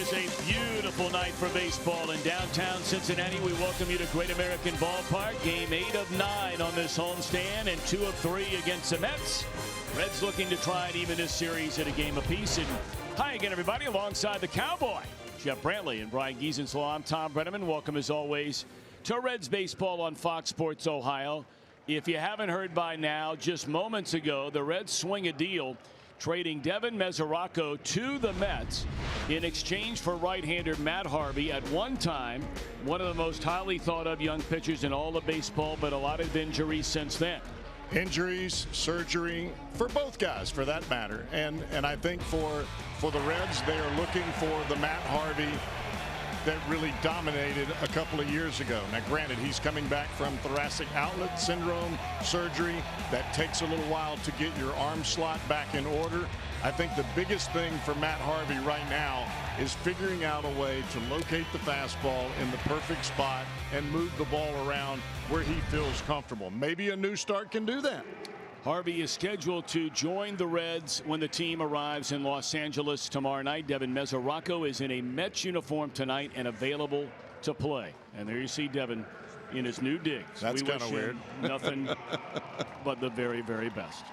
is a beautiful night for baseball in downtown Cincinnati. We welcome you to Great American Ballpark. Game 8 of 9 on this homestand and 2 of 3 against the Mets. Reds looking to try and even this series at a game apiece. And hi again, everybody, alongside the Cowboy, Jeff Brantley and Brian Giesenslaw. I'm Tom Brenneman. Welcome, as always, to Reds baseball on Fox Sports Ohio. If you haven't heard by now, just moments ago, the Reds swing a deal trading Devin Mesoraco to the Mets in exchange for right-hander Matt Harvey, at one time one of the most highly thought of young pitchers in all of baseball, but a lot of injuries since then. Injuries, surgery for both guys, for that matter, and I think for the Reds, they are looking for the Matt Harvey that really dominated a couple of years ago. Now, granted, he's coming back from thoracic outlet syndrome surgery. That takes a little while to get your arm slot back in order. I think the biggest thing for Matt Harvey right now is figuring out a way to locate the fastball in the perfect spot and move the ball around where he feels comfortable. Maybe a new start can do that. Harvey is scheduled to join the Reds when the team arrives in Los Angeles tomorrow night. Devin Mesoraco is in a Mets uniform tonight and available to play. And there you see Devin in his new digs. That's kind of weird. Nothing but the very, very best.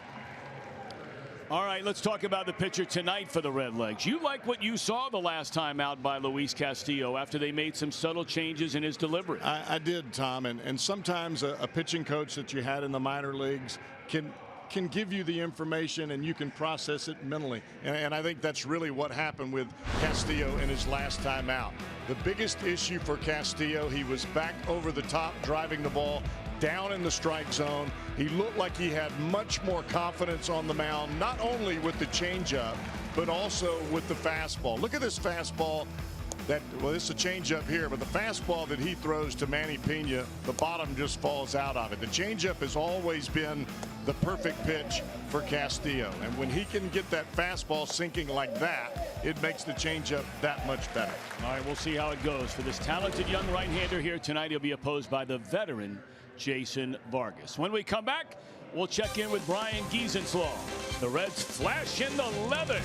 All right, let's talk about the pitcher tonight for the Redlegs. You like what you saw the last time out by Luis Castillo after they made some subtle changes in his delivery? I did, Tom, and sometimes a pitching coach that you had in the minor leagues can give you the information and you can process it mentally, and I think that's really what happened with Castillo in his last time out. The biggest issue for Castillo, he was back over the top driving the ball down in the strike zone. He looked like he had much more confidence on the mound, not only with the changeup but also with the fastball. Look at this fastball. Well, this is a changeup here, but the fastball that he throws to Manny Pena, the bottom just falls out of it. The changeup has always been the perfect pitch for Castillo, and when he can get that fastball sinking like that, it makes the changeup that much better. All right, we'll see how it goes for this talented young right-hander here tonight. He'll be opposed by the veteran Jason Vargas. When we come back, we'll check in with Brian Giesenslaw. The Reds flash in the leather.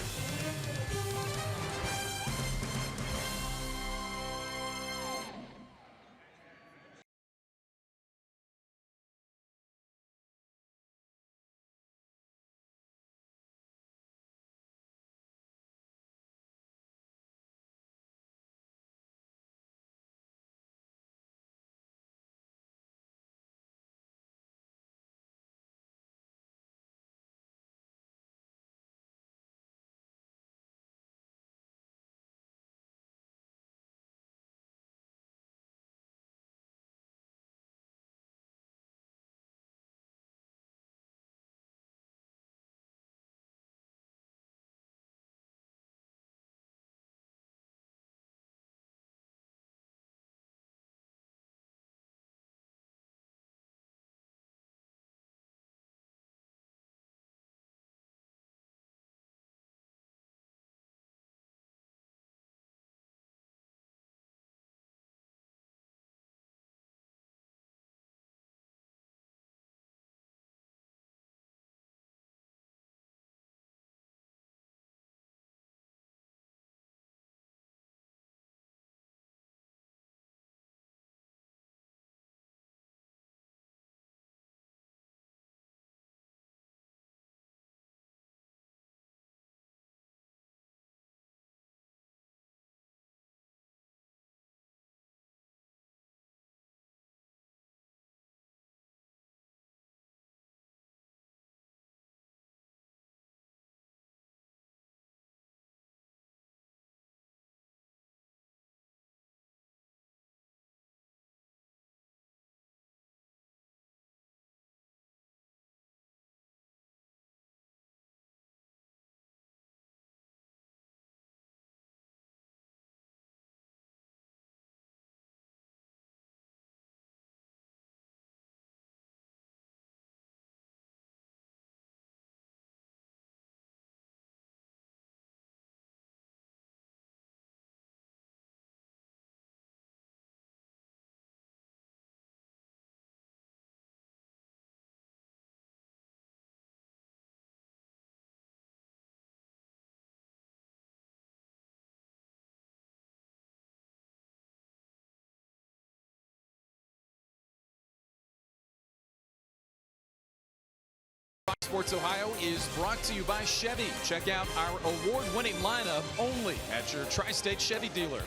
Sports Ohio is brought to you by Chevy. Check out our award-winning lineup only at your Tri-State Chevy dealer.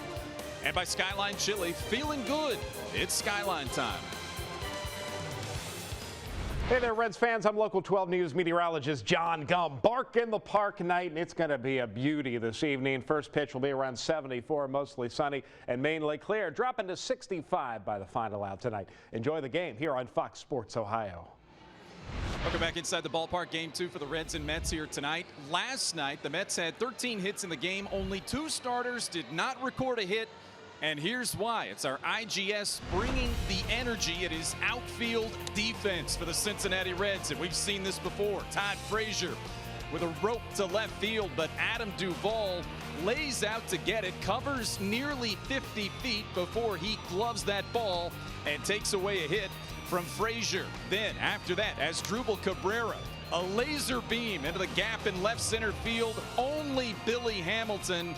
And by Skyline Chili, feeling good. It's Skyline time. Hey there, Reds fans. I'm Local 12 News meteorologist John Gum. Bark in the park night, and it's going to be a beauty this evening. First pitch will be around 74, mostly sunny and mainly clear, dropping to 65 by the final out tonight. Enjoy the game here on Fox Sports Ohio. Welcome back inside the ballpark. Game 2 for the Reds and Mets here tonight. Last night, the Mets had 13 hits in the game. Only 2 starters did not record a hit. And here's why. It's our IGS bringing the energy. It is outfield defense for the Cincinnati Reds. And we've seen this before. Todd Frazier with a rope to left field, but Adam Duvall lays out to get it, covers nearly 50 feet before he gloves that ball and takes away a hit from Frazier. Then after that, Asdrubal Cabrera, a laser beam into the gap in left center field. Only Billy Hamilton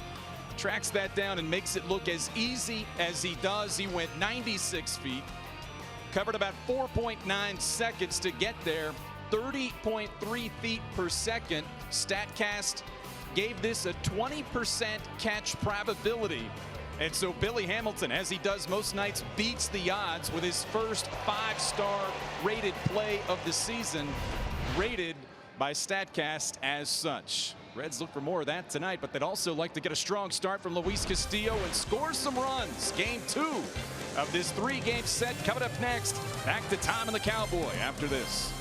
tracks that down and makes it look as easy as he does. He went 96 feet, covered about 4.9 seconds to get there, 30.3 feet per second. StatCast gave this a 20% catch probability. And so Billy Hamilton, as he does most nights, beats the odds with his first 5-star rated play of the season, rated by StatCast as such. Reds look for more of that tonight, but they'd also like to get a strong start from Luis Castillo and score some runs. Game 2 of this 3-game set coming up next. Back to Tom and the Cowboy after this.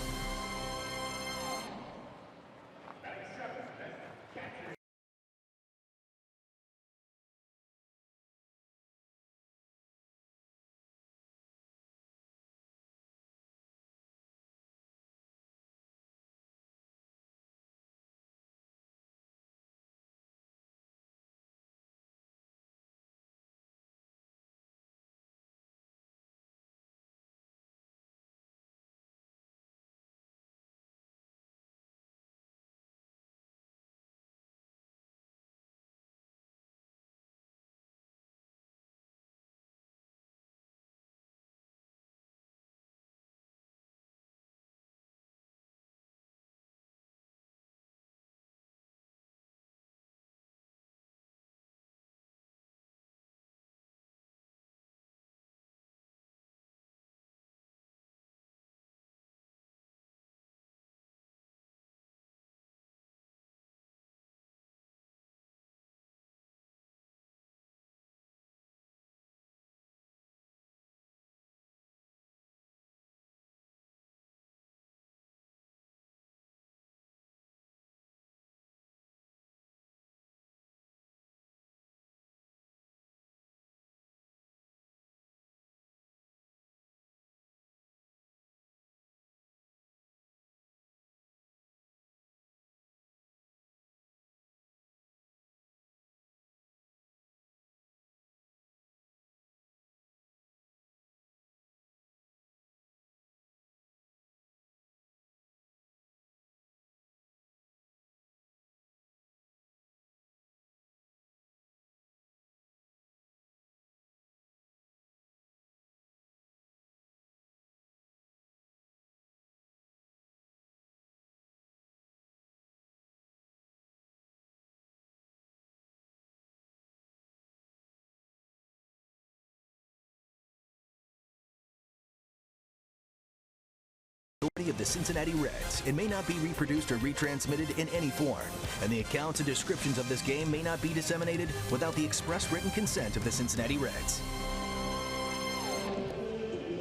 Of the Cincinnati Reds. It may not be reproduced or retransmitted in any form, and the accounts and descriptions of this game may not be disseminated without the express written consent of the Cincinnati Reds.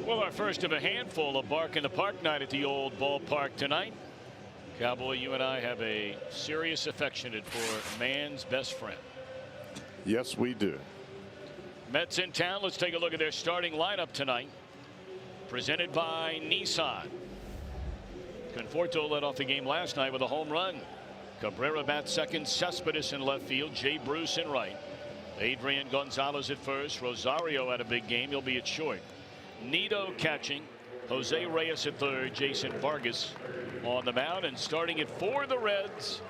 Well, our first of a handful of Bark in the Park night at the old ballpark tonight. Cowboy, you and I have a serious affection for man's best friend. Yes, we do. Mets in town. Let's take a look at their starting lineup tonight. Presented by Nissan. Conforto led off the game last night with a home run. Cabrera bats second, Cespedes in left field, Jay Bruce in right. Adrian Gonzalez at first. Rosario had a big game. He'll be at short. Nido catching. Jose Reyes at third. Jason Vargas on the mound. And starting it for the Reds,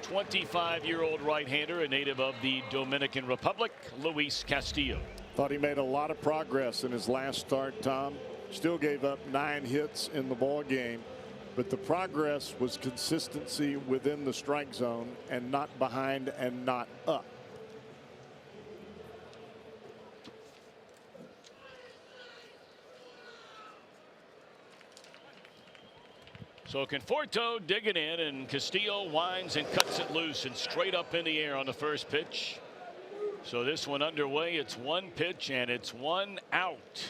25-year-old right-hander, a native of the Dominican Republic, Luis Castillo. Thought he made a lot of progress in his last start, Tom. Still gave up 9 hits in the ball game. but the progress was consistency within the strike zone and not behind and not up. So Conforto digging in, and Castillo winds and cuts it loose and straight up in the air on the first pitch. So this one underway. It's one pitch and it's one out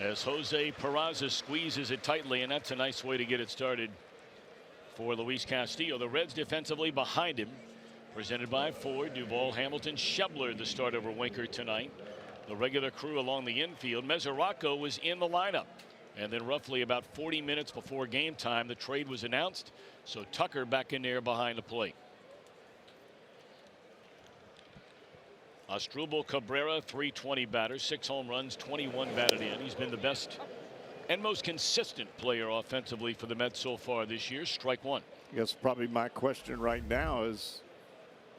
as Jose Peraza squeezes it tightly, and that's a nice way to get it started for Luis Castillo. The Reds defensively behind him, presented by Ford. Duvall, Hamilton, Schebler the start over Winker tonight. The regular crew along the infield. Mesoraco was in the lineup. And then roughly about 40 minutes before game time, the trade was announced. So Tucker back in there behind the plate. Asdrubal Cabrera, 320 batter, 6 home runs, 21 batted in. He's been the best and most consistent player offensively for the Mets so far this year. Strike one. I guess probably my question right now is,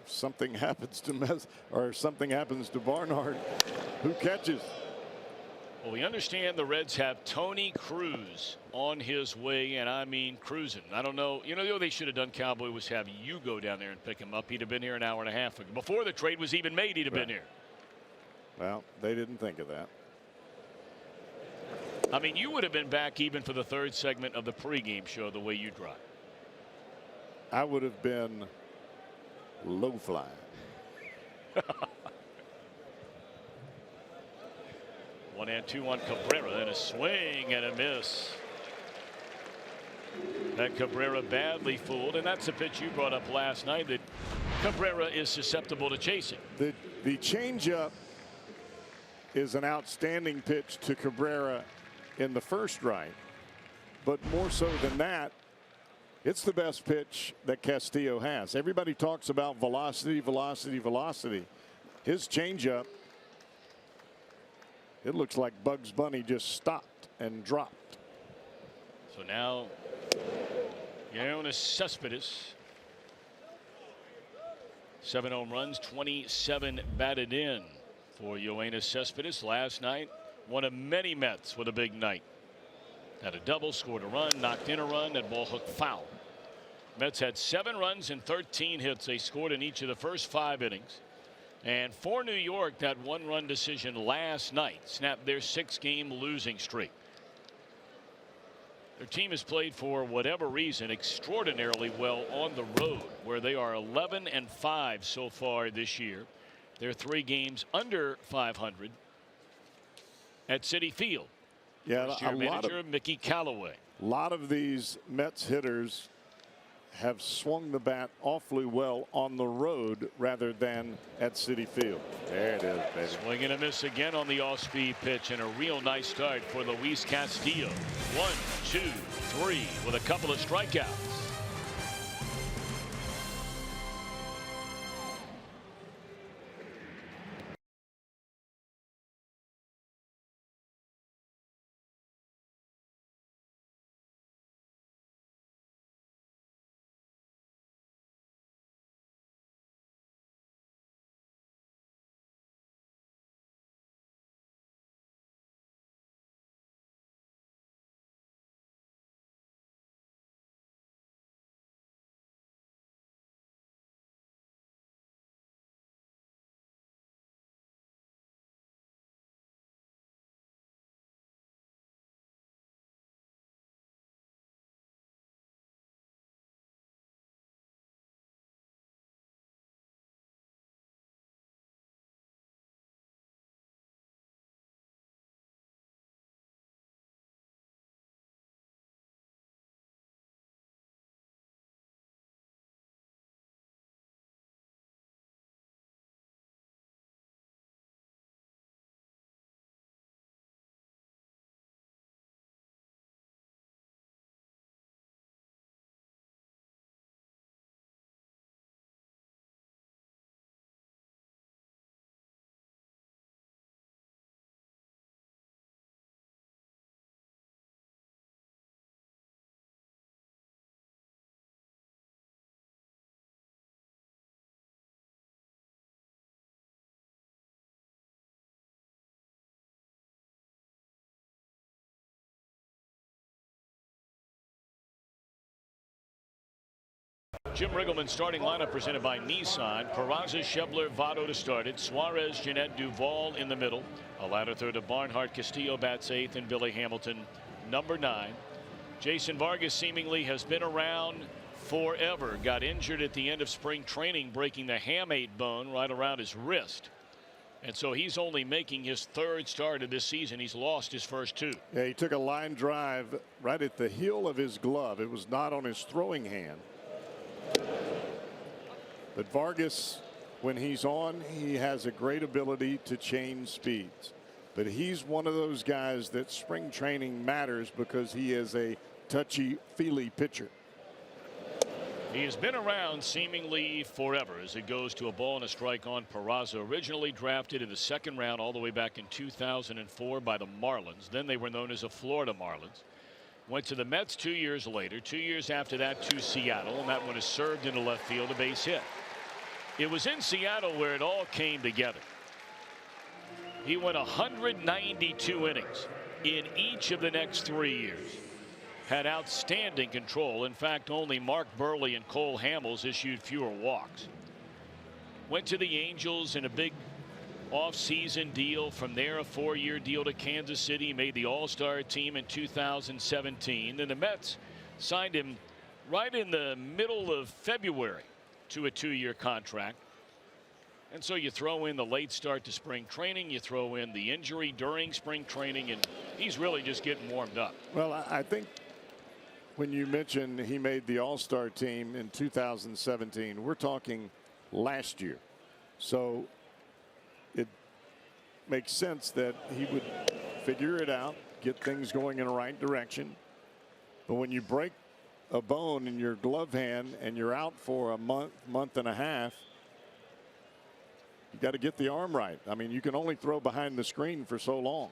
if something happens to something happens to Barnhart, who catches? Well, we understand the Reds have Tony Cruz on his way, and I mean cruising. I don't know. You know what they should have done, Cowboy, was have you go down there and pick him up. He'd have been here an hour and a half ago. Before the trade was even made, he'd have been here. Well, they didn't think of that. I mean, you would have been back even for the third segment of the pregame show the way you drive. I would have been low flying. 1-2 on Cabrera, and a swing and a miss. That Cabrera badly fooled, and that's a pitch you brought up last night that Cabrera is susceptible to chasing. The changeup is an outstanding pitch to Cabrera in the first right, but more so than that, it's the best pitch that Castillo has. Everybody talks about velocity, velocity, velocity. His changeup, it looks like Bugs Bunny just stopped and dropped. So now Yoenis Cespedes, 7 home runs, 27 batted in for Yoenis Cespedes. Last night, one of many Mets with a big night. Had a double, scored a run, knocked in a run, that ball hooked foul. Mets had 7 runs and 13 hits. They scored in each of the first 5 innings. And for New York, that 1-run decision last night snapped their 6-game losing streak. Their team has played, for whatever reason, extraordinarily well on the road, where they are 11-5 so far this year. They're 3 games under 500 at Citi Field. Yeah, First-year manager Mickey Callaway. A lot of these Mets hitters have swung the bat awfully well on the road rather than at Citi Field. There it is, baby. Swing and a miss again on the off-speed pitch, and a real nice start for Luis Castillo. 1, 2, 3 with a couple of strikeouts. Jim Riggleman's starting lineup presented by Nissan. Peraza, Schebler, Votto to start it. Suarez, Jeanette, Duvall in the middle. A ladder third of Barnhart, Castillo bats eighth, and Billy Hamilton number 9. Jason Vargas seemingly has been around forever. Got injured at the end of spring training, breaking the hamate bone right around his wrist. And so he's only making his 3rd start of this season. He's lost his first 2. Yeah, he took a line drive right at the heel of his glove. It was not on his throwing hand. But Vargas, when he's on, he has a great ability to change speeds. But he's one of those guys that spring training matters because he is a touchy-feely pitcher. He has been around seemingly forever as it goes to a ball and a strike on Peraza. Originally drafted in the 2nd round all the way back in 2004 by the Marlins. Then they were known as the Florida Marlins. Went to the Mets 2 years later. 2 years after that to Seattle, and that one is served into left field, a base hit. It was in Seattle where it all came together. He went 192 innings in each of the next 3 years. Had outstanding control. In fact, only Mark Burley and Cole Hamels issued fewer walks. Went to the Angels in a big off-season deal. From there, a 4-year deal to Kansas City. Made the All-Star team in 2017. Then the Mets signed him right in the middle of February to a 2-year contract. And so you throw in the late start to spring training, you throw in the injury during spring training, and he's really just getting warmed up. Well, I think when you mentioned he made the All-Star team in 2017, we're talking last year. So it makes sense that he would figure it out, get things going in the right direction. But when you break a bone in your glove hand and you're out for a month and a half, you got to get the arm right. I mean, you can only throw behind the screen for so long.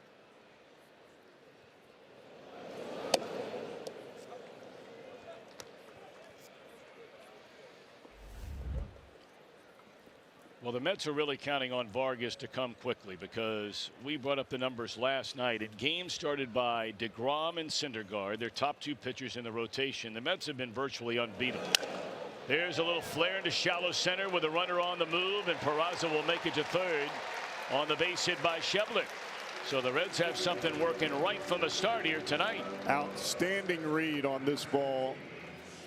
Well, the Mets are really counting on Vargas to come quickly because we brought up the numbers last night. In games started by DeGrom and Syndergaard, their top 2 pitchers in the rotation, the Mets have been virtually unbeatable. There's a little flare into shallow center with a runner on the move, and Peraza will make it to 3rd on the base hit by Schebler. So the Reds have something working right from the start here tonight. Outstanding read on this ball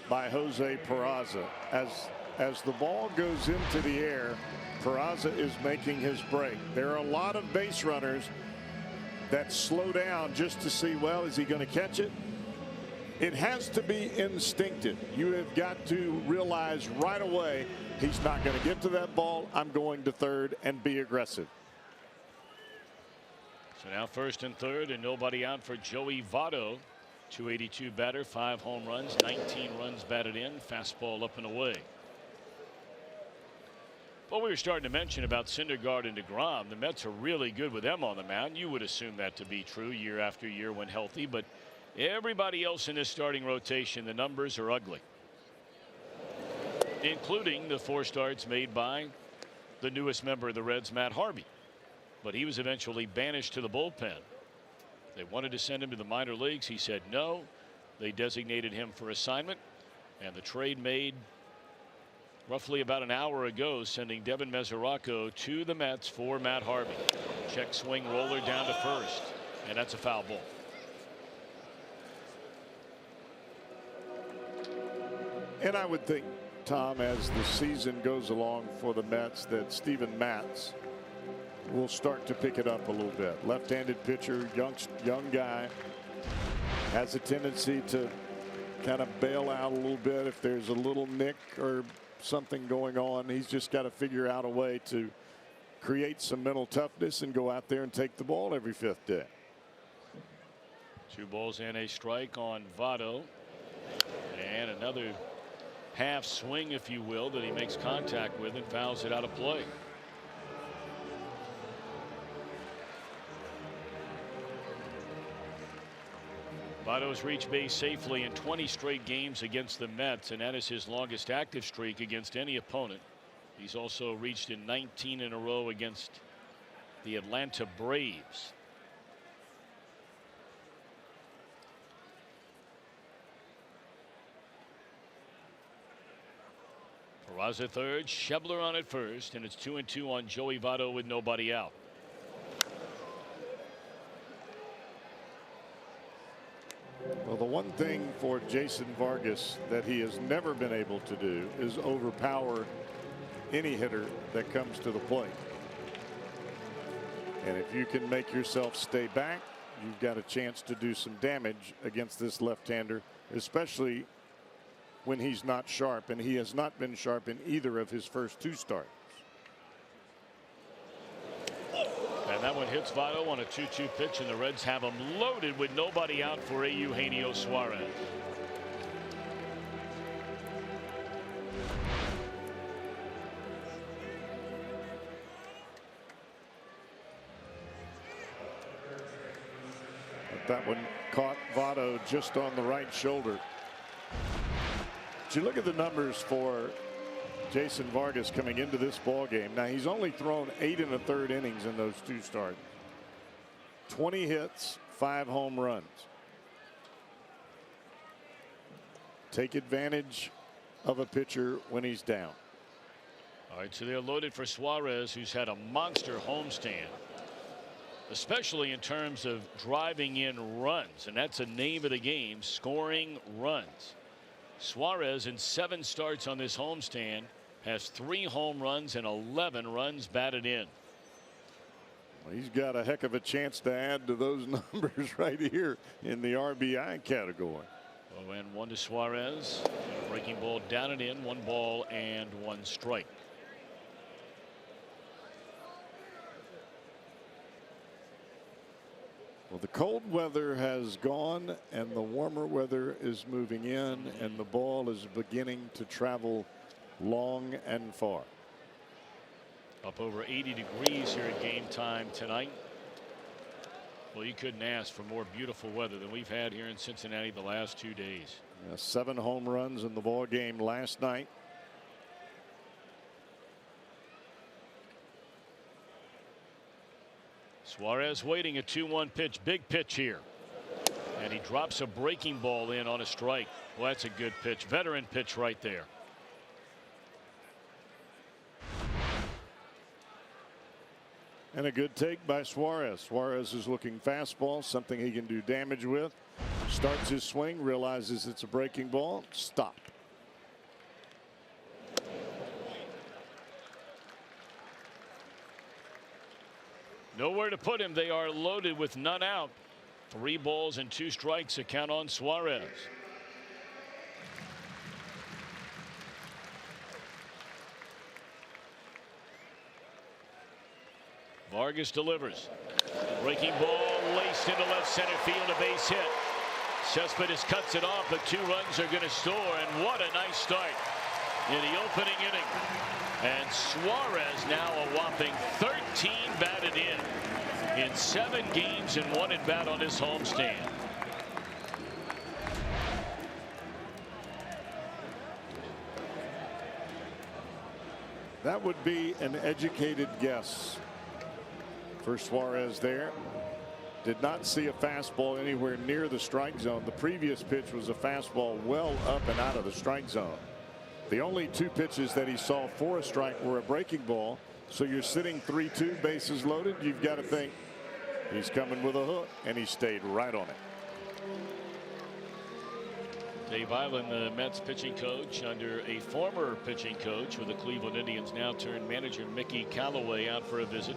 by Jose Peraza. As the ball goes into the air, Peraza is making his break. There are a lot of base runners that slow down just to see, well, is he going to catch it? It has to be instinctive. You have got to realize right away he's not going to get to that ball. I'm going to 3rd and be aggressive. So now 1st and 3rd and nobody out for Joey Votto. 282 batter, 5 home runs, 19 runs batted in, fastball up and away. Well, we were starting to mention about Syndergaard and DeGrom. The Mets are really good with them on the mound. You would assume that to be true year after year when healthy, but everybody else in this starting rotation, the numbers are ugly, including the 4 starts made by the newest member of the Reds, Matt Harvey. But he was eventually banished to the bullpen. They wanted to send him to the minor leagues. He said no. They designated him for assignment, and the trade made roughly about an hour ago, sending Devin Mesoraco to the Mets for Matt Harvey. Check swing roller down to 1st, and that's a foul ball. And I would think, Tom, as the season goes along for the Mets, that Steven Matz will start to pick it up a little bit. Left-handed pitcher, young guy, has a tendency to kind of bail out a little bit if there's a little nick or something going on. He's just got to figure out a way to create some mental toughness and go out there and take the ball every 5th day. 2 balls and a strike on Votto, and another half swing, if you will, that he makes contact with and fouls it out of play. Votto's reached base safely in 20 straight games against the Mets, and that is his longest active streak against any opponent. He's also reached in 19 in a row against the Atlanta Braves. Peraza third, Schebler on at first, and it's 2-2 on Joey Votto with nobody out. Well, the one thing for Jason Vargas that he has never been able to do is overpower any hitter that comes to the plate. And if you can make yourself stay back, you've got a chance to do some damage against this left-hander, especially when he's not sharp, and he has not been sharp in either of his first 2 starts. And that one hits Votto on a 2-2 pitch, and the Reds have him loaded with nobody out for Eugenio Suarez. But that one caught Votto just on the right shoulder. But you look at the numbers for Jason Vargas coming into this ball game. Now he's only thrown 8 1/3 innings in those 2 starts. 20 hits, 5 home runs. Take advantage of a pitcher when he's down. All right, so they're loaded for Suarez, who's had a monster homestand, especially in terms of driving in runs, and that's the name of the game, scoring runs. Suarez in 7 starts on this homestand has 3 home runs and 11 runs batted in. Well, he's got a heck of a chance to add to those numbers right here in the RBI category. Oh, and 1 to Suarez. Breaking ball down and in, 1 ball and 1 strike. Well, the cold weather has gone and the warmer weather is moving in, and the ball is beginning to travel long and far. Up over 80 degrees here at game time tonight. Well, you couldn't ask for more beautiful weather than we've had here in Cincinnati the last 2 days. 7 home runs in the ball game last night. Suarez waiting, a 2-1 pitch, big pitch here, and he drops a breaking ball in on a strike. Well, that's a good pitch, veteran pitch right there. And a good take by Suarez. Suarez is looking fastball, something he can do damage with. Starts his swing, realizes it's a breaking ball, stop. Nowhere to put him. They are loaded with none out. 3 balls and 2 strikes, a count on Suarez. Vargas delivers. Breaking ball laced into left center field, a base hit. Cespedes cuts it off, but 2 runs are going to score, and what a nice start in the opening inning. And Suarez now a whopping 13 batted in 7 games and 1 at bat on this homestand. That would be an educated guess for Suarez there. Did not see a fastball anywhere near the strike zone. The previous pitch was a fastball well up and out of the strike zone. The only 2 pitches that he saw for a strike were a breaking ball. So you're sitting 3-2, bases loaded. You've got to think he's coming with a hook, and he stayed right on it. Dave Eiland, the Mets pitching coach, under a former pitching coach with the Cleveland Indians, now turned manager Mickey Callaway, out for a visit.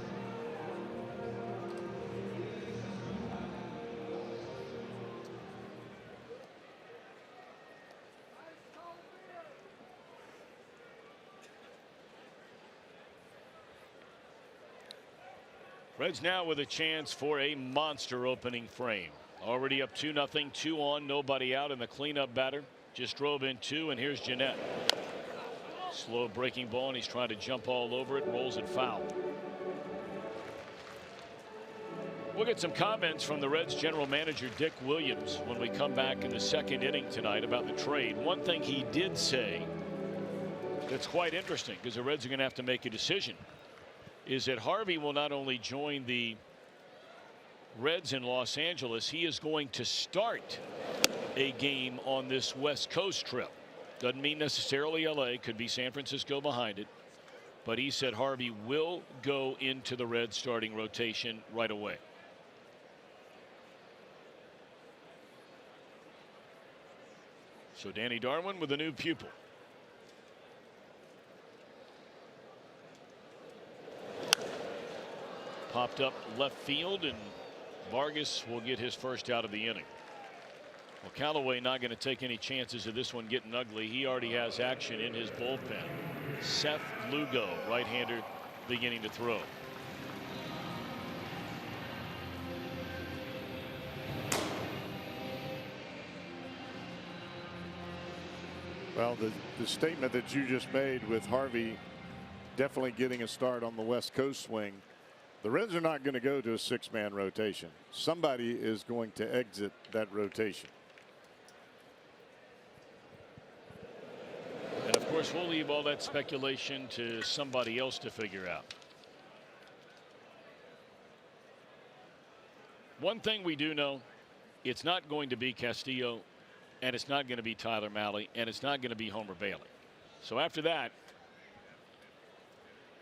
Reds now with a chance for a monster opening frame. Already up 2-0, 2 on, nobody out, and the cleanup batter just drove in 2, and here's Jeanette. Slow breaking ball, and he's trying to jump all over it, rolls it foul. We'll get some comments from the Reds general manager Dick Williams when we come back in the 2nd inning tonight about the trade. One thing he did say that's quite interesting, because the Reds are going to have to make a decision, is that Harvey will not only join the Reds in Los Angeles, he is going to start a game on this West Coast trip. Doesn't mean necessarily LA, could be San Francisco behind it. But he said Harvey will go into the Reds starting rotation right away. So Danny Darwin with a new pupil. Popped up left field, and Vargas will get his first out of the inning. Well, Callaway not going to take any chances of this one getting ugly. He already has action in his bullpen. Seth Lugo, right-hander, beginning to throw. Well, the statement that you just made with Harvey definitely getting a start on the West Coast swing. The Reds are not going to go to a 6-man rotation. Somebody is going to exit that rotation. And of course, we'll leave all that speculation to somebody else to figure out. One thing we do know, it's not going to be Castillo, and it's not going to be Tyler Mahle, and it's not going to be Homer Bailey. So after that,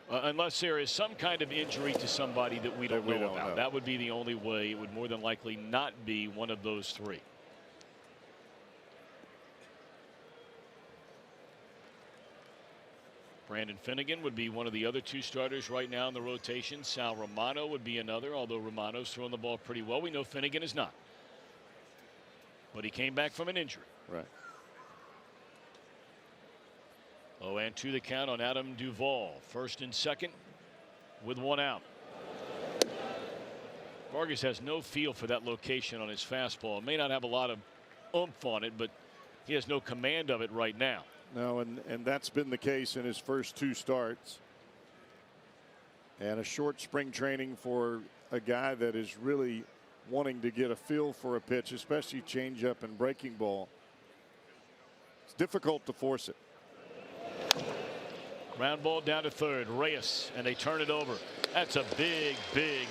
unless there is some kind of injury to somebody that we don't know about, that would be the only way. It would more than likely not be one of those three. Brandon Finnegan would be one of the other two starters right now in the rotation. Sal Romano would be another, although Romano's throwing the ball pretty well. We know Finnegan is not. But he came back from an injury. Right. Oh, and to the count on Adam Duvall. First and second with one out. Vargas has no feel for that location on his fastball. May not have a lot of oomph on it, but he has no command of it right now. No, and that's been the case in his first 2 starts. And a short spring training for a guy that is really wanting to get a feel for a pitch, especially changeup and breaking ball. It's difficult to force it. Ground ball down to third. Reyes, and they turn it over. That's a big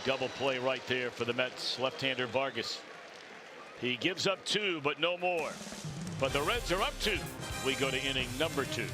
double play right there for the Mets left-hander Vargas. He gives up 2, but no more. But the Reds are up 2. We go to inning number 2.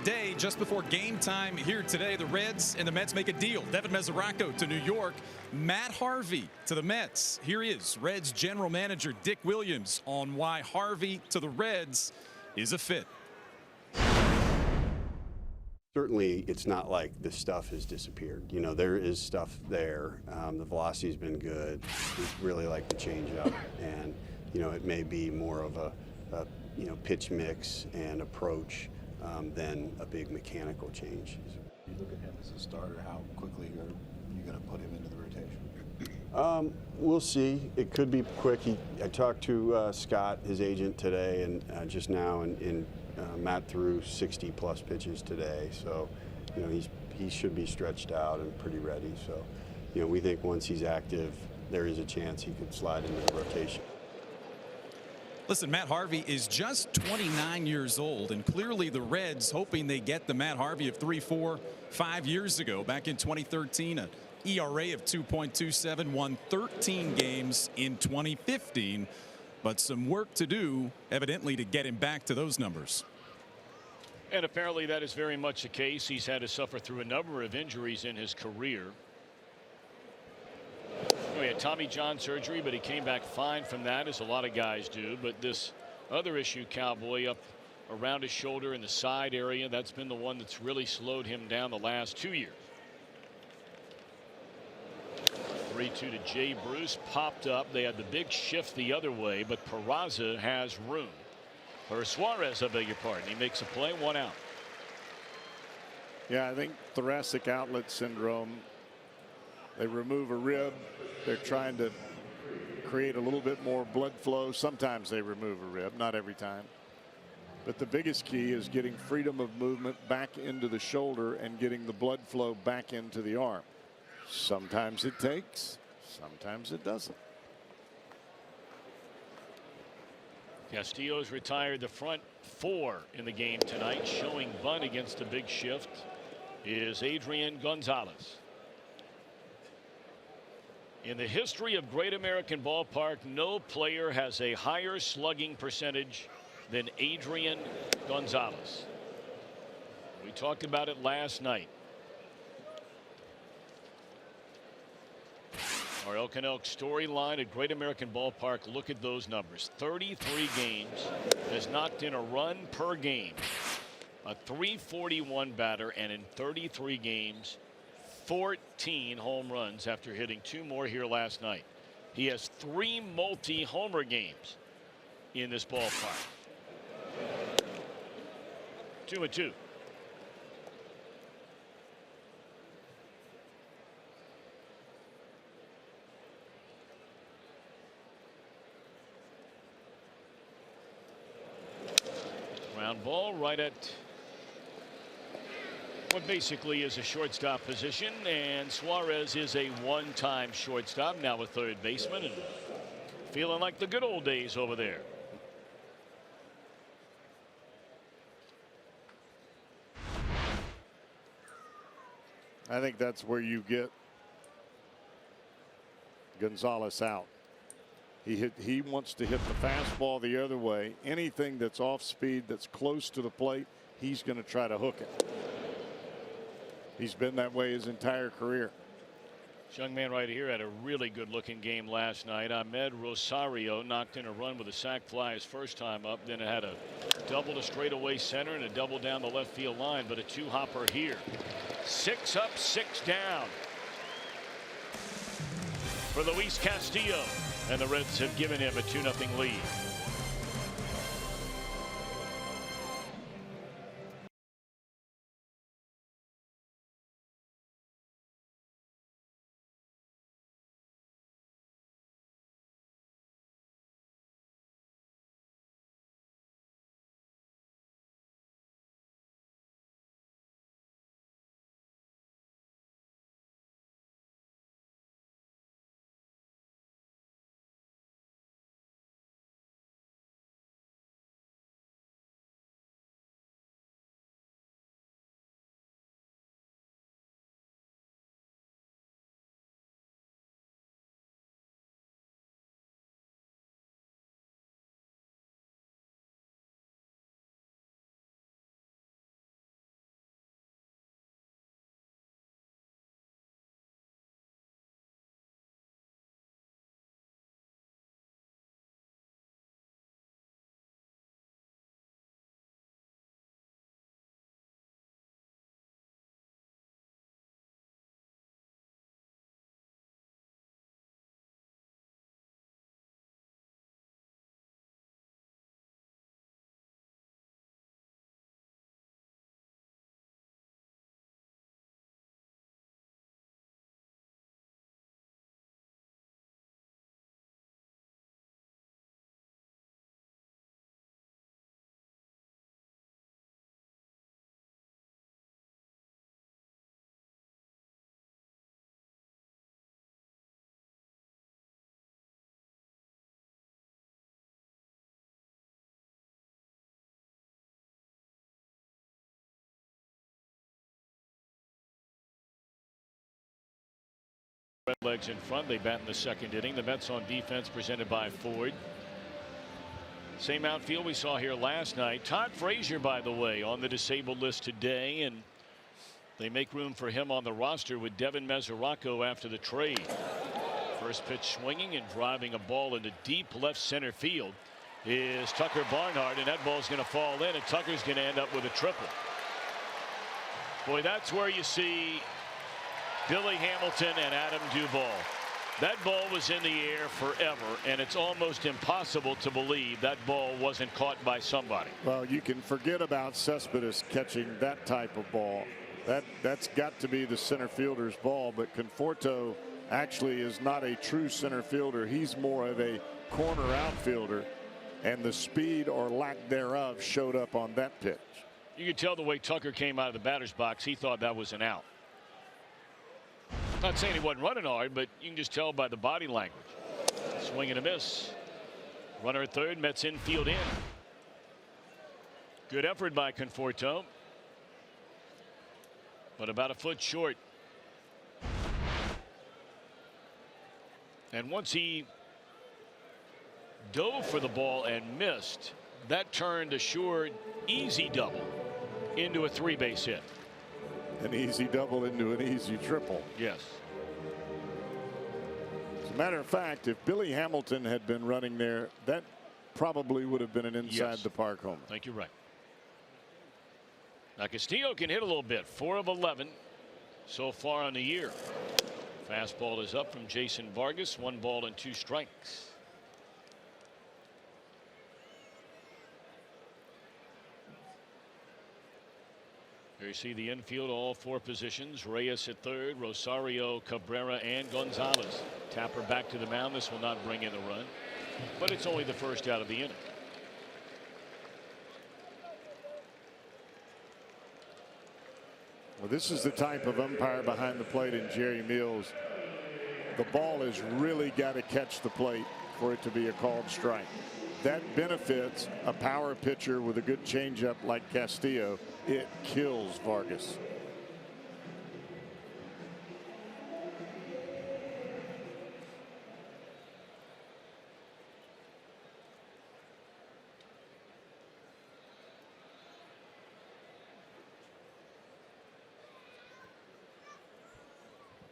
Day just before game time here today, the Reds and the Mets make a deal. Devin Mesoraco to New York, Matt Harvey to the Mets. Here is Reds general manager Dick Williams on why Harvey to the Reds is a fit. Certainly, it's not like this stuff has disappeared. You know, there is stuff there. The velocity's been good. We really like the changeup, and you know, it may be more of a pitch mix and approach than a big mechanical change. You look at him as a starter, how quickly are you going to put him into the rotation? We'll see. It could be quick. I talked to Scott, his agent, today and just now, and Matt threw 60-plus pitches today. So, you know, he should be stretched out and pretty ready. So, you know, we think once he's active, there is a chance he could slide into the rotation. Listen, Matt Harvey is just 29 years old, and clearly the Reds hoping they get the Matt Harvey of 3, 4, 5 years ago. Back in 2013, an ERA of 2.27, won 13 games in 2015, but some work to do, evidently, to get him back to those numbers. And apparently that is very much the case. He's had to suffer through a number of injuries in his career. He had Tommy John surgery, but he came back fine from that, as a lot of guys do. But this other issue, Cowboy, up around his shoulder in the side area, that's been the one that's really slowed him down the last 2 years. 3-2 to Jay Bruce, popped up. They had the big shift the other way, but Peraza has room. Or Suarez, I beg your pardon. He makes a play, 1 out. Yeah, I think thoracic outlet syndrome. They remove a rib. They're trying to create a little bit more blood flow. Sometimes they remove a rib, not every time. But the biggest key is getting freedom of movement back into the shoulder and getting the blood flow back into the arm. Sometimes it takes, sometimes it doesn't. Castillo's retired the front 4 in the game tonight. Showing bunt against the big shift is Adrian Gonzalez. In the history of Great American Ballpark, no player has a higher slugging percentage than Adrian Gonzalez. We talked about it last night. Our Elk and Elk storyline at Great American Ballpark. Look at those numbers. 33 games, has knocked in a run per game. A .341 batter, and in 33 games, 14 home runs after hitting 2 more here last night. He has 3 multi-homer games in this ballpark. 2-2. Ground ball right at what basically is a shortstop position, and Suarez is a one-time shortstop, now a third baseman, and feeling like the good old days over there. I think that's where you get Gonzalez out. He wants to hit the fastball the other way. Anything that's off speed, that's close to the plate, he's going to try to hook it. He's been that way his entire career. This young man right here had a really good looking game last night. Ahmed Rosario knocked in a run with a sac fly his first time up. Then it had a double to straightaway center and a double down the left field line, but a 2-hopper here. 6 up, 6 down for Luis Castillo, and the Reds have given him a 2-0 lead. Redlegs in front. They bat in the second inning. The Mets on defense presented by Ford. Same outfield we saw here last night. Todd Frazier, by the way, on the disabled list today, and they make room for him on the roster with Devin Mesoraco after the trade. First pitch swinging and driving a ball into deep left center field is Tucker Barnhart, and that ball's going to fall in, and Tucker's going to end up with a triple. Boy, that's where you see Billy Hamilton and Adam Duvall. That ball was in the air forever, and it's almost impossible to believe that ball wasn't caught by somebody. Well, you can forget about Cespedes catching that type of ball. That's got to be the center fielder's ball, but Conforto actually is not a true center fielder. He's more of a corner outfielder, and the speed or lack thereof showed up on that pitch. You could tell the way Tucker came out of the batter's box, he thought that was an out. Not saying he wasn't running hard, but you can just tell by the body language. Swing and a miss. Runner at third, Mets infield in. Good effort by Conforto, but about a foot short. And once he dove for the ball and missed, that turned a sure easy double into a three-base hit. An easy double into an easy triple. Yes. As a matter of fact, if Billy Hamilton had been running there, that probably would have been an inside the park home. I think you're right. Now Castillo can hit a little bit. 4 of 11 so far on the year. Fastball is up from Jason Vargas. 1 ball and 2 strikes. Here you see the infield, all 4 positions. Reyes at third, Rosario, Cabrera, and Gonzalez. Tapper back to the mound. This will not bring in a run, but it's only the first out of the inning. Well, this is the type of umpire behind the plate in Jerry Mills. The ball has really got to catch the plate for it to be a called strike. That benefits a power pitcher with a good changeup like Castillo. It kills Vargas.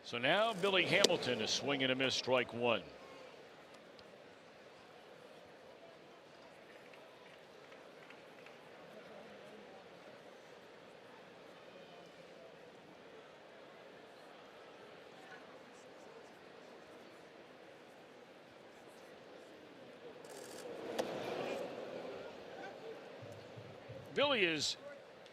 So now Billy Hamilton is swinging a miss, strike 1. Billy has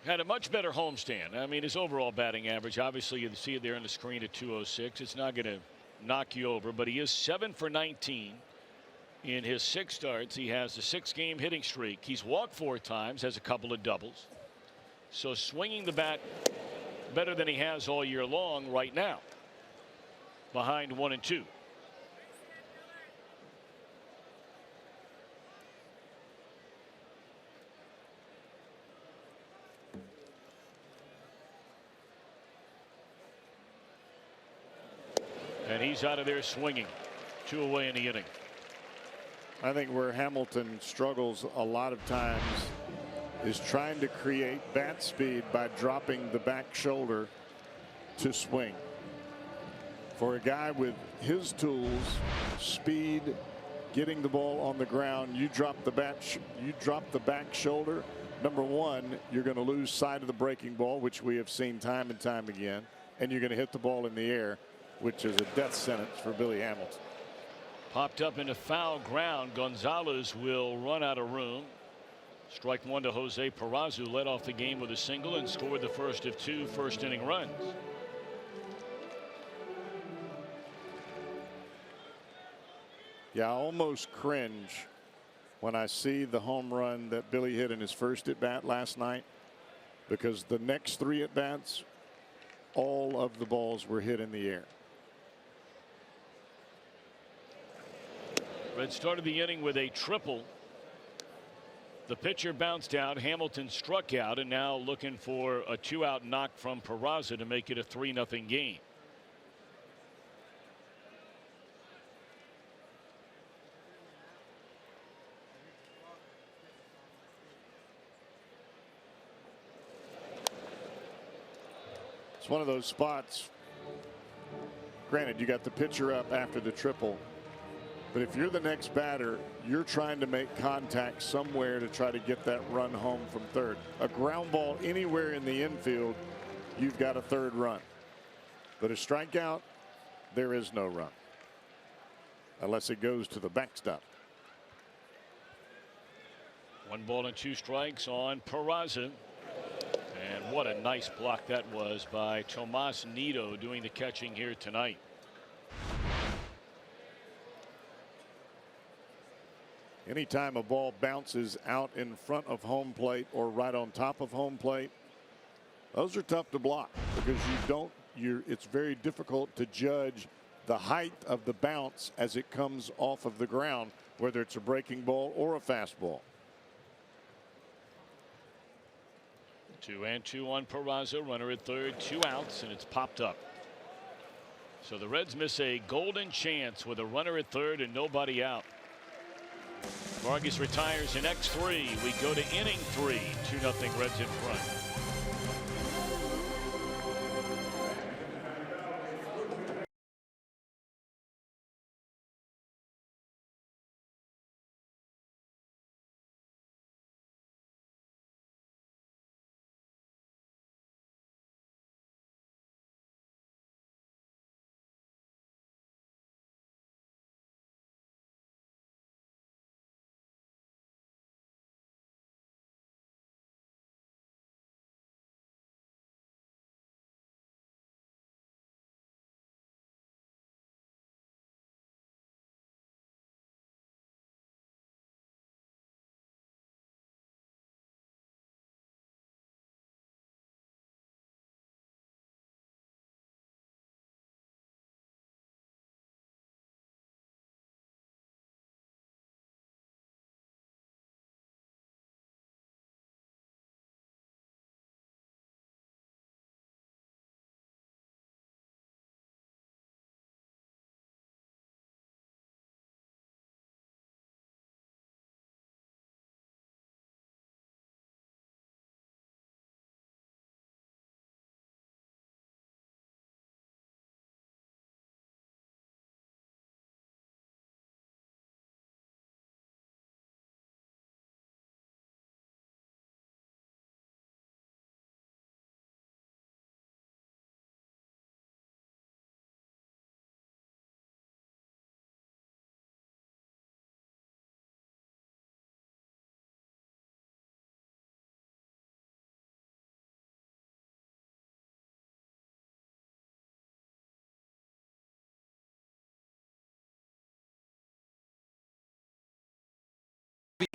had a much better homestand. I mean, his overall batting average, obviously you see it there on the screen at 206. It's not going to knock you over, but he is 7 for 19 in his 6 starts. He has a 6-game hitting streak. He's walked 4 times, has a couple of doubles. So swinging the bat better than he has all year long right now, behind 1 and 2. And he's out of there swinging. 2 away in the inning. I think where Hamilton struggles a lot of times is trying to create bat speed by dropping the back shoulder to swing. For a guy with his tools, speed, getting the ball on the ground, you drop the back shoulder. Number one, you're going to lose sight of the breaking ball, which we have seen time and time again, and you're going to hit the ball in the air, which is a death sentence for Billy Hamilton. Popped up into foul ground. Gonzalez will run out of room. Strike 1 to Jose Peraza, led off the game with a single and scored the first of 2 first-inning runs. Yeah, I almost cringe when I see the home run that Billy hit in his first at-bat last night, because the next 3 at-bats, all of the balls were hit in the air. Red started the inning with a triple. The pitcher bounced out. Hamilton struck out, and now looking for a 2-out knock from Peraza to make it a 3-0 game. It's one of those spots. Granted, you got the pitcher up after the triple, but if you're the next batter, you're trying to make contact somewhere to try to get that run home from third. A ground ball anywhere in the infield, you've got a third run. But a strikeout, there is no run unless it goes to the backstop. 1 ball and 2 strikes on Peraza. And what a nice block that was by Tomas Nido doing the catching here tonight. Anytime a ball bounces out in front of home plate or right on top of home plate, those are tough to block because it's very difficult to judge the height of the bounce as it comes off of the ground, whether it's a breaking ball or a fastball. 2-2 on Peraza, runner at third, 2 outs, and it's popped up. So the Reds miss a golden chance with a runner at third and nobody out. Vargas retires in X3. We go to inning 3, 2-0 Reds in front.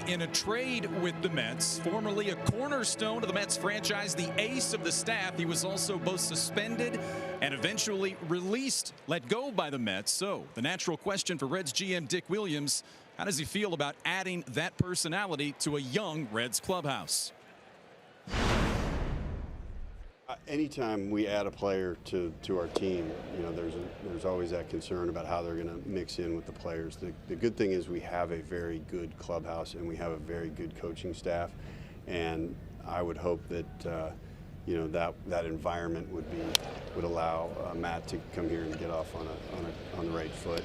In a trade with the Mets, formerly a cornerstone of the Mets franchise, the ace of the staff, he was also both suspended and eventually released, let go by the Mets. So the natural question for Reds GM Dick Williams, how does he feel about adding that personality to a young Reds clubhouse? Anytime we add a player to our team, you know, there's always that concern about how they're going to mix in with the players. The good thing is we have a very good clubhouse and we have a very good coaching staff, and I would hope that you know, that environment would allow Matt to come here and get off on the right foot.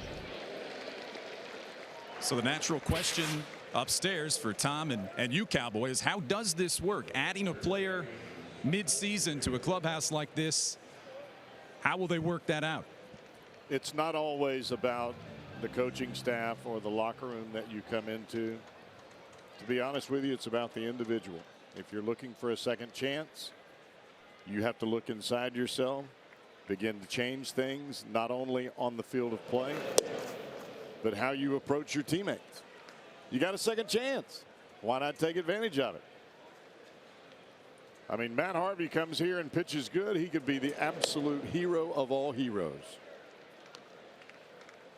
So the natural question upstairs for Tom and you Cowboys, how does this work? Adding a player mid-season to a clubhouse like this, how will they work that out? It's not always about the coaching staff or the locker room that you come into. To be honest with you, it's about the individual. If you're looking for a second chance, you have to look inside yourself, begin to change things, not only on the field of play, but how you approach your teammates. You got a second chance. Why not take advantage of it? I mean, Matt Harvey comes here and pitches good. He could be the absolute hero of all heroes.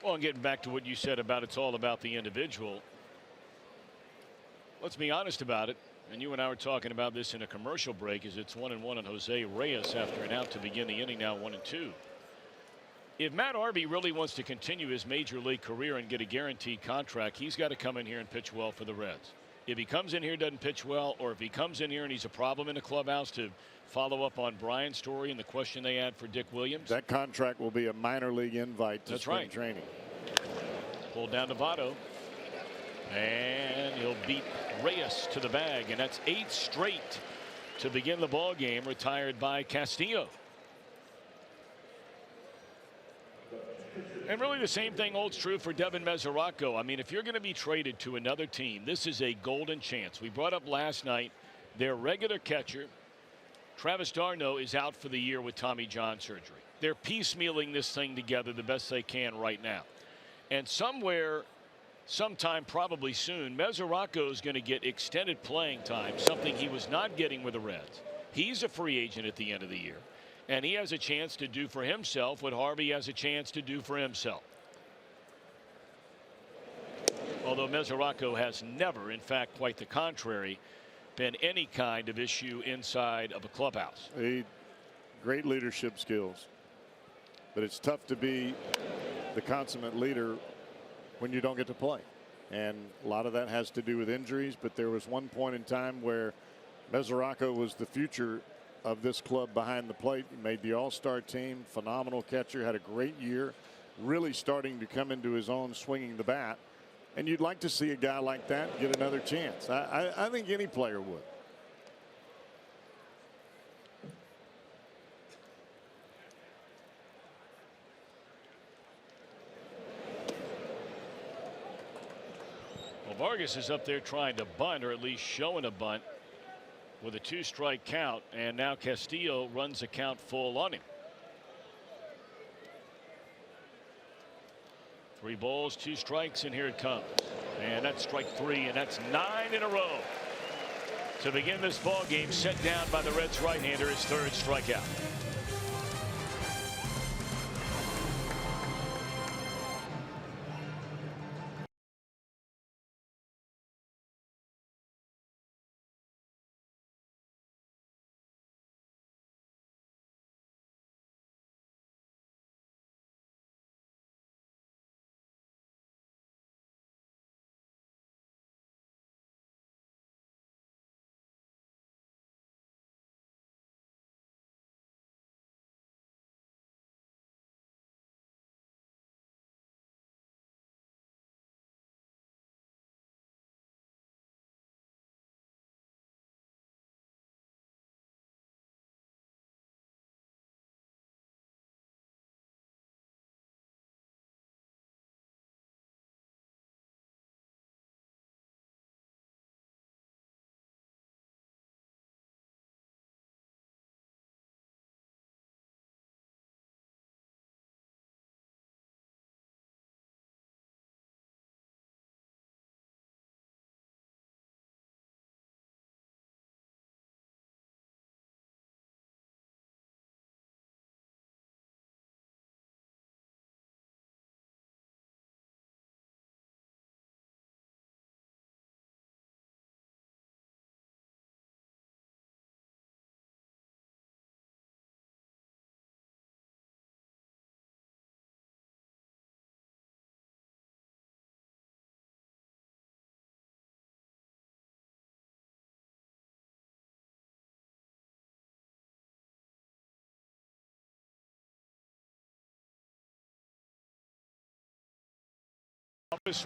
Well, and getting back to what you said about it's all about the individual. Let's be honest about it. And you and I were talking about this in a commercial break, as it's 1-1 on Jose Reyes after an out to begin the inning, now 1-2. If Matt Harvey really wants to continue his major league career and get a guaranteed contract, he's got to come in here and pitch well for the Reds. if he comes in here doesn't pitch well, or if he comes in here and he's a problem in the clubhouse, to follow up on Brian's story and the question they had for Dick Williams. That contract will be a minor league invite to spring training. Pulled down to Votto. And he'll beat Reyes to the bag, and that's 8 straight to begin the ball game, retired by Castillo. And really the same thing holds true for Devin Mesoraco. I mean, if you're going to be traded to another team, this is a golden chance. We brought up last night their regular catcher, Travis d'Arnaud, is out for the year with Tommy John surgery. They're piecemealing this thing together the best they can right now. And sometime probably soon, Mesoraco is going to get extended playing time, something he was not getting with the Reds. He's a free agent at the end of the year, and he has a chance to do for himself what Harvey has a chance to do for himself. Although Mesoraco has never, in fact quite the contrary, been any kind of issue inside of a clubhouse. Great leadership skills, but it's tough to be the consummate leader when you don't get to play, and a lot of that has to do with injuries. But there was one point in time where Mesoraco was the future of this club behind the plate. He made the all-star team, phenomenal catcher, had a great year, really starting to come into his own swinging the bat, and you'd like to see a guy like that get another chance. I think any player would. Vargas is up there trying to bunt, or at least showing a bunt, with a 2-strike count, and now Castillo runs a count full on him. 3 balls, 2 strikes, and here it comes. And that's strike 3, and that's 9 in a row to begin this ball game. Set down by the Reds right-hander, his 3rd strikeout.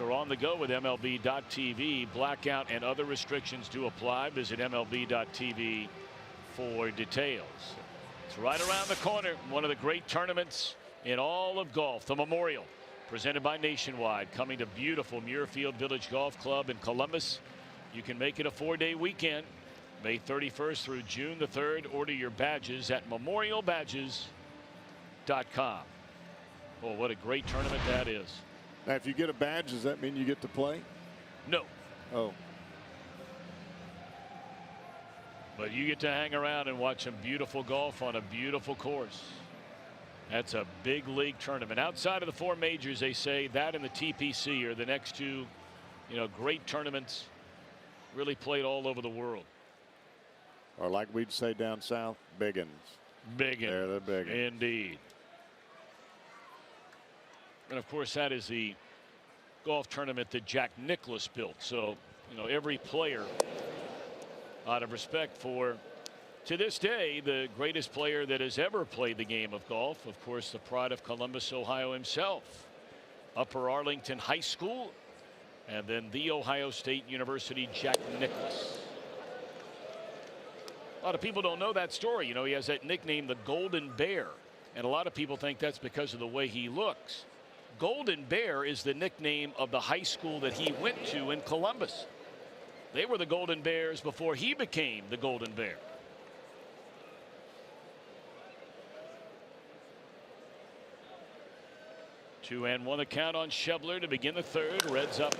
Or on the go with MLB.tv. Blackout and other restrictions do apply. Visit MLB.tv for details. It's right around the corner. One of the great tournaments in all of golf, the Memorial, presented by Nationwide, coming to beautiful Muirfield Village Golf Club in Columbus. You can make it a 4-day weekend, May 31st through June the 3rd. Order your badges at memorialbadges.com. Oh, what a great tournament that is. Now, if you get a badge, does that mean you get to play? No. Oh. But you get to hang around and watch some beautiful golf on a beautiful course. That's a big league tournament. Outside of the 4 majors, they say that and the TPC are the next 2, great tournaments, really played all over the world. Or like we'd say down south, biggins. Biggins. They're the biggins. Indeed. And of course, that is the golf tournament that Jack Nicklaus built. So, every player out of respect for, to this day, the greatest player that has ever played the game of golf. Of course, the pride of Columbus, Ohio himself. Upper Arlington High School, and then The Ohio State University, Jack Nicklaus. A lot of people don't know that story. He has that nickname, the Golden Bear, and a lot of people think that's because of the way he looks. Golden Bear is the nickname of the high school that he went to in Columbus. They were the Golden Bears before he became the Golden Bear. Two and one account on Schebler to begin the third. Reds up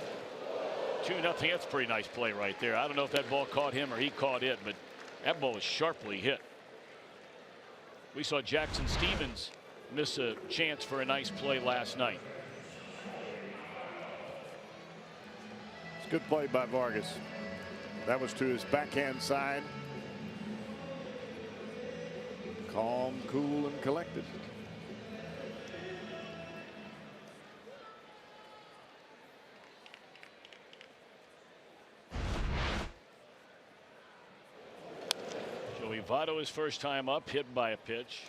2-0. That's a pretty nice play right there. I don't know if that ball caught him or he caught it, but that ball was sharply hit. We saw Jackson Stevens miss a chance for a nice play last night. It's a good play by Vargas. That was to his backhand side. Calm, cool, and collected. Joey Votto, his first time up, hit by a pitch.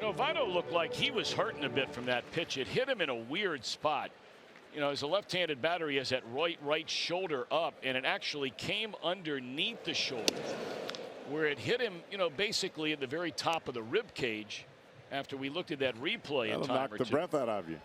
Votto looked like he was hurting a bit from that pitch. It hit him in a weird spot. As a left-handed batter, he has that right shoulder up, and it actually came underneath the shoulder, where it hit him, basically at the very top of the rib cage. After we looked at that replay, that'll a time knock or the two. breath out of you.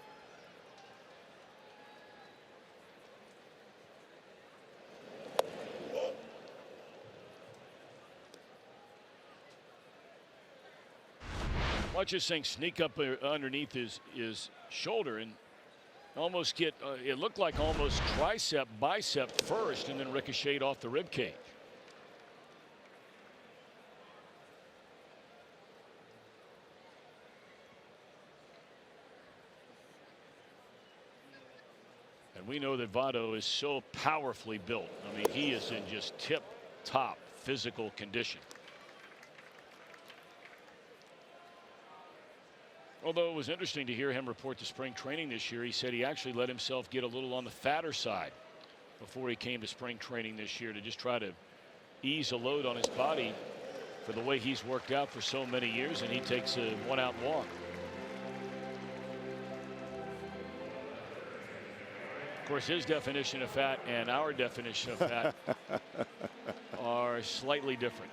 Watch this thing sneak up underneath his shoulder and almost get, it looked like almost tricep, bicep first, and then ricocheted off the rib cage. And we know that Votto is so powerfully built. I mean, he is in just tip-top physical condition. Although it was interesting to hear him report to spring training this year, he said he actually let himself get a little on the fatter side before he came to spring training this year to just try to ease a load on his body for the way he's worked out for so many years, and he takes a one-out walk. Of course, his definition of fat and our definition of fat are slightly different.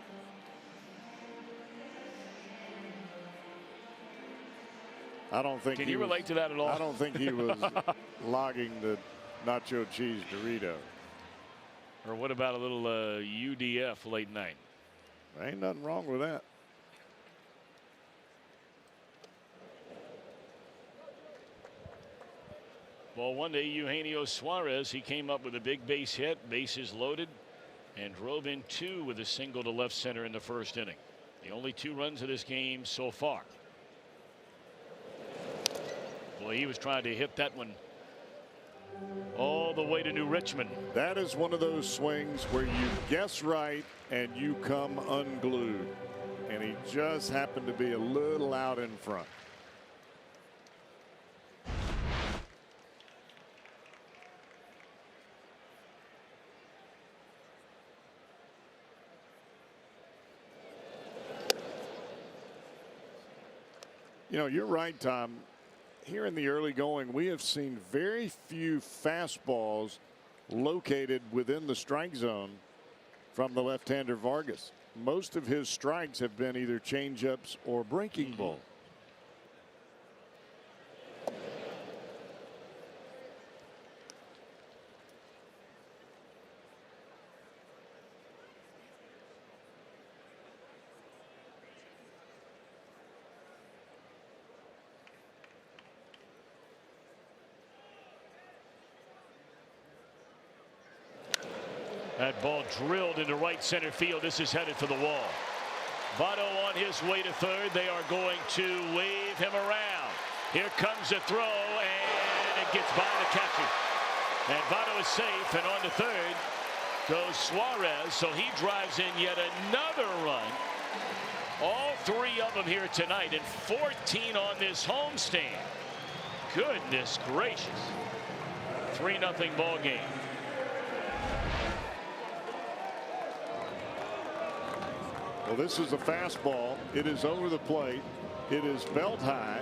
I don't think. Can you relate to that at all? I don't think he was logging the nacho cheese Dorito. Or what about a little UDF late night? There ain't nothing wrong with that. Well, one day Eugenio Suarez, he came up with a big base hit, bases loaded, and drove in two with a single to left center in the first inning. The only 2 runs of this game so far. Boy, he was trying to hit that one all the way to New Richmond. That is one of those swings where you guess right and you come unglued. And he just happened to be a little out in front. You're right, Tom. Here in the early going, we have seen very few fastballs located within the strike zone from the left-hander Vargas. Most of his strikes have been either changeups or breaking ball. That ball drilled into right center field. This is headed for the wall. Votto on his way to third. They are going to wave him around. Here comes a throw, and it gets by the catcher. And Votto is safe, and on to third goes Suarez. So he drives in yet another run. All 3 of them here tonight, and 14 on this homestand. Goodness gracious. 3-0 ball game. Well, this is a fastball. It is over the plate. It is belt high.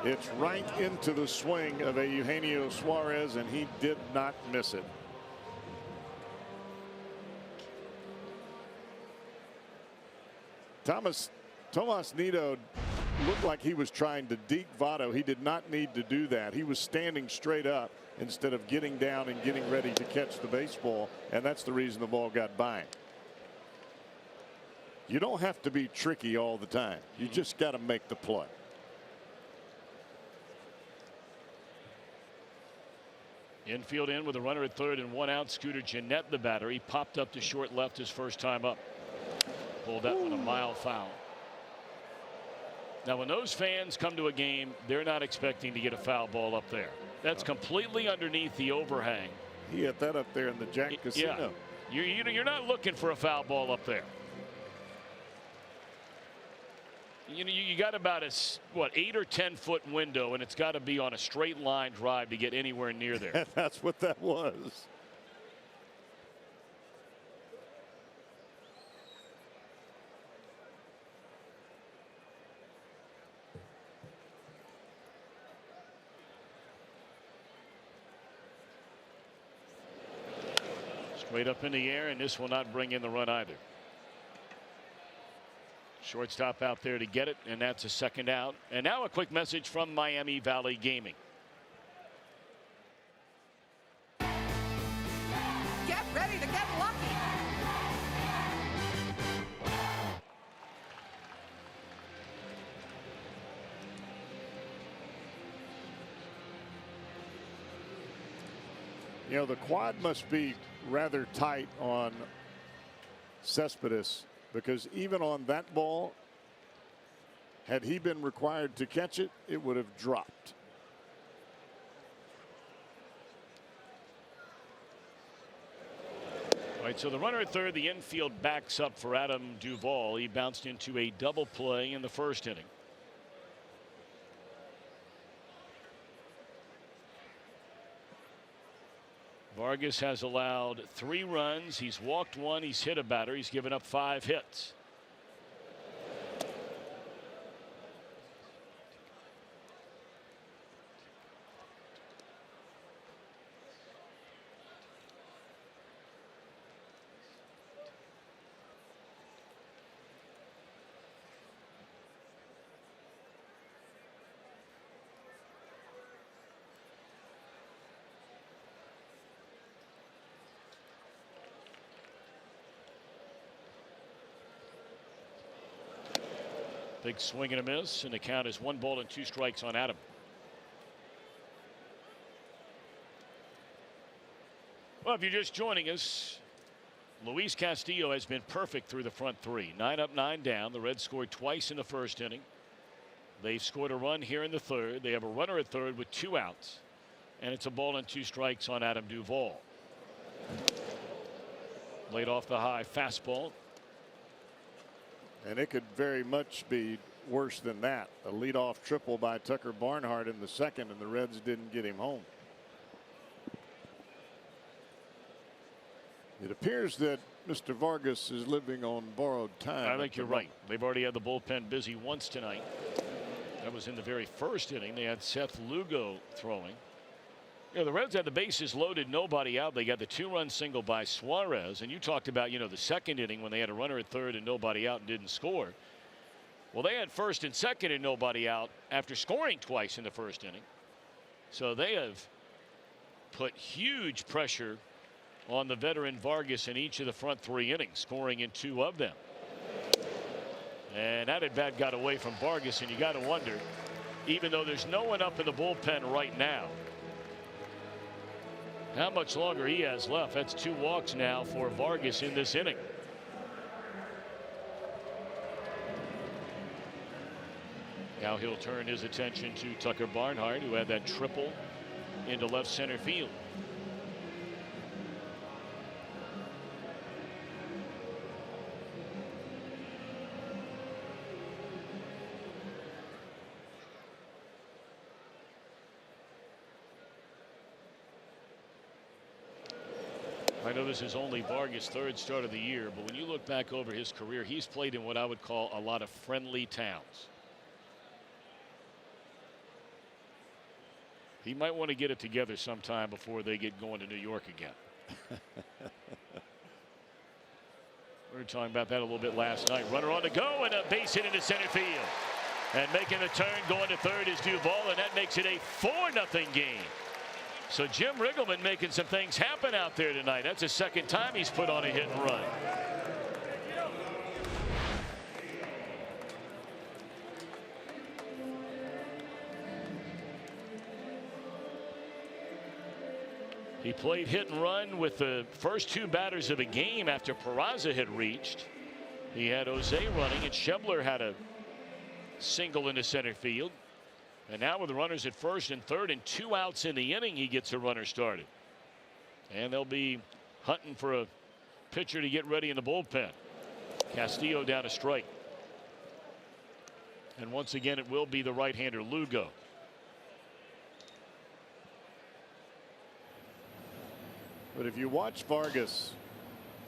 It's right into the swing of a Eugenio Suarez, and he did not miss it. Tomas Nido looked like he was trying to deke Votto. He did not need to do that. He was standing straight up instead of getting down and getting ready to catch the baseball, and that's the reason the ball got by him. You don't have to be tricky all the time. You just got to make the play. Infield in with a runner at third and 1 out. Scooter Gennett, the batter. He popped up to short left his first time up. Pulled that one a mile foul. Now, when those fans come to a game, they're not expecting to get a foul ball up there. That's completely underneath the overhang. He hit that up there in the Jack Casino. Yeah. You're not looking for a foul ball up there. You got about a 8 or 10 foot window, and it's got to be on a straight line drive to get anywhere near there. That's what that was. Straight up in the air, and this will not bring in the run either. Shortstop out there to get it, and that's a second out. And now a quick message from Miami Valley Gaming. Get ready to get lucky. You know, the quad must be rather tight on Cespedes, because even on that ball, had he been required to catch it, it would have dropped. All right, so the runner at third, the infield backs up for Adam Duvall. He bounced into a double play in the first inning. Vargas has allowed 3 runs. He's walked 1. He's hit a batter. He's given up 5 hits. Big swing and a miss, and the count is 1 ball and 2 strikes on Adam. Well, if you're just joining us, Luis Castillo has been perfect through the front 3. 9 up, 9 down. The Reds scored twice in the first inning. They've scored a run here in the third. They have a runner at third with 2 outs, and it's a ball and 2 strikes on Adam Duvall. Laid off the high fastball. And it could very much be worse than that. A leadoff triple by Tucker Barnhart in the second, and the Reds didn't get him home. It appears that Mr. Vargas is living on borrowed time. I think you're right. They've already had the bullpen busy once tonight. That was in the very first inning. They had Seth Lugo throwing. The Reds had the bases loaded, nobody out. They got the 2-run single by Suarez. And you talked about, the second inning when they had a runner at third and nobody out and didn't score. Well, they had first and second and nobody out after scoring twice in the first inning. So they have put huge pressure on the veteran Vargas in each of the front 3 innings, scoring in 2 of them. And that at bat got away from Vargas, and you got to wonder, even though there's no one up in the bullpen right now, how much longer he has left. That's 2 walks now for Vargas in this inning. Now he'll turn his attention to Tucker Barnhart, who had that triple into left center field. I know this is only Vargas' third start of the year, but when you look back over his career, he's played in what I would call a lot of friendly towns. He might want to get it together sometime before they get going to New York again. We were talking about that a little bit last night. Runner on to go and a base hit into center field. And making the turn going to third is Duvall, and that makes it a 4-0 game. So Jim Riggleman making some things happen out there tonight. That's the second time he's put on a hit and run. He played hit and run with the first two batters of a game after Peraza had reached. He had Jose running, and Schebler had a single into center field. And now with the runners at first and third and 2 outs in the inning, he gets a runner started. And they'll be hunting for a pitcher to get ready in the bullpen. Castillo down a strike. And once again, it will be the right-hander Lugo. But if you watch Vargas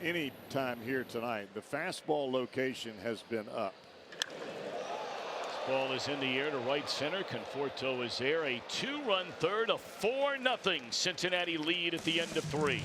any time here tonight, the fastball location has been up. This ball is in the air to right center. Conforto is there. A 2-run third, a 4-0 Cincinnati lead at the end of 3.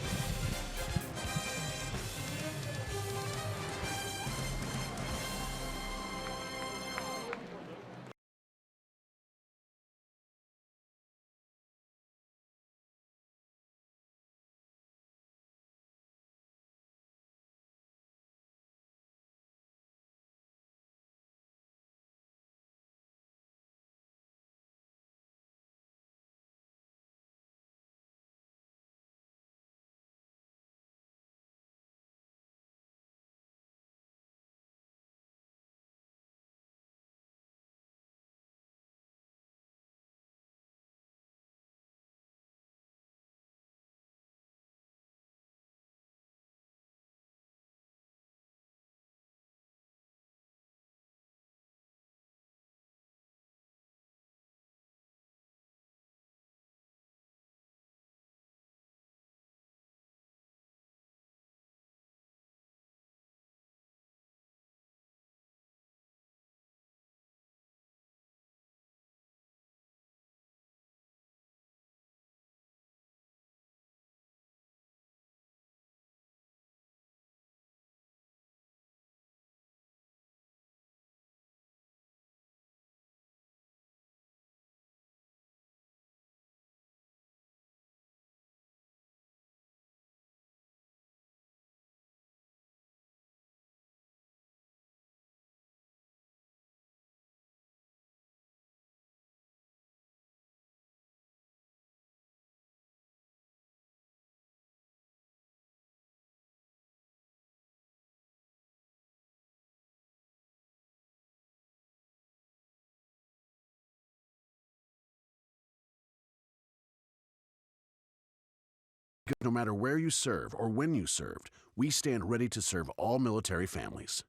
No matter where you serve or when you served, we stand ready to serve all military families.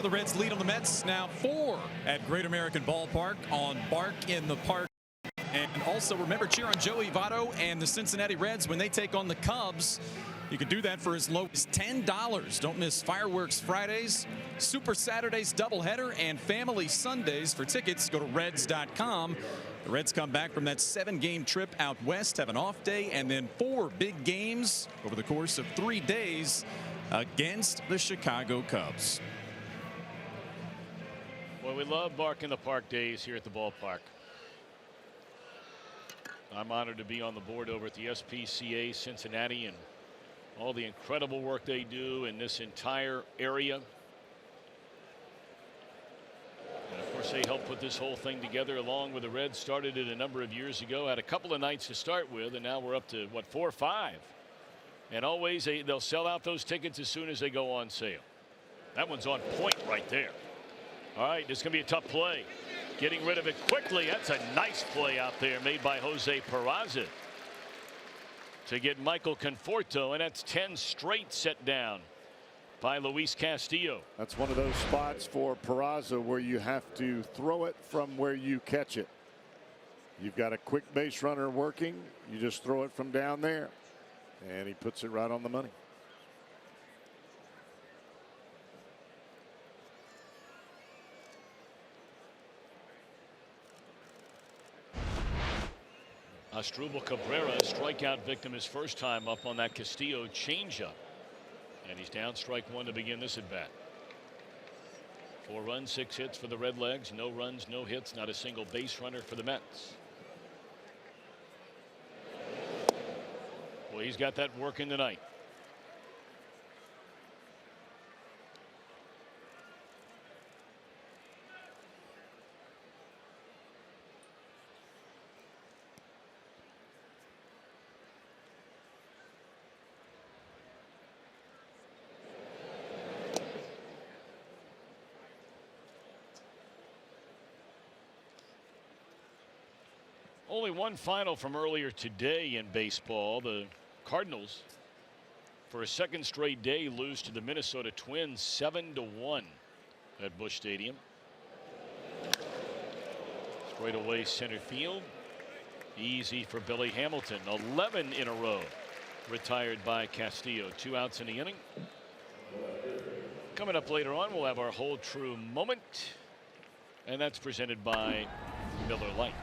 The Reds lead on the Mets now 4 at Great American Ballpark on Bark in the Park. And also remember, cheer on Joey Votto and the Cincinnati Reds when they take on the Cubs. You can do that for as low as $10. Don't miss Fireworks Fridays, Super Saturdays doubleheader, and Family Sundays. For tickets, go to Reds.com. The Reds come back from that 7-game trip out west, have an off day, and then 4 big games over the course of 3 days against the Chicago Cubs. Well, we love Bark in the Park days here at the ballpark. I'm honored to be on the board over at the SPCA Cincinnati and all the incredible work they do in this entire area. And of course, they helped put this whole thing together along with the Reds. Started it a number of years ago. Had a couple of nights to start with, and now we're up to, what, 4 or 5. And always they'll sell out those tickets as soon as they go on sale. That one's on point right there. All right, this is going to be a tough play. Getting rid of it quickly. That's a nice play out there made by Jose Peraza to get Michael Conforto, and that's 10 straight set down by Luis Castillo. That's one of those spots for Peraza where you have to throw it from where you catch it. You've got a quick base runner working. You just throw it from down there. And he puts it right on the money. Asdrubal Cabrera, strikeout victim his first time up on that Castillo changeup. And he's down strike one to begin this at bat. 4 runs, 6 hits for the Redlegs. No runs, no hits, not a single base runner for the Mets. Well, he's got that working tonight. Only one final from earlier today in baseball. The Cardinals, for a second straight day, lose to the Minnesota Twins 7-1 at Busch Stadium. Straight away center field. Easy for Billy Hamilton. 11 in a row retired by Castillo. 2 outs in the inning. Coming up later on, we'll have our Hold True moment. And that's presented by Miller Lite.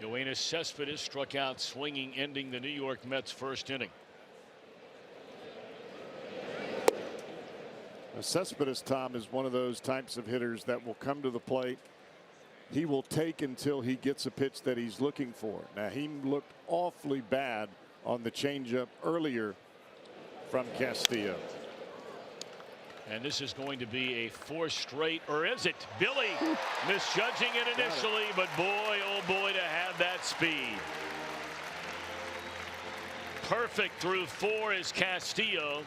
Yoenis Cespedes struck out swinging, ending the New York Mets first inning. Cespedes, Tom, is one of those types of hitters that will come to the plate. He will take until he gets a pitch that he's looking for. Now, he looked awfully bad on the changeup earlier from Castillo. And this is going to be a 4th straight, or is it? Billy misjudging it initially, but boy, oh boy, to have that speed. Perfect through 4 is Castillo.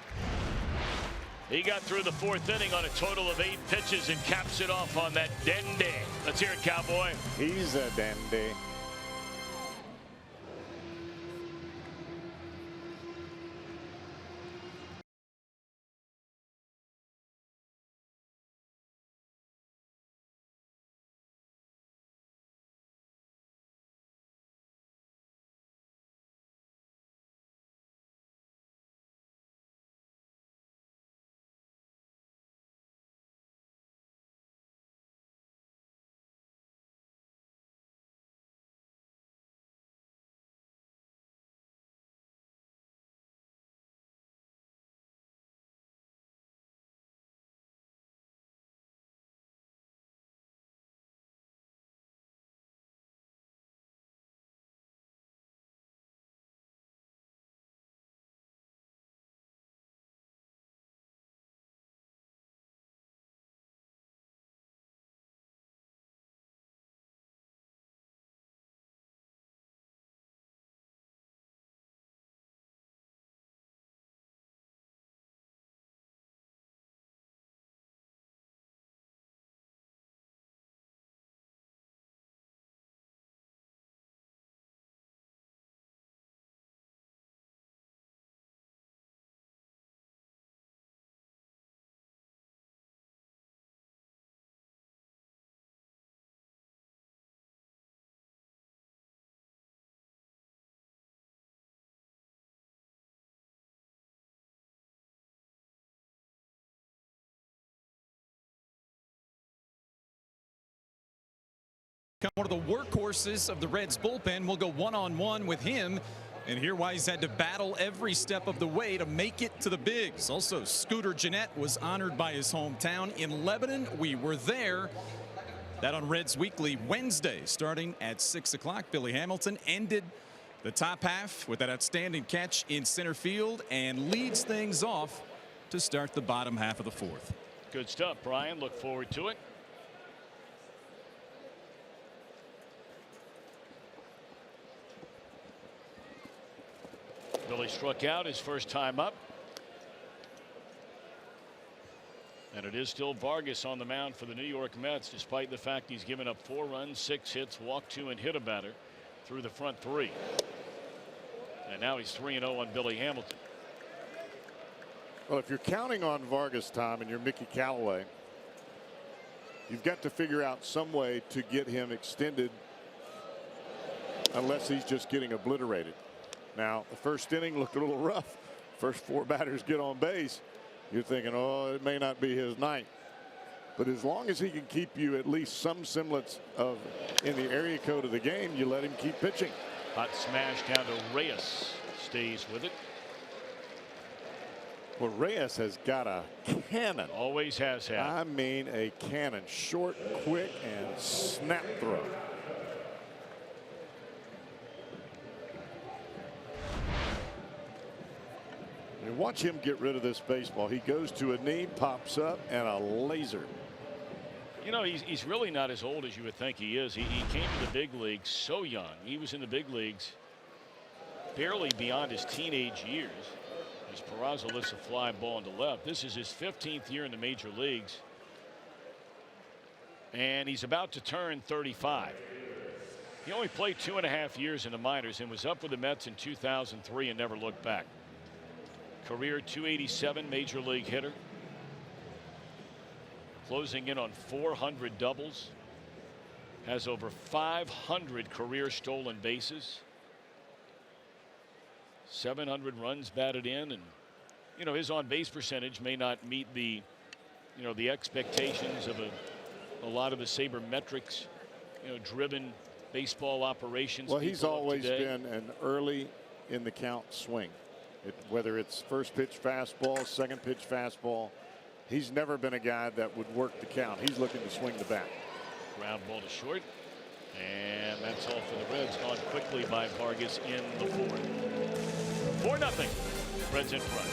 He got through the 4th inning on a total of 8 pitches and caps it off on that dende. Let's hear it, Cowboy. He's a dandy. One of the workhorses of the Reds bullpen will go one-on-one with him. And hear why he's had to battle every step of the way to make it to the bigs. Also, Scooter Gennett was honored by his hometown in Lebanon. We were there. That on Reds Weekly Wednesday, starting at 6 o'clock. Billy Hamilton ended the top half with that outstanding catch in center field and leads things off to start the bottom half of the 4th. Good stuff, Brian. Look forward to it. Billy struck out his first time up. And it is still Vargas on the mound for the New York Mets, despite the fact he's given up 4 runs, 6 hits, walked 2, and hit a batter. through the front three. And now he's 3-0 on Billy Hamilton. Well, if you're counting on Vargas, Tom, and you're Mickey Callaway, you've got to figure out some way to get him extended unless he's just getting obliterated. Now, the first inning looked a little rough. First 4 batters get on base. You're thinking, oh, it may not be his night. But as long as he can keep you at least some semblance of in the area code of the game, you let him keep pitching. Hot smash down to Reyes. Stays with it. Well, Reyes has got a cannon. Always has had. I mean, a cannon. Short, quick, and snap throw. And watch him get rid of this baseball. He goes to a knee, pops up, and a laser. You know, he's really not as old as you would think he is. He came to the big leagues so young. He was in the big leagues barely beyond his teenage years. As Peraza lifts a fly ball into left. This is his 15th year in the major leagues. And he's about to turn 35. He only played 2.5 years in the minors and was up with the Mets in 2003 and never looked back. Career .287 major league hitter. Closing in on 400 doubles. Has over 500 career stolen bases. 700 runs batted in, and you know his on-base percentage may not meet the the expectations of a lot of the sabermetrics driven baseball operations. Well, he's always been an early in the count swing. Whether it's first pitch fastball, second pitch fastball, he's never been a guy that would work the count. He's looking to swing the bat. Ground ball to short, and that's all for the Reds. Gone quickly by Vargas in the fourth. 4-0. Reds in front.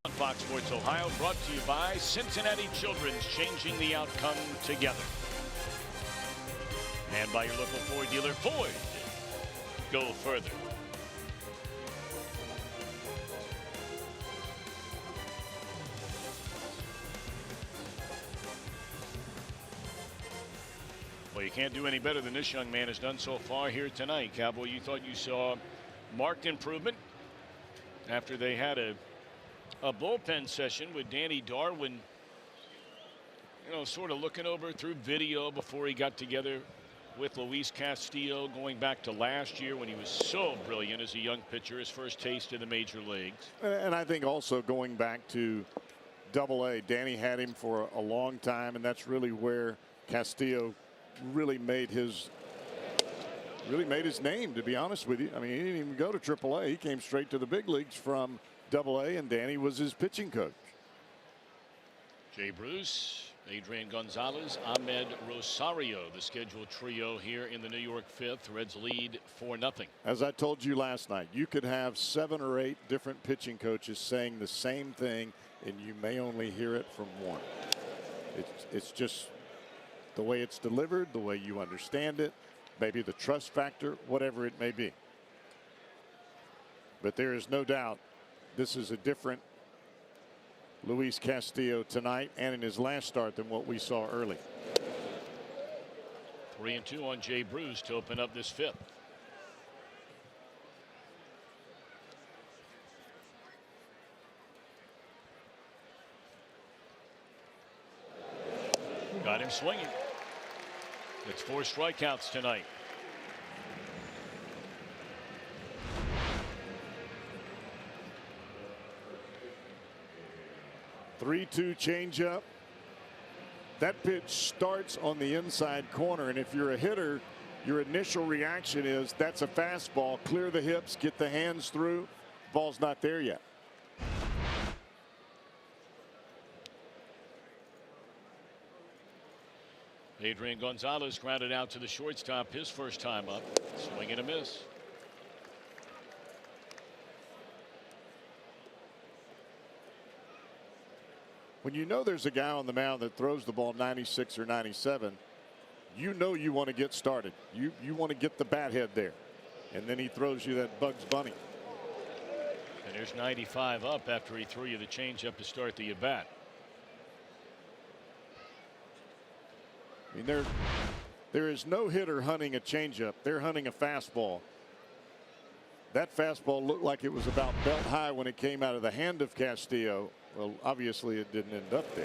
On Fox Sports Ohio, brought to you by Cincinnati Children's, changing the outcome together. And by your local Ford dealer, Ford. Go further. Well, you can't do any better than this young man has done so far here tonight. Cowboy, you thought you saw marked improvement after they had a bullpen session with Danny Darwin, sort of looking over through video before he got together with Luis Castillo, going back to last year when he was so brilliant as a young pitcher, his first taste in the major leagues. And I think also going back to Double-A, Danny had him for a long time, and that's really where Castillo really made his name, to be honest with you. I mean, he didn't even go to Triple-A. He came straight to the big leagues from Double-A, and Danny was his pitching coach. Jay Bruce Adrian Gonzalez, Ahmed Rosario, the scheduled trio here in the New York fifth. Reds lead 4-0. As I told you last night, you could have 7 or 8 different pitching coaches saying the same thing, and you may only hear it from one. It's just the way it's delivered, the way you understand it, maybe the trust factor, whatever it may be. But there is no doubt this is a different Luis Castillo tonight and in his last start than what we saw early. 3-2 on Jay Bruce to open up this fifth. Got him swinging. It's 4 strikeouts tonight. Three-2 changeup. That pitch starts on the inside corner, and if you're a hitter, your initial reaction is that's a fastball. Clear the hips, get the hands through. Ball's not there yet. Adrian Gonzalez grounded out to the shortstop his first time up. Swing and a miss. When you know there's a guy on the mound that throws the ball 96 or 97, you know you want to get started. You want to get the bat head there. And then he throws you that Bugs Bunny. And there's 95 up after he threw you the changeup to start the at-bat. I mean, there is no hitter hunting a changeup. They're hunting a fastball. That fastball looked like it was about belt high when it came out of the hand of Castillo. Well, obviously it didn't end up there.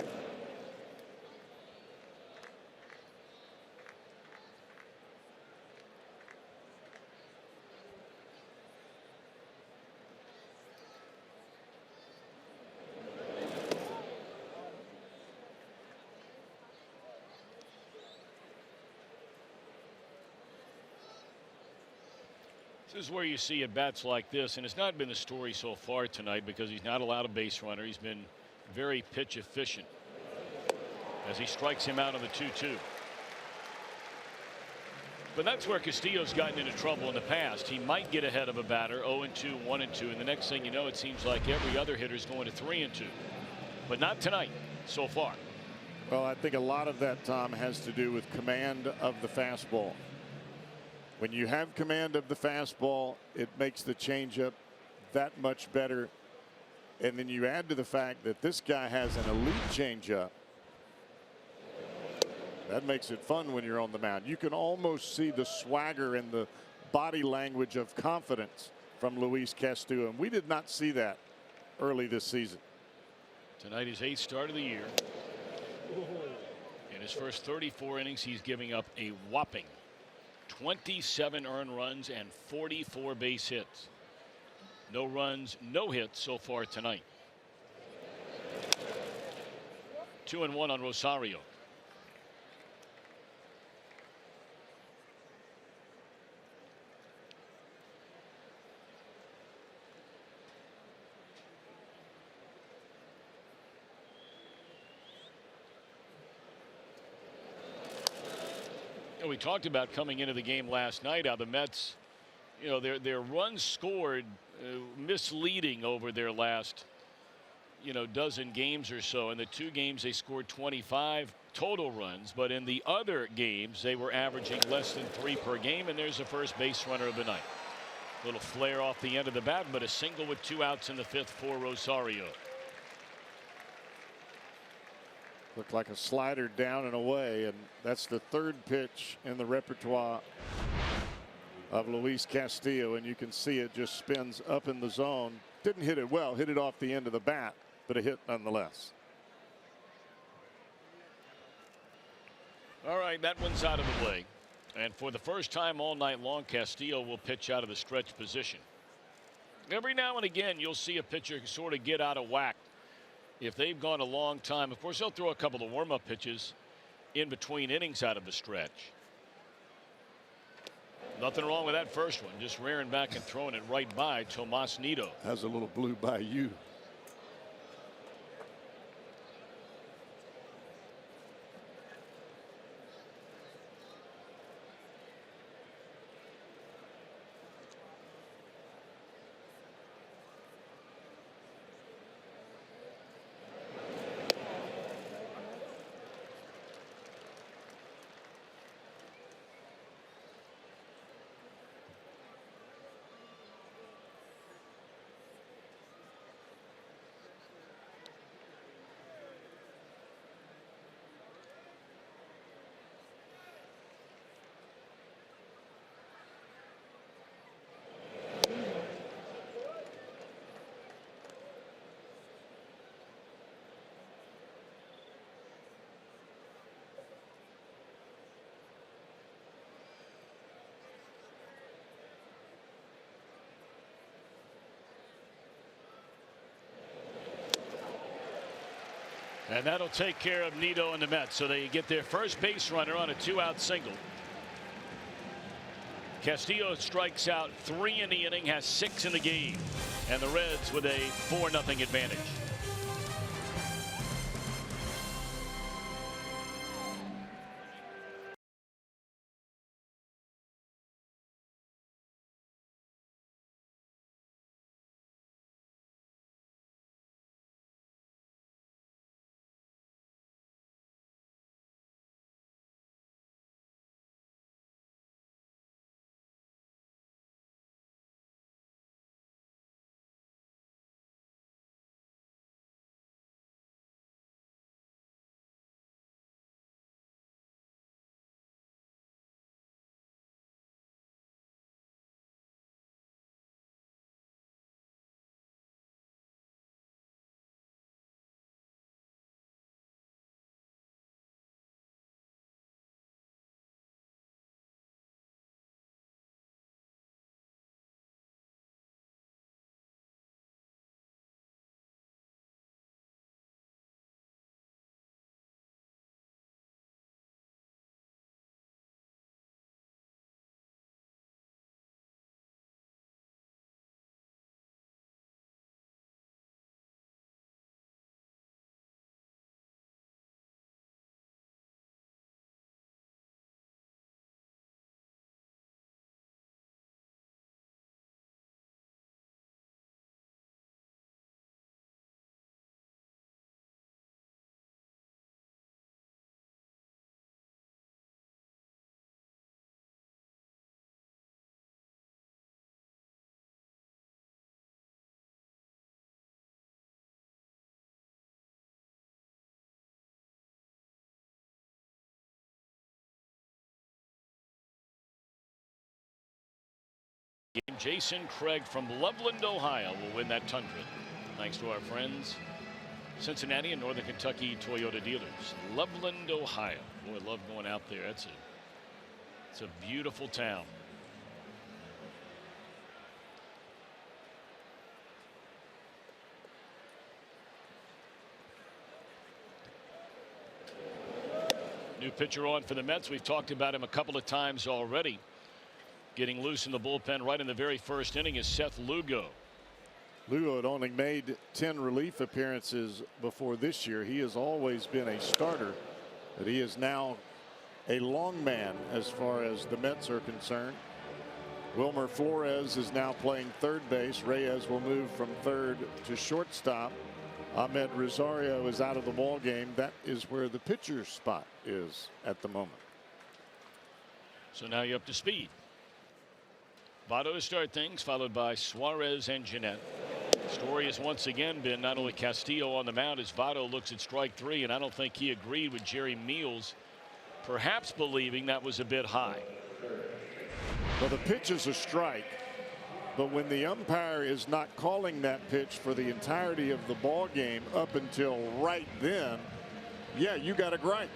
This is where you see at bats like this, and it's not been the story so far tonight because he's not allowed a base runner. He's been very pitch efficient as he strikes him out on the 2-2. But that's where Castillo's gotten into trouble in the past. He might get ahead of a batter 0-2, 1-2, and the next thing you know, it seems like every other hitter's going to 3-2. But not tonight so far. Well, I think a lot of that, Tom, has to do with command of the fastball. When you have command of the fastball, it makes the changeup that much better. And then you add to the fact that this guy has an elite changeup. That makes it fun when you're on the mound. You can almost see the swagger and the body language of confidence from Luis Castillo. And we did not see that early this season. Tonight his 8th start of the year. In his first 34 innings, he's giving up a whopping 27 earned runs and 44 base hits. No runs, no hits so far tonight. 2-1 on Rosario. We talked about coming into the game last night how the Mets, you know, their runs scored misleading over their last, you know, dozen games or so. In the 2 games they scored 25 total runs, but in the other games they were averaging less than 3 per game. And there's the first base runner of the night. Little flare off the end of the bat, but a single with 2 outs in the 5th for Rosario. Looked like a slider down and away, and that's the 3rd pitch in the repertoire of Luis Castillo, and you can see it just spins up in the zone. Didn't hit it well, hit it off the end of the bat, but a hit nonetheless. All right, that one's out of the way, and for the first time all night long, Castillo will pitch out of the stretch position. Every now and again you'll see a pitcher sort of get out of whack if they've gone a long time. Of course, they'll throw a couple of warm-up pitches in between innings out of the stretch. Nothing wrong with that first one, just rearing back and throwing it right by Tomas Nido. Has a little blue bayou. And that'll take care of Nido and the Mets, so they get their first base runner on a 2-out single. Castillo strikes out 3 in the inning, has 6 in the game, and the Reds with a 4-0 advantage. Jason Craig from Loveland, Ohio will win that Tundra, thanks to our friends Cincinnati and Northern Kentucky Toyota dealers. Loveland, Ohio. Boy, I love going out there. It's a beautiful town. New pitcher on for the Mets. We've talked about him a couple of times already. Getting loose in the bullpen right in the very first inning is Seth Lugo. Lugo had only made 10 relief appearances before this year. He has always been a starter, but he is now a long man as far as the Mets are concerned. Wilmer Flores is now playing third base. Reyes will move from third to shortstop. Ahmed Rosario is out of the ball game. That is where the pitcher's spot is at the moment. So now you're up to speed. Votto to start things, followed by Suarez and Jeanette. Story has once again been not only Castillo on the mound as Votto looks at strike 3, and I don't think he agreed with Jerry Meals, perhaps believing that was a bit high. Well, the pitch is a strike, but when the umpire is not calling that pitch for the entirety of the ball game up until right then, yeah, you got a gripe.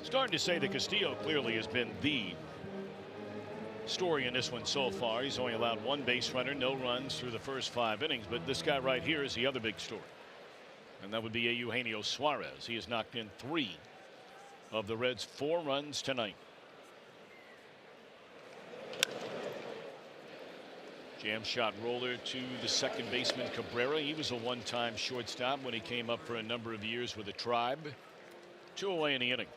Starting to say that Castillo clearly has been the story in this one so far. He's only allowed 1 base runner, no runs through the first 5 innings. But this guy right here is the other big story, and that would be Eugenio Suarez. He has knocked in 3 of the Reds' 4 runs tonight. Jam shot roller to the second baseman Cabrera. He was a one-time shortstop when he came up for a number of years with the Tribe. 2 away in the inning.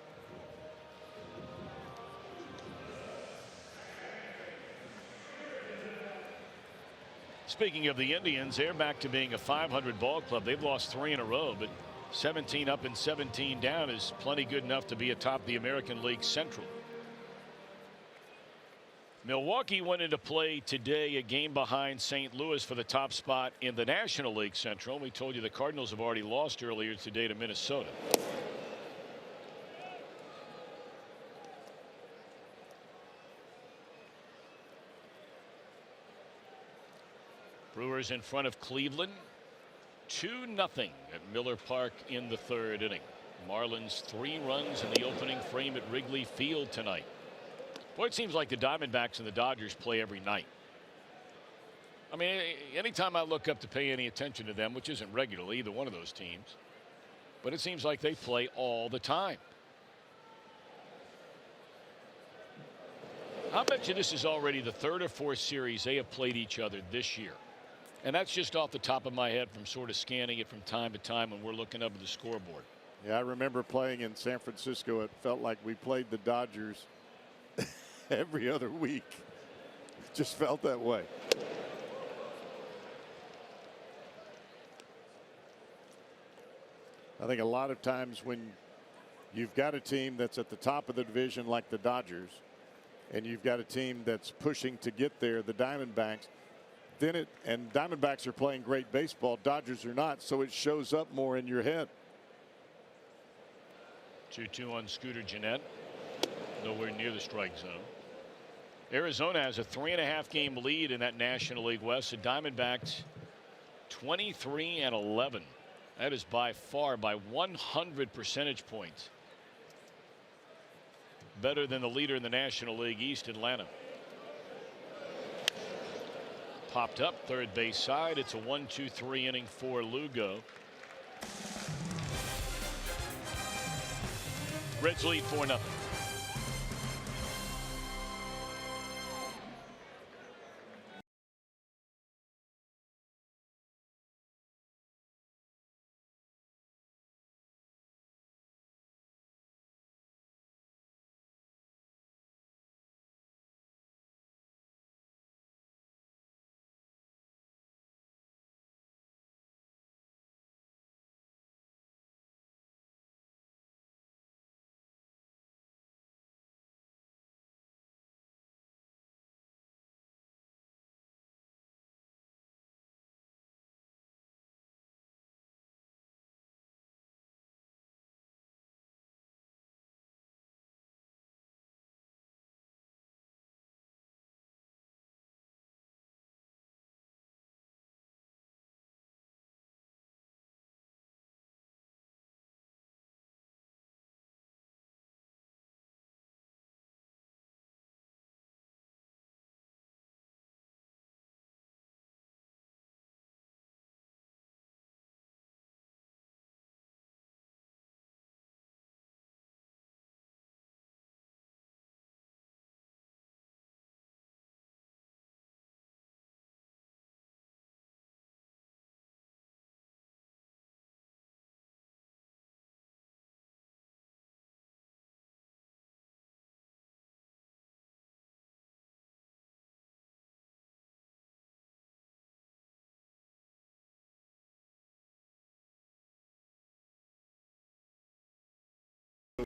Speaking of the Indians, they're back to being a 500 ball club. They've lost 3 in a row, but 17 up and 17 down is plenty good enough to be atop the American League Central. Milwaukee went into play today, a game behind St. Louis for the top spot in the National League Central. We told you the Cardinals have already lost earlier today to Minnesota. Brewers in front of Cleveland 2-0 at Miller Park in the third inning. Marlins 3 runs in the opening frame at Wrigley Field tonight. Boy, it seems like the Diamondbacks and the Dodgers play every night. I mean, anytime I look up to pay any attention to them, which isn't regular, either one of those teams, but it seems like they play all the time. I'll bet you this is already the 3rd or 4th series they have played each other this year. And that's just off the top of my head from sort of scanning it from time to time when we're looking up at the scoreboard. Yeah, I remember playing in San Francisco. It felt like we played the Dodgers every other week. It just felt that way. I think a lot of times when you've got a team that's at the top of the division like the Dodgers, and you've got a team that's pushing to get there, the Diamondbacks, and Diamondbacks are playing great baseball, Dodgers are not, so it shows up more in your head. 2-2 on Scooter Gennett. Nowhere near the strike zone. Arizona has a 3.5 game lead in that National League West. The Diamondbacks 23-11. That is by far by 100 percentage points better than the leader in the National League East, Atlanta. Popped up third base side. It's a 1-2-3 inning for Lugo. Reds lead 4-0.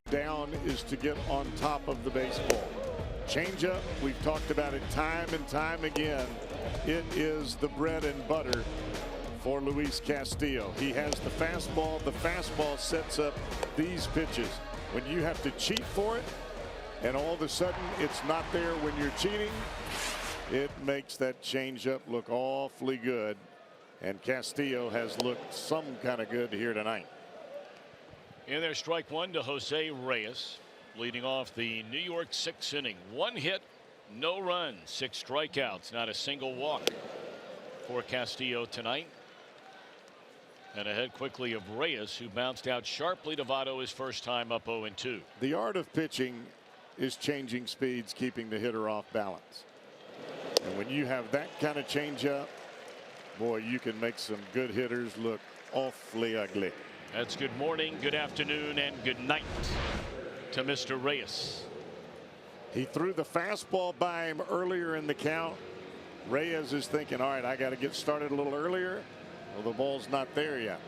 Down is to get on top of the baseball. Changeup, we've talked about it time and time again. It is the bread and butter for Luis Castillo. He has the fastball. The fastball sets up these pitches. When you have to cheat for it, and all of a sudden it's not there when you're cheating, it makes that changeup look awfully good. And Castillo has looked some kind of good here tonight. In there, strike one to Jose Reyes, leading off the New York 6th inning. 1 hit, no runs, 6 strikeouts, not a single walk for Castillo tonight. And ahead quickly of Reyes, who bounced out sharply to Votto his first time up 0-2. The art of pitching is changing speeds, keeping the hitter off balance. And when you have that kind of changeup, boy, you can make some good hitters look awfully ugly. That's good morning, good afternoon, and good night to Mr. Reyes. He threw the fastball by him earlier in the count. Reyes is thinking, all right, I got to get started a little earlier. Well, the ball's not there yet.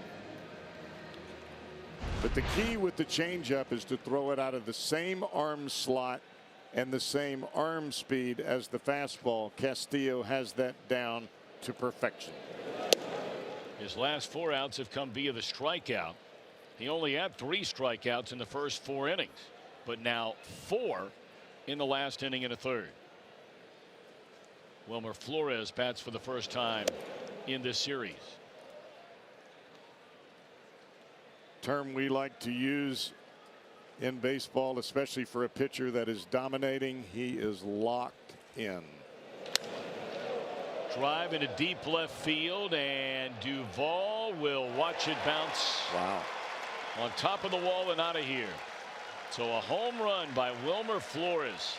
But the key with the changeup is to throw it out of the same arm slot and the same arm speed as the fastball. Castillo has that down to perfection. His last 4 outs have come via the strikeout. He only had 3 strikeouts in the first 4 innings, but now 4 in the last inning and a third. Wilmer Flores bats for the first time in this series. Term we like to use in baseball, especially for a pitcher that is dominating. He is locked in. Drive into deep left field, and Duvall will watch it bounce. Wow. On top of the wall and out of here. So a home run by Wilmer Flores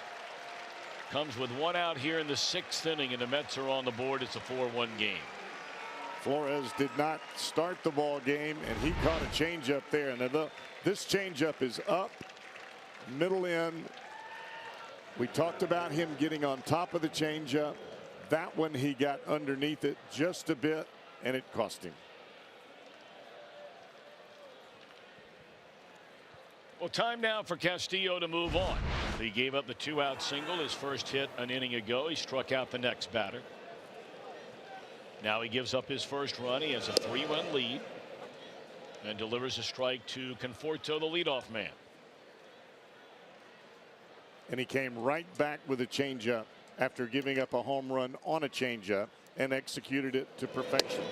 comes with one out here in the 6th inning, and the Mets are on the board. It's a 4-1 game. Flores did not start the ball game, and he caught a changeup there. And this changeup is up, middle in. We talked about him getting on top of the changeup. That one he got underneath it just a bit, and it cost him. Well, time now for Castillo to move on. He gave up the 2-out single, his first hit an inning ago. He struck out the next batter. Now he gives up his first run. He has a 3-run lead and delivers a strike to Conforto, the leadoff man. And he came right back with a changeup after giving up a home run on a changeup and executed it to perfection.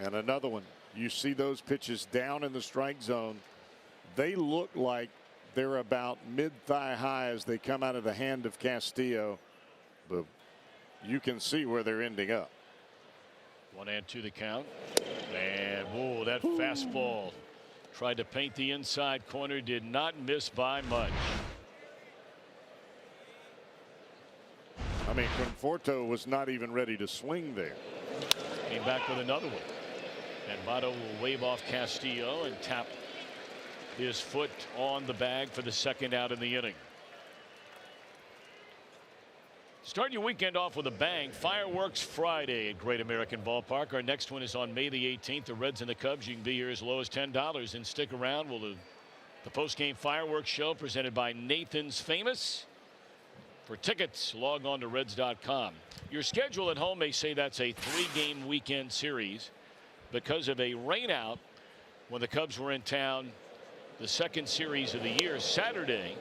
And another one. You see those pitches down in the strike zone. They look like they're about mid-thigh high as they come out of the hand of Castillo. But you can see where they're ending up. 1-2 the count. And whoa, that fastball tried to paint the inside corner, did not miss by much. I mean, Conforto was not even ready to swing there. Came back with another one. And Votto will wave off Castillo and tap his foot on the bag for the second out in the inning. Start your weekend off with a bang. Fireworks Friday at Great American Ballpark. Our next one is on May the 18th. The Reds and the Cubs. You can be here as low as $10 and stick around. We'll do the post-game fireworks show presented by Nathan's Famous. For tickets, log on to Reds.com. Your schedule at home may say that's a 3-game weekend series because of a rainout when the Cubs were in town. The second series of the year. Saturday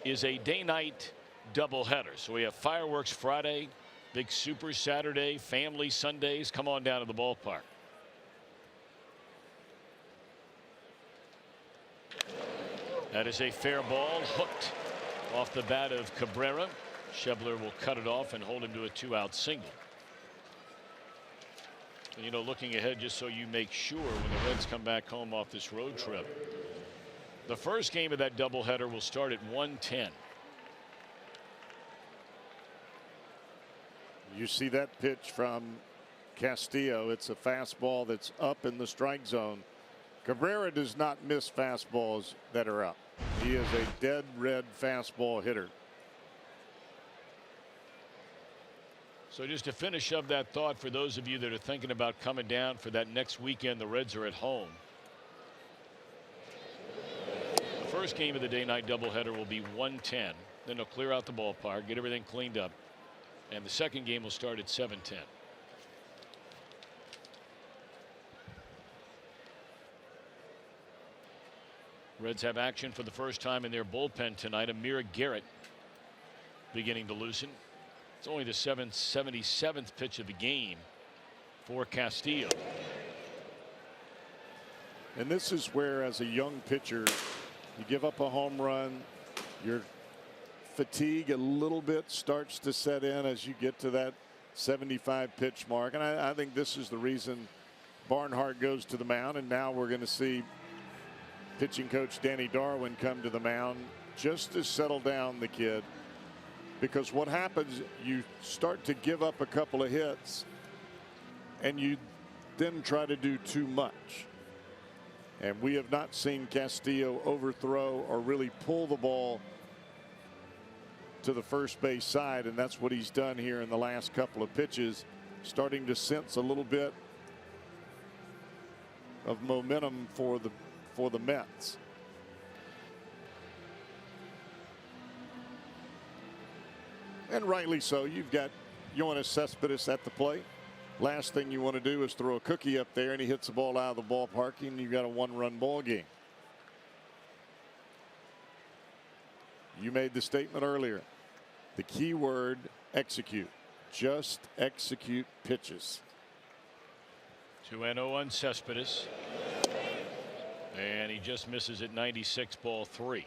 is a day-night doubleheader. So we have fireworks Friday, big Super Saturday, family Sundays. Come on down to the ballpark. That is a fair ball, hooked off the bat of Cabrera. Schebler will cut it off and hold him to a 2-out single. And, you know, looking ahead, just so you make sure when the Reds come back home off this road trip, the first game of that doubleheader will start at 1:10. You see that pitch from Castillo. It's a fastball that's up in the strike zone. Cabrera does not miss fastballs that are up. He is a dead red fastball hitter. So just to finish up that thought, for those of you that are thinking about coming down for that next weekend, the Reds are at home. The first game of the day-night doubleheader will be 1:10. Then they'll clear out the ballpark, get everything cleaned up, and the second game will start at 7:10. Reds have action for the first time in their bullpen tonight. Amir Garrett beginning to loosen. It's only the 77th pitch of the game for Castillo. And this is where, as a young pitcher, you give up a home run, your fatigue a little bit starts to set in as you get to that 75 pitch mark. And I think this is the reason Barnhart goes to the mound. And now we're going to see pitching coach Danny Darwin come to the mound just to settle down the kid. Because what happens, you start to give up a couple of hits and you then try to do too much. And we have not seen Castillo overthrow or really pull the ball to the first base side, and that's what he's done here in the last couple of pitches, starting to sense a little bit of momentum for the Mets. And rightly so. You've got Yoenis Cespedes at the plate. Last thing you want to do is throw a cookie up there and he hits the ball out of the ballpark and you've got a one-run ball game. You made the statement earlier. The key word, execute. Just execute pitches. 2-0 on Cespedes. And he just misses at 96, ball 3.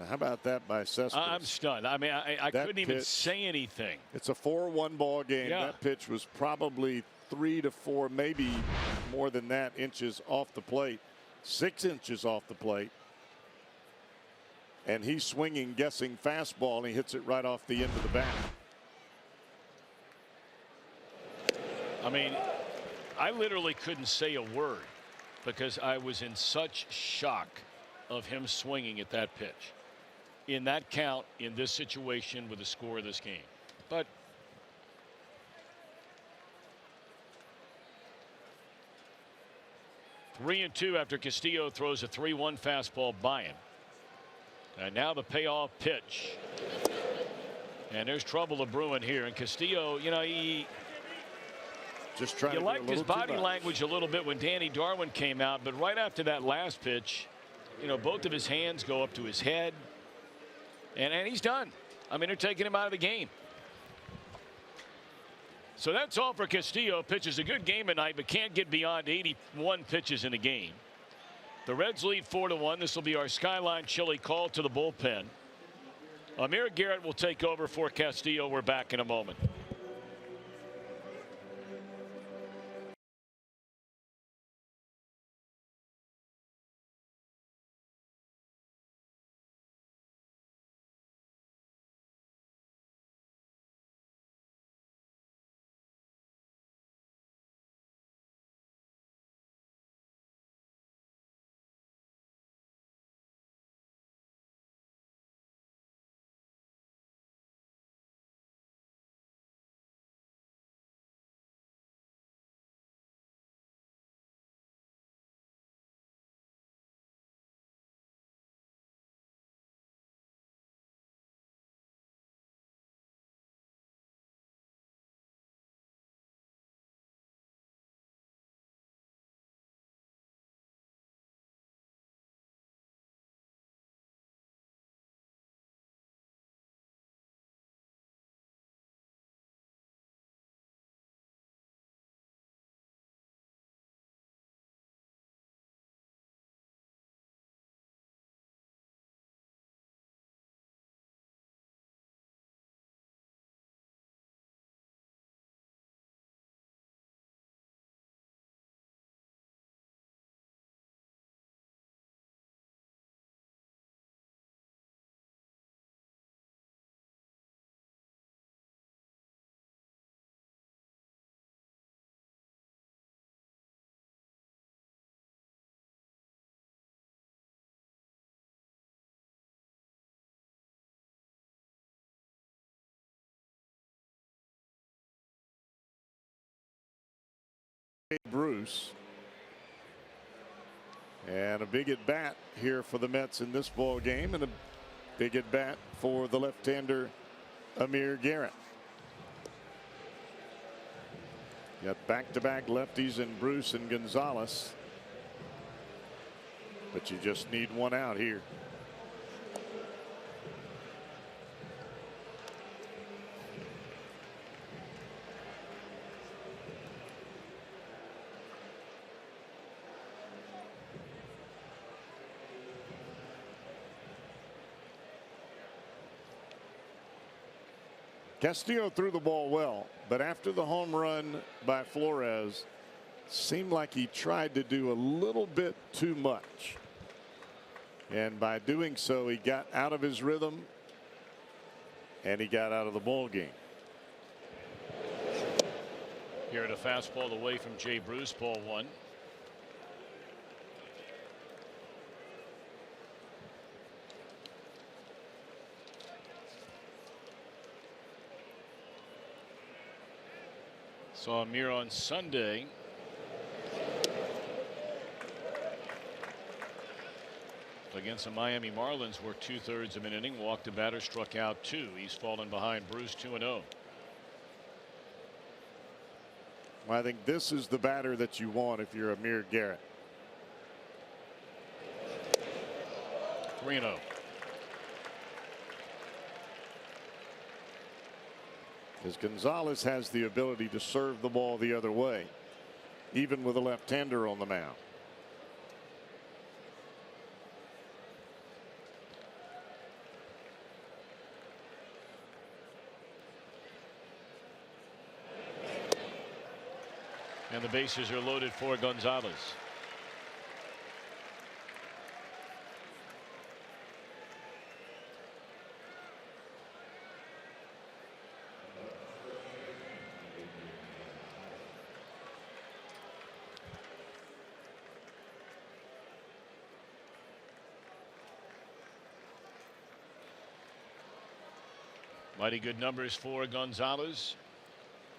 How about that by Cespedes? I'm stunned. I mean, I couldn't even say anything. It's a 4-1 ball game. Yeah. That pitch was probably 3 to 4, maybe more than that, inches off the plate. 6 inches off the plate. And he's swinging, guessing fastball, and he hits it right off the end of the bat. I mean, I literally couldn't say a word because I was in such shock of him swinging at that pitch. In that count, in this situation, with the score of this game. But three and 2 after Castillo throws a 3-1 fastball by him. And now the payoff pitch. And there's trouble brewing here. And Castillo, you know, he just trying. You liked his body language a little bit when Danny Darwin came out, but right after that last pitch, you know, both of his hands go up to his head. And he's done. I mean, they're taking him out of the game. So that's all for Castillo. Pitches a good game tonight, but can't get beyond 81 pitches in a game. The Reds lead 4-1. This will be our Skyline Chili call to the bullpen. Amir Garrett will take over for Castillo. We're back in a moment. Bruce. And a big at bat here for the Mets in this ball game, and a big at bat for the left-hander Amir Garrett. You got back-to-back lefties in Bruce and Gonzalez, but you just need one out here. Castillo threw the ball well, but after the home run by Flores, seemed like he tried to do a little bit too much. And by doing so, he got out of his rhythm and he got out of the ball game. Here at a fastball away from Jay Bruce, ball 1. Saw Amir on Sunday. Against the Miami Marlins, worked 2/3 of an inning, walked a batter, struck out 2. He's fallen behind Bruce 2-0. Well, I think this is the batter that you want if you're Amir Garrett. 3-0. Because Gonzalez has the ability to serve the ball the other way, even with a left-hander on the mound. And the bases are loaded for Gonzalez. Mighty good numbers for Gonzalez.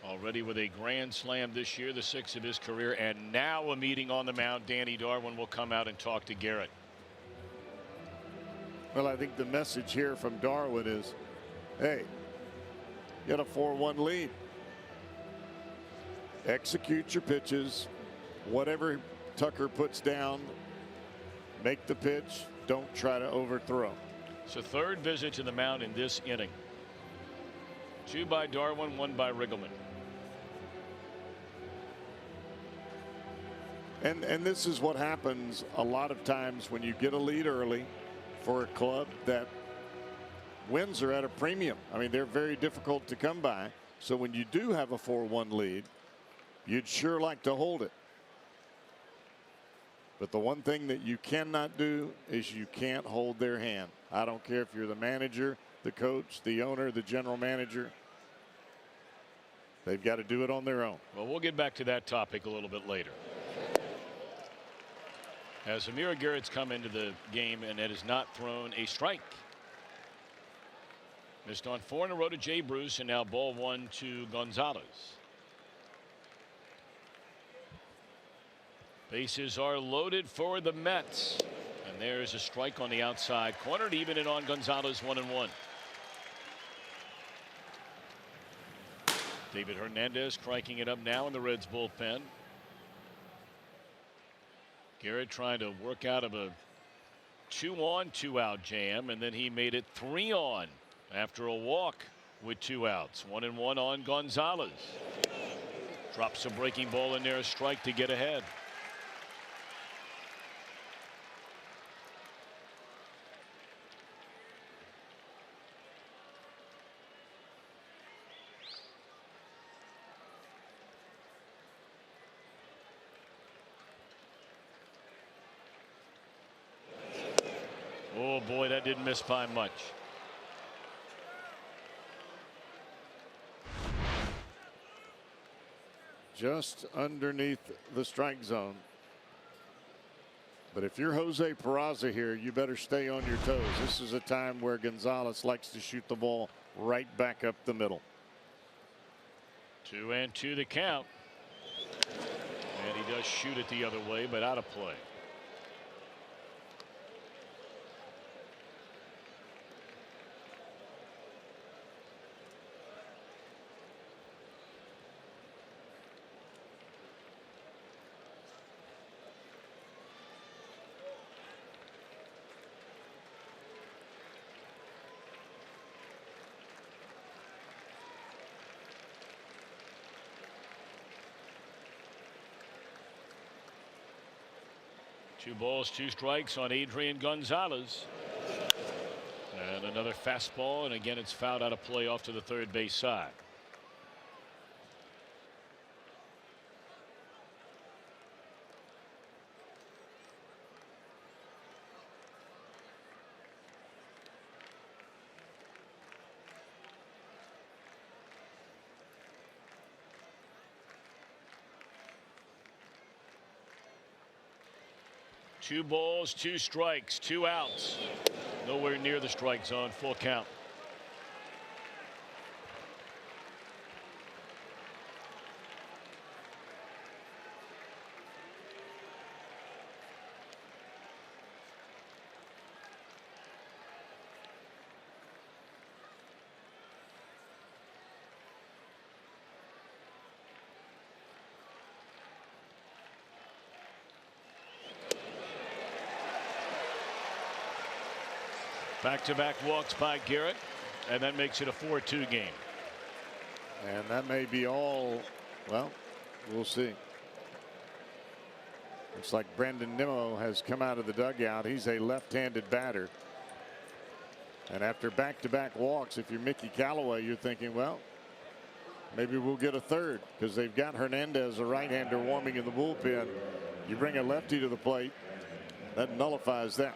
Already with a grand slam this year, the 6th of his career, and now a meeting on the mound. Danny Darwin will come out and talk to Garrett. Well, I think the message here from Darwin is, hey, you got a 4-1 lead. Execute your pitches. Whatever Tucker puts down, make the pitch. Don't try to overthrow. It's a 3rd visit to the mound in this inning. 2 by Darwin, 1 by Riggleman. And this is what happens a lot of times when you get a lead early for a club that wins are at a premium. I mean, they're very difficult to come by. So when you do have a 4-1 lead, you'd sure like to hold it. But the one thing that you cannot do is you can't hold their hand. I don't care if you're the manager, the coach, the owner, the general manager. They've got to do it on their own. Well, we'll get back to that topic a little bit later. As Amir Garrett's come into the game and it has not thrown a strike. Missed on 4 in a row to Jay Bruce, and now ball 1 to Gonzalez. Bases are loaded for the Mets, and there's a strike on the outside corner to even it on Gonzalez. 1-1. David Hernandez cranking it up now in the Reds bullpen. Garrett trying to work out of a 2-on, 2-out jam, and then he made it 3-on after a walk with 2 outs. 1-1 on Gonzalez. Drops a breaking ball in there, a strike to get ahead. Oh boy, that didn't miss by much. Just underneath the strike zone. But if you're Jose Peraza here, you better stay on your toes. This is a time where Gonzalez likes to shoot the ball right back up the middle. 2-2 the count. And he does shoot it the other way, but out of play. Two balls, 2 strikes on Adrian Gonzalez. And another fastball, and again it's fouled out of play off to the third base side. Two balls, 2 strikes, 2 outs. Nowhere near the strike zone. Full count. Back-to-back walks by Garrett, and that makes it a 4-2 game. And that may be all. Well, we'll see. Looks like Brandon Nimmo has come out of the dugout. He's a left-handed batter. And after back-to-back walks, if you're Mickey Callaway, you're thinking, well, maybe we'll get a third, because they've got Hernandez, a right-hander, warming in the bullpen. You bring a lefty to the plate, that nullifies that.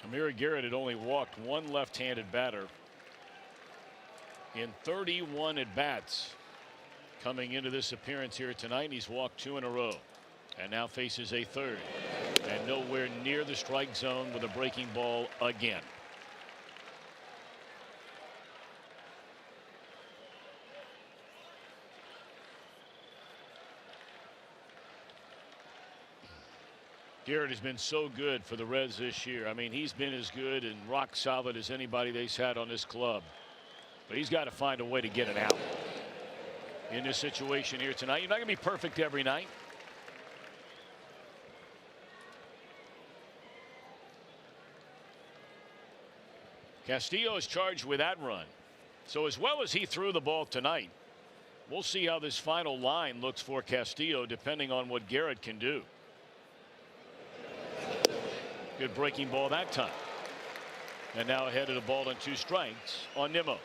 Amir Garrett had only walked one left-handed batter in 31 at-bats coming into this appearance here tonight. He's walked 2 in a row and now faces a third, and nowhere near the strike zone with a breaking ball again. Garrett has been so good for the Reds this year. I mean, he's been as good and rock solid as anybody they've had on this club. But he's got to find a way to get it out in this situation here tonight. You're not going to be perfect every night. Castillo is charged with that run. So as well as he threw the ball tonight, we'll see how this final line looks for Castillo depending on what Garrett can do. Good breaking ball that time. And now ahead of the ball on 2 strikes on Nimmo.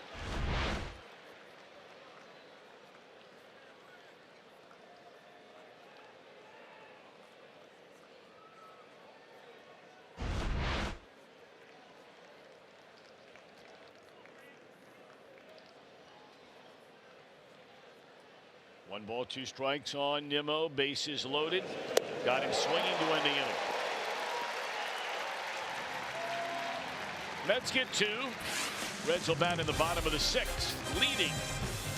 One ball, 2 strikes on Nimmo. Bases loaded. Got him swinging to end the inning. Mets get 2. Reds will bat in the bottom of the 6th, leading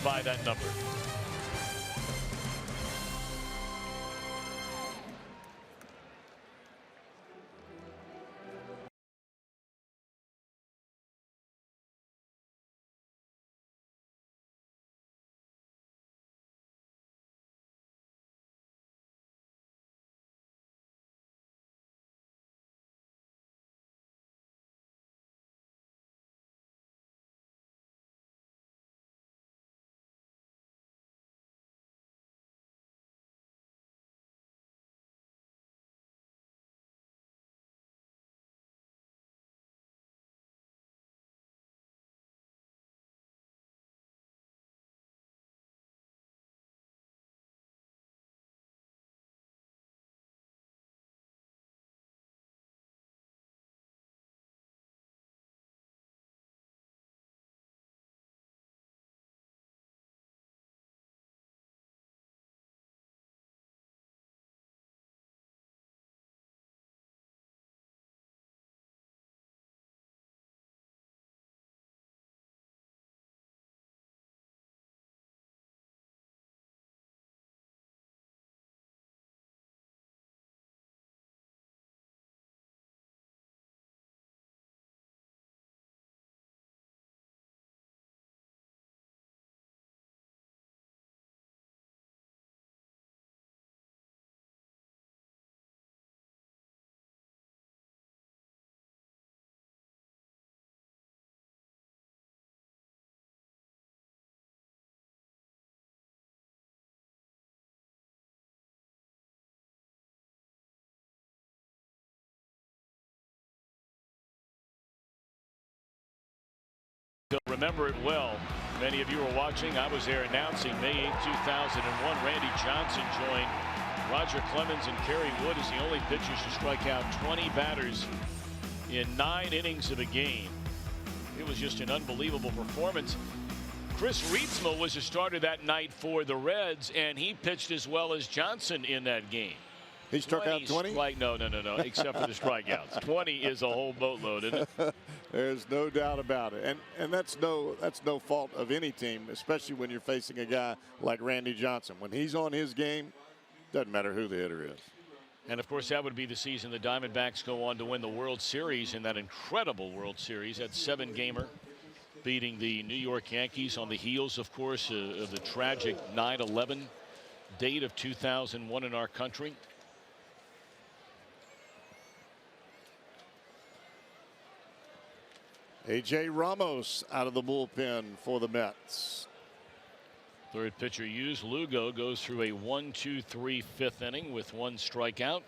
by that number. Remember it well. Many of you were watching. I was there announcing May 8, 2001. Randy Johnson joined Roger Clemens and Kerry Wood as the only pitchers to strike out 20 batters in 9 innings of a game. It was just an unbelievable performance. Chris Rietsma was a starter that night for the Reds, and he pitched as well as Johnson in that game. He struck out 20? No, except for the strikeouts. 20 is a whole boatload, isn't it? There's no doubt about it. And that's no fault of any team, especially when you're facing a guy like Randy Johnson. When he's on his game, doesn't matter who the hitter is. And of course, that would be the season the Diamondbacks go on to win the World Series in that incredible World Series, that 7-gamer beating the New York Yankees on the heels, of course, of the tragic 9/11 date of 2001 in our country. A.J. Ramos out of the bullpen for the Mets. Third pitcher used. Lugo goes through a 1-2-3 fifth inning with 1 strikeout.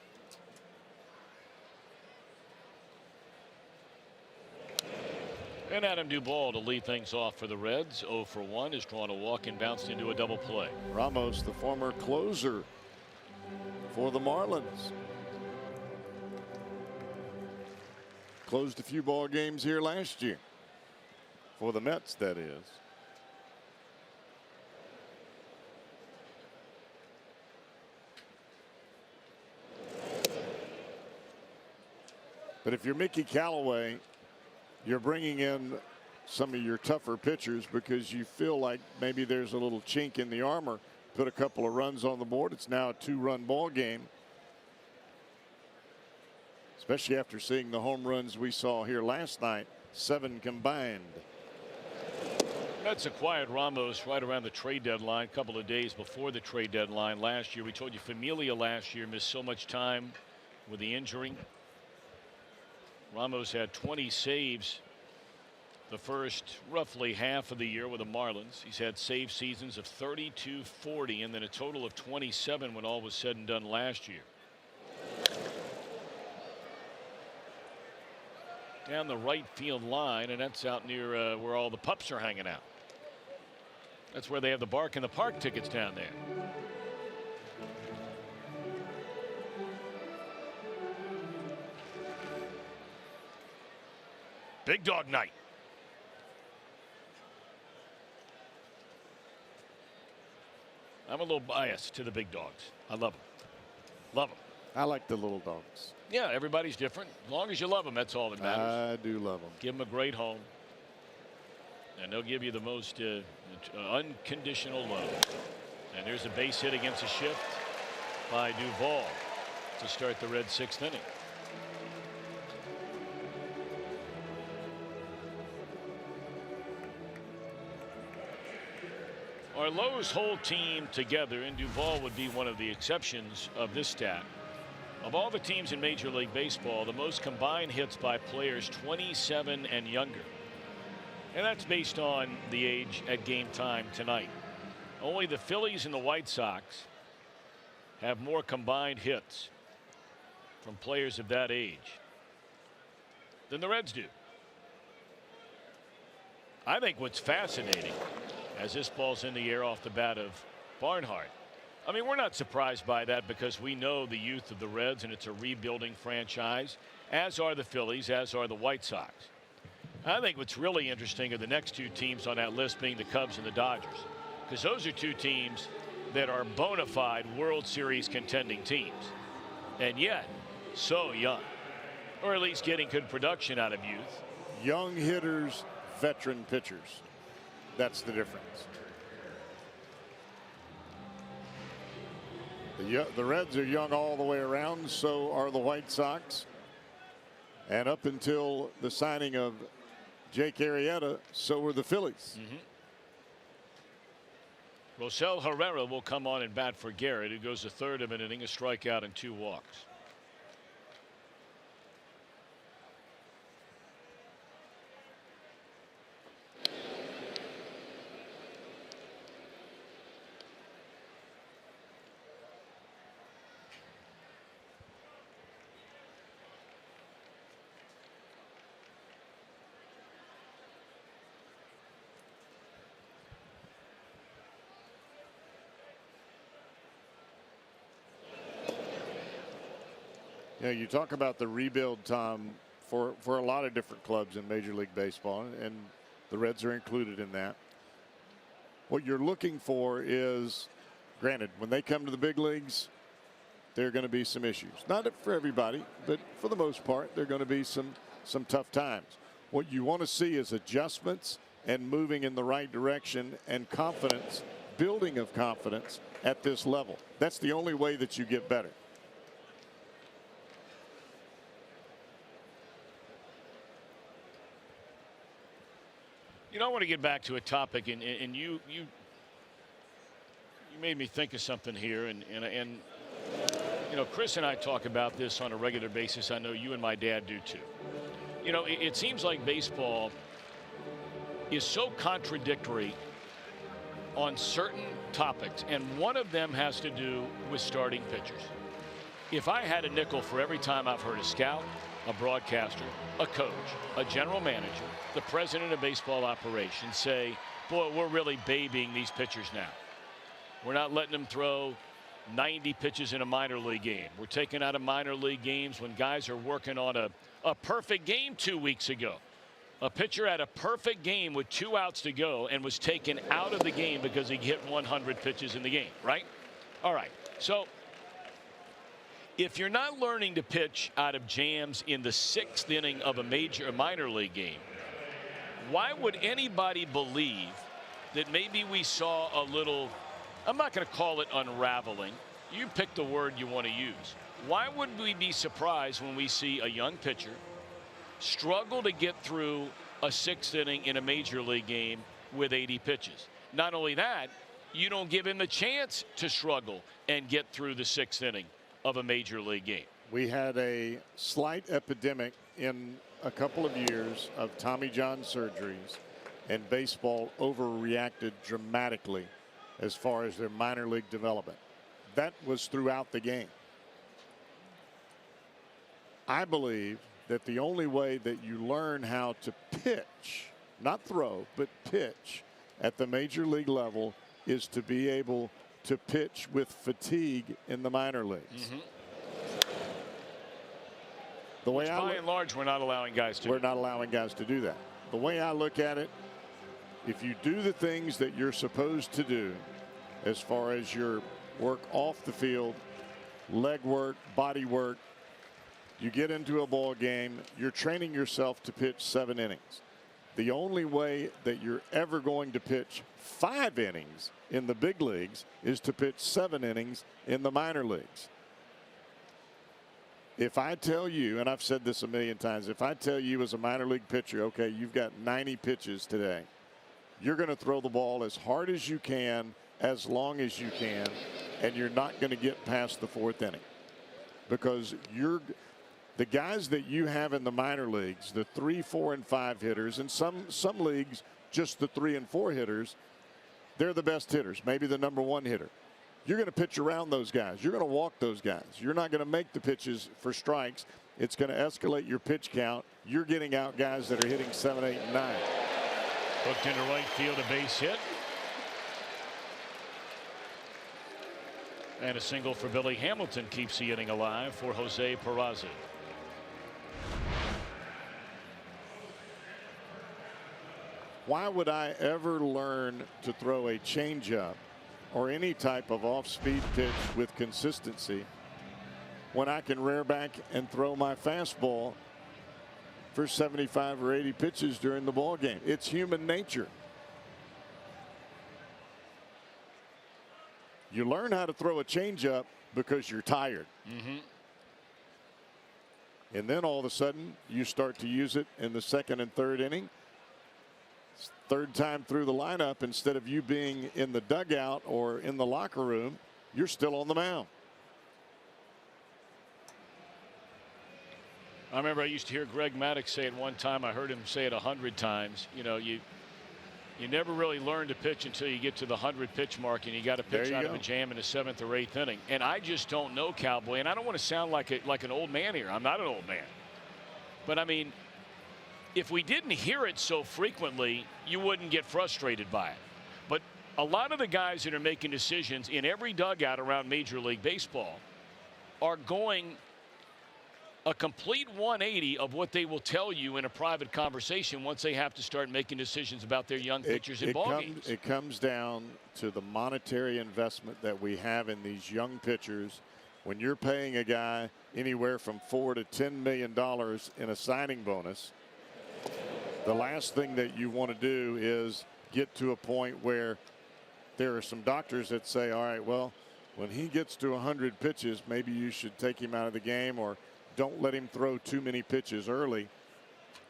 And Adam Duvall to lead things off for the Reds. 0 for 1 has drawn a walk and bounced into a double play. Ramos, the former closer for the Marlins. Closed a few ball games here last year. For the Mets, that is. But if you're Mickey Callaway, you're bringing in some of your tougher pitchers because you feel like maybe there's a little chink in the armor. Put a couple of runs on the board. It's now a 2-run ball game. Especially after seeing the home runs we saw here last night, 7 combined. Mets acquired Ramos right around the trade deadline, a couple of days before the trade deadline last year. We told you Familia last year missed so much time with the injury. Ramos had 20 saves the first roughly half of the year with the Marlins. He's had save seasons of 32, 40, and then a total of 27 when all was said and done last year. Down the right field line, and that's out near where all the pups are hanging out. That's where they have the Bark in the Park tickets down there. Big dog night. I'm a little biased to the big dogs. I love them. Love them. I like the little dogs. Yeah, everybody's different. As long as you love them, that's all that matters. I do love them. Give them a great home. And they'll give you the most unconditional love. And there's a base hit against a shift by Duvall to start the Reds' 6th inning. Our Lowe's whole team together, and Duvall would be one of the exceptions of this stat. Of all the teams in Major League Baseball, the most combined hits by players 27 and younger. And that's based on the age at game time tonight. Only the Phillies and the White Sox have more combined hits from players of that age than the Reds do. I think what's fascinating, as this ball's in the air off the bat of Barnhart. I mean, we're not surprised by that because we know the youth of the Reds, and it's a rebuilding franchise, as are the Phillies, as are the White Sox. I think what's really interesting are the next 2 teams on that list being the Cubs and the Dodgers, because those are 2 teams that are bona fide World Series contending teams, and yet so young, or at least getting good production out of youth. Young hitters, veteran pitchers. That's the difference. The Reds are young all the way around. So are the White Sox. And up until the signing of Jake Arrieta, so were the Phillies. Rosell Herrera will come on and bat for Garrett, who goes a third of an inning, a strikeout and 2 walks. Yeah, you talk about the rebuild, Tom, for a lot of different clubs in Major League Baseball, and the Reds are included in that. What you're looking for is, granted, when they come to the big leagues, there are going to be some issues. Not for everybody, but for the most part, there are going to be some tough times. What you want to see is adjustments and moving in the right direction and confidence, building of confidence at this level. That's the only way that you get better. You know, I want to get back to a topic, and you made me think of something here, and you know, Chris and I talk about this on a regular basis. I know you and my dad do too. You know, it seems like baseball is so contradictory on certain topics, and one of them has to do with starting pitchers. If I had a nickel for every time I've heard a scout, a broadcaster, a coach, a general manager, the president of baseball operations say, boy, we're really babying these pitchers now. We're not letting them throw 90 pitches in a minor league game. We're taking out of minor league games when guys are working on a perfect game 2 weeks ago. A pitcher had a perfect game with 2 outs to go and was taken out of the game because he hit 100 pitches in the game, right? All right. So if you're not learning to pitch out of jams in the 6th inning of a minor league game, why would anybody believe that maybe we saw a little, I'm not going to call it unraveling. You pick the word you want to use. Why would we be surprised when we see a young pitcher struggle to get through a 6th inning in a major league game with 80 pitches? Not only that, you don't give him the chance to struggle and get through the 6th inning of a major league game. We had a slight epidemic in a couple of years of Tommy John surgeries, and baseball overreacted dramatically as far as their minor league development. That was throughout the game. I believe that the only way that you learn how to pitch, not throw, but pitch at the major league level is to be able to pitch with fatigue in the minor leagues. The way by and large, we're not allowing guys to. We're not allowing guys to do that. The way I look at it, if you do the things that you're supposed to do, as far as your work off the field, leg work, body work, you get into a ball game, you're training yourself to pitch 7 innings. The only way that you're ever going to pitch 5 innings in the big leagues is to pitch 7 innings in the minor leagues. If I tell you, and I've said this a million times, if I tell you as a minor league pitcher, okay, you've got 90 pitches today, you're going to throw the ball as hard as you can, as long as you can, and you're not going to get past the 4th inning. Because the guys that you have in the minor leagues, the 3, 4, and 5 hitters, and some leagues, just the 3 and 4 hitters, they're the best hitters, maybe the #1 hitter. You're going to pitch around those guys. You're going to walk those guys. You're not going to make the pitches for strikes. It's going to escalate your pitch count. You're getting out guys that are hitting 7, 8, and 9. Hooked into right field, a base hit. And a single for Billy Hamilton keeps the inning alive for Jose Peraza. Why would I ever learn to throw a changeup or any type of off-speed pitch with consistency when I can rear back and throw my fastball for 75 or 80 pitches during the ball game? It's human nature. You learn how to throw a changeup because you're tired. And then all of a sudden you start to use it in the 2nd and 3rd inning. 3rd time through the lineup, instead of you being in the dugout or in the locker room, you're still on the mound. I remember I used to hear Greg Maddux say it one time. I heard him say it 100 times. You know, you never really learn to pitch until you get to the 100 pitch mark, and you got to pitch out of a jam in the 7th or 8th inning. And I just don't know, Cowboy, and I don't want to sound like an old man here. I'm not an old man. But I mean, if we didn't hear it so frequently, you wouldn't get frustrated by it. But a lot of the guys that are making decisions in every dugout around Major League Baseball are going a complete 180 of what they will tell you in a private conversation once they have to start making decisions about their young pitchers in ball games. It comes down to the monetary investment that we have in these young pitchers. When you're paying a guy anywhere from $4 to $10 million in a signing bonus, the last thing that you want to do is get to a point where there are some doctors that say, all right, well, when he gets to 100 pitches, maybe you should take him out of the game, or don't let him throw too many pitches early.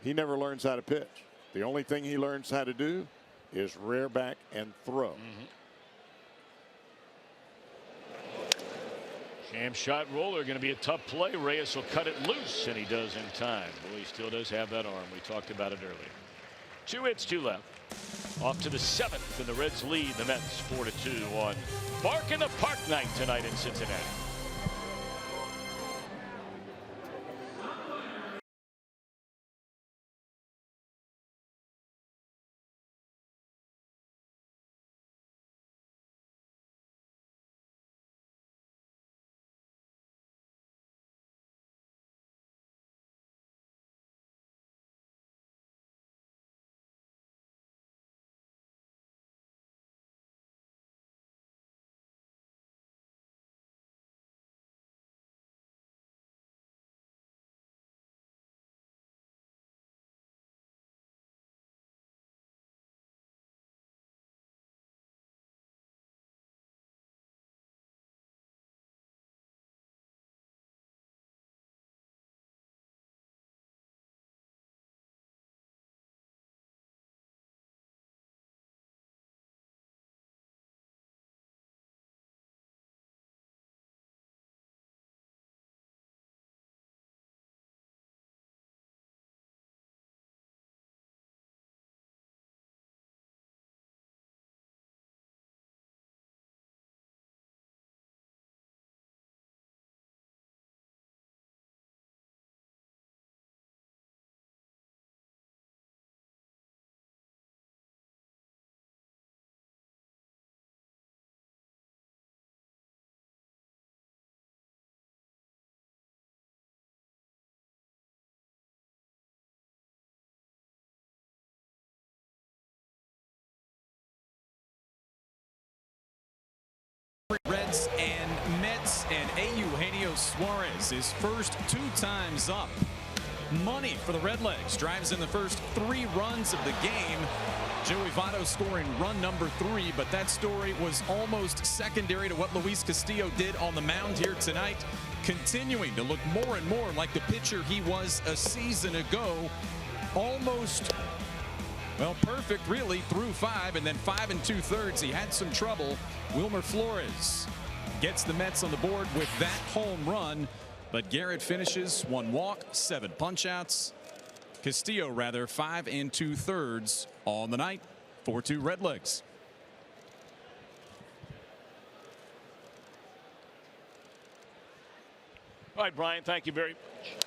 He never learns how to pitch. The only thing he learns how to do is rear back and throw. Jam shot roller going to be a tough play. Reyes will cut it loose, and he does in time. Well, he still does have that arm. We talked about it earlier. 2 hits, 2 left. Off to the 7th, and the Reds lead the Mets 4-2 on Bark in the Park night tonight in Cincinnati. Reds and Mets, and Eugenio Suarez, his first 2 times up. Money for the Redlegs. Drives in the first 3 runs of the game. Joey Votto scoring run number 3, but that story was almost secondary to what Luis Castillo did on the mound here tonight, continuing to look more and more like the pitcher he was a season ago. Almost, well, perfect really through 5, and then 5 2/3 he had some trouble. Wilmer Flores gets the Mets on the board with that home run, but Garrett finishes 1 walk, 7 punchouts. Castillo rather 5 2/3 on the night. 4-2 Redlegs. All right, Brian, thank you very much.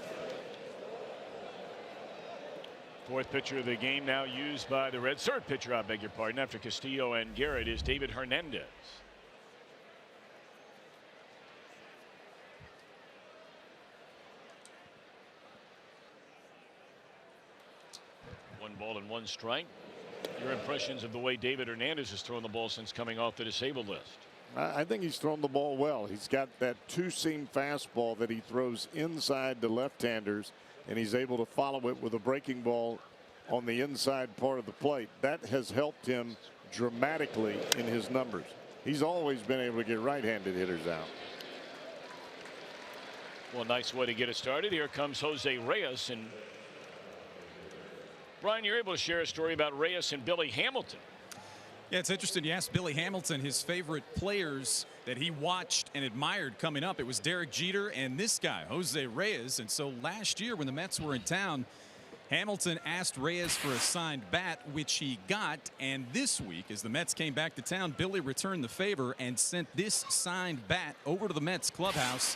4th pitcher of the game now used by the Reds. 3rd pitcher, I beg your pardon, after Castillo and Garrett is David Hernandez. One ball and 1 strike. Your impressions of the way David Hernandez has thrown the ball since coming off the disabled list? I think he's thrown the ball well. He's got that 2-seam fastball that he throws inside to left-handers, and he's able to follow it with a breaking ball on the inside part of the plate. That has helped him dramatically in his numbers. He's always been able to get right-handed hitters out. Well, nice way to get it started. Here comes Jose Reyes. And Brian, you're able to share a story about Reyes and Billy Hamilton. Yeah, it's interesting. You asked Billy Hamilton his favorite players that he watched and admired coming up. It was Derek Jeter and this guy, Jose Reyes. And so last year when the Mets were in town, Hamilton asked Reyes for a signed bat, which he got. And this week, as the Mets came back to town, Billy returned the favor and sent this signed bat over to the Mets clubhouse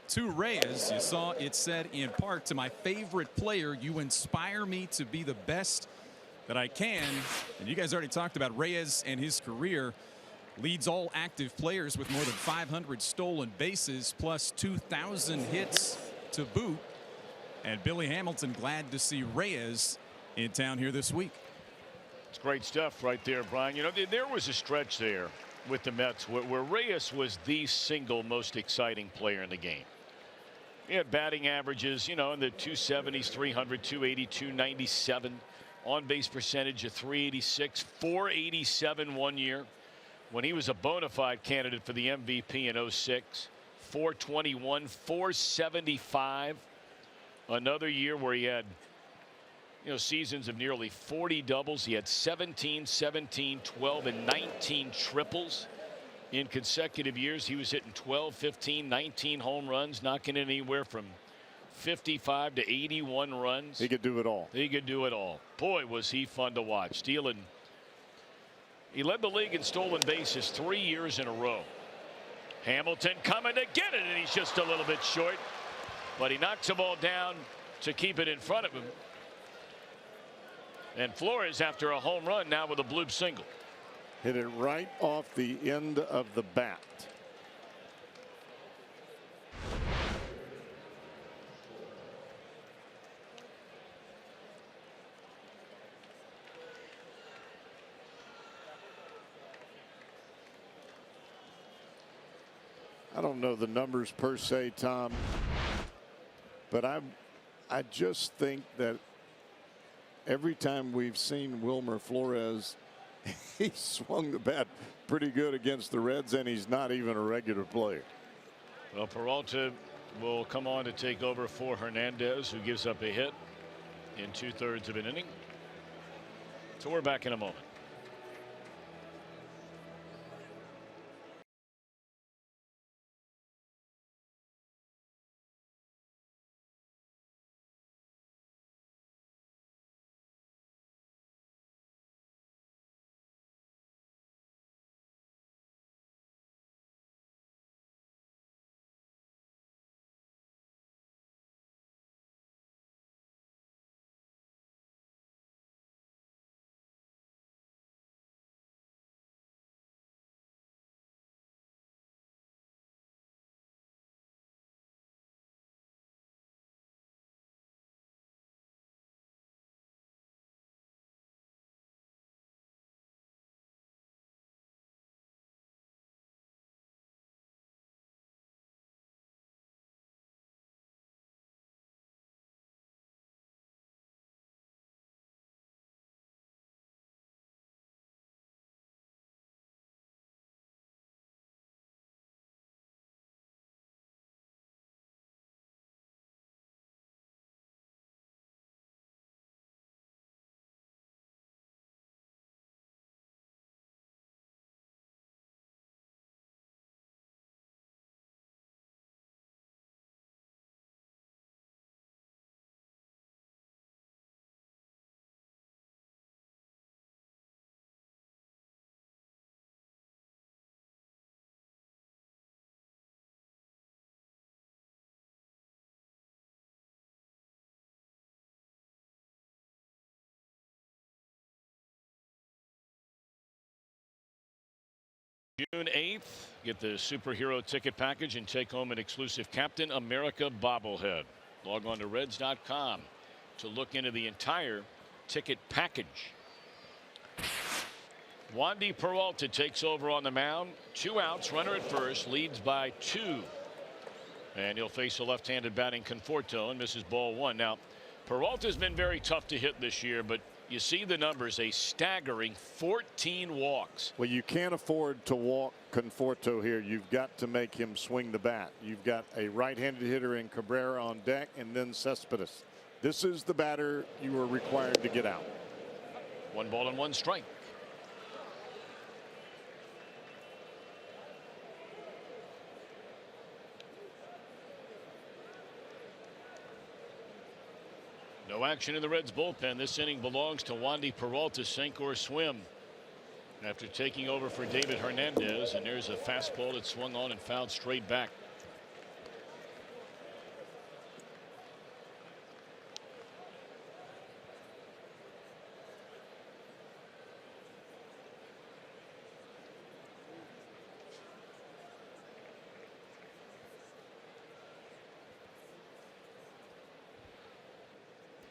to Reyes. You saw it said in part, "To my favorite player, you inspire me to be the best that I can." And you guys already talked about Reyes and his career. Leads all active players with more than 500 stolen bases plus 2,000 hits to boot. And Billy Hamilton glad to see Reyes in town here this week. It's great stuff right there, Brian. You know, there was a stretch there with the Mets where Reyes was the single most exciting player in the game. He had batting averages, you know, in the 270s, 300, 280, 297. On base percentage of 386, 487 one year when he was a bona fide candidate for the MVP in 06. 421, 475. Another year where he had, seasons of nearly 40 doubles. He had 17, 17, 12, and 19 triples in consecutive years. He was hitting 12, 15, 19 home runs, knocking in anywhere from 55 to 81 runs. He could do it all. He could do it all. Boy, was he fun to watch. Stealing. He led the league in stolen bases 3 years in a row. Hamilton coming to get it, and he's just a little bit short. But he knocks the ball down to keep it in front of him. And Flores, after a home run, now with a bloop single. Hit it right off the end of the bat. I don't know the numbers per se, Tom, but I just think that every time we've seen Wilmer Flores, he swung the bat pretty good against the Reds, and he's not even a regular player. Well, Peralta will come on to take over for Hernandez, who gives up a hit in 2/3 of an inning. So we're back in a moment. June 8th, get the superhero ticket package and take home an exclusive Captain America bobblehead. Log on to Reds.com to look into the entire ticket package. Wandy Peralta takes over on the mound. 2 outs, runner at first, leads by 2. And he'll face a left-handed batting Conforto and misses ball 1. Now, Peralta's been very tough to hit this year, but you see the numbers, a staggering 14 walks. Well, you can't afford to walk Conforto here. You've got to make him swing the bat. You've got a right-handed hitter in Cabrera on deck, and then Cespedes. This is the batter you are required to get out. 1 ball and 1 strike. No action in the Reds bullpen. This inning belongs to Wandy Peralta, sink or swim, after taking over for David Hernandez. And there's a fastball that swung on and fouled straight back.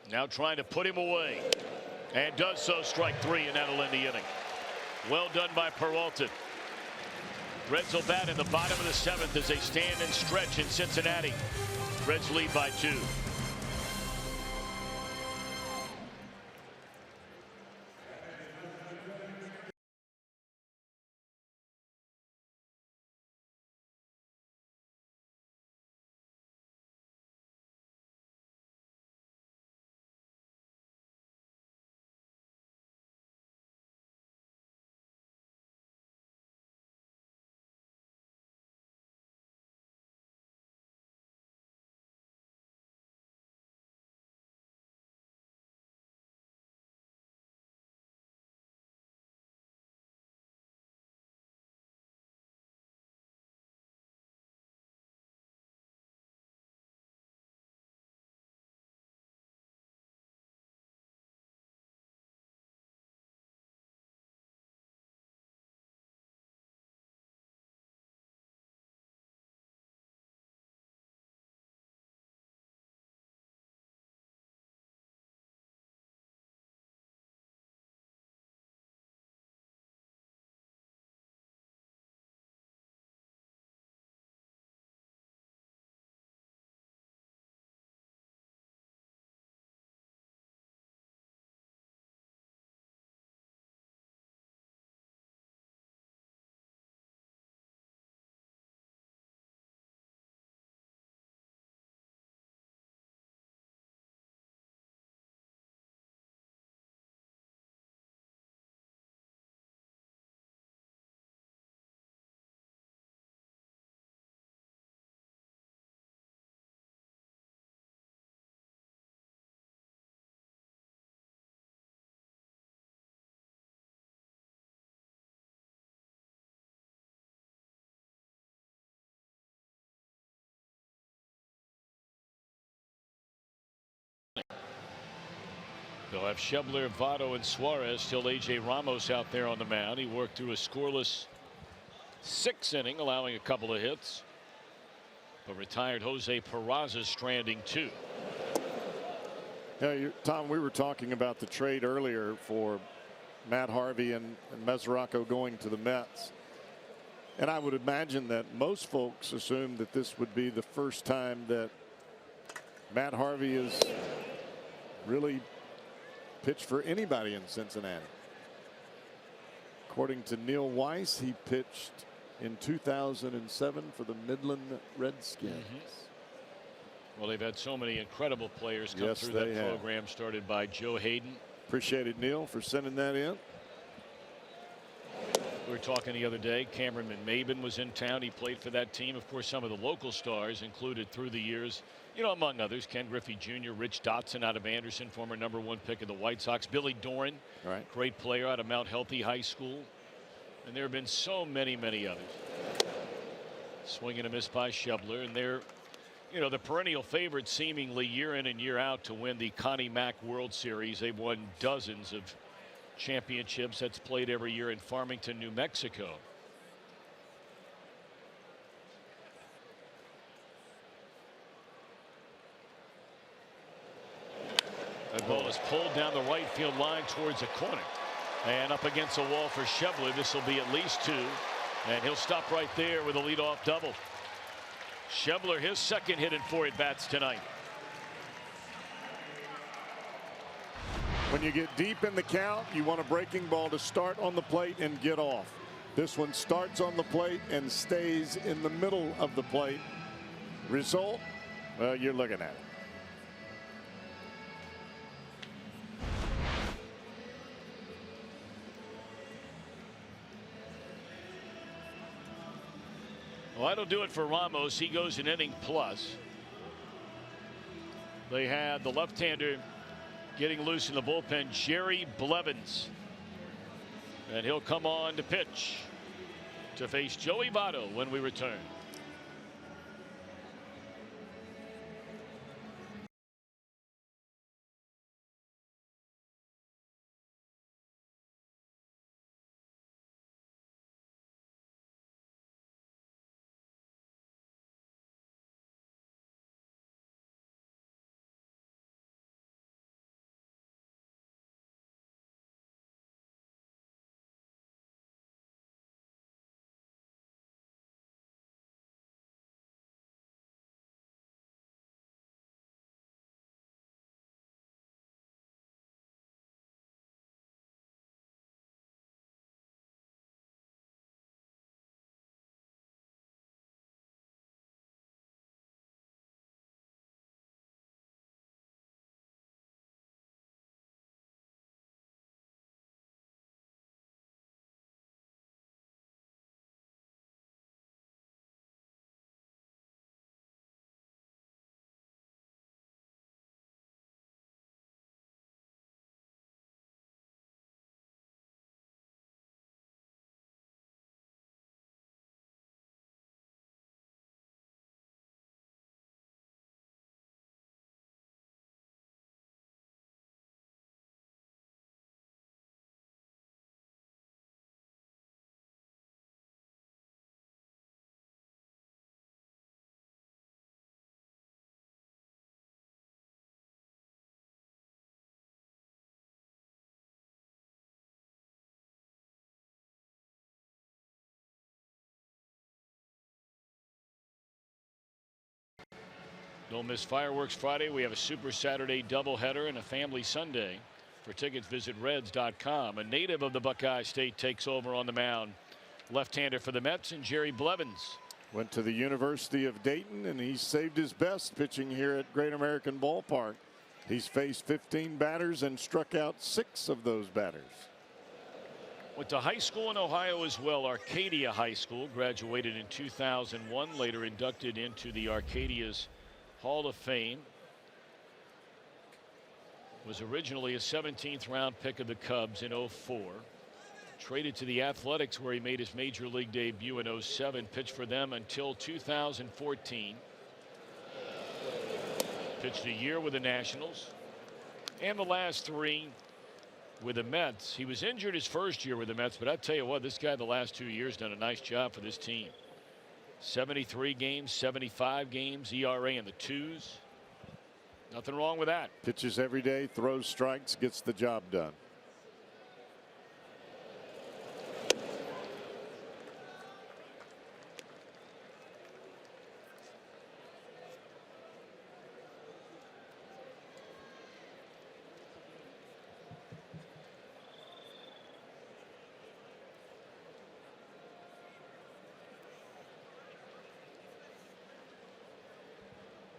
Now trying to put him away, and does so. Strike 3, and that'll end the inning. Well done by Peralta. Reds will bat in the bottom of the 7th as they stand and stretch in Cincinnati. Reds lead by 2. They'll have Schebler, Votto, and Suarez. Still A.J. Ramos out there on the mound. He worked through a scoreless 6th inning, allowing a couple of hits. But retired Jose Peraza stranding 2. Yeah, Tom, we were talking about the trade earlier for Matt Harvey and Mesoraco going to the Mets. And I would imagine that most folks assume that this would be the first time that Matt Harvey is really pitched for anybody in Cincinnati. According to Neil Weiss, he pitched in 2007 for the Midland Redskins. Well, they've had so many incredible players come through that program, started by Joe Hayden. Appreciate it, Neil, for sending that in. We were talking the other day, Cameron McMaben was in town. He played for that team. Of course, some of the local stars included through the years, you know, among others, Ken Griffey Jr., Rich Dotson out of Anderson, former #1 pick of the White Sox, Billy Doran, great player out of Mount Healthy High School. And there have been so many others. Swing and a miss by Schebler, and they're, you know, the perennial favorite seemingly year in and year out to win the Connie Mack World Series. They've won dozens of championships. That's played every year in Farmington, New Mexico. That ball is pulled down the right field line towards the corner and up against the wall for Schebler. This will be at least 2, and he'll stop right there with a leadoff double. Schebler, his 2nd hit in 4 at-bats tonight. When you get deep in the count, you want a breaking ball to start on the plate and get off. This one starts on the plate and stays in the middle of the plate. Result, well, you're looking at it. Well, that'll do it for Ramos. He goes an inning plus. They had the left-hander getting loose in the bullpen, Jerry Blevins. And he'll come on to pitch to face Joey Votto when we return. Don't miss Fireworks Friday. We have a Super Saturday doubleheader and a Family Sunday. For tickets, visit Reds.com. A native of the Buckeye State takes over on the mound. Left-hander for the Mets, and Jerry Blevins. Went to the University of Dayton, and he saved his best pitching here at Great American Ballpark. He's faced 15 batters and struck out 6 of those batters. Went to high school in Ohio as well, Arcadia High School. Graduated in 2001, later inducted into the Arcadia's Hall of Fame. Was originally a 17th round pick of the Cubs in 04. Traded to the Athletics, where he made his major league debut in 07. Pitched for them until 2014. Pitched a year with the Nationals. And the last 3 with the Mets. He was injured his first year with the Mets, but I tell you what, this guy the last 2 years done a nice job for this team. 73 games, 75 games, ERA in the 2s. Nothing wrong with that. Pitches every day, throws strikes, gets the job done.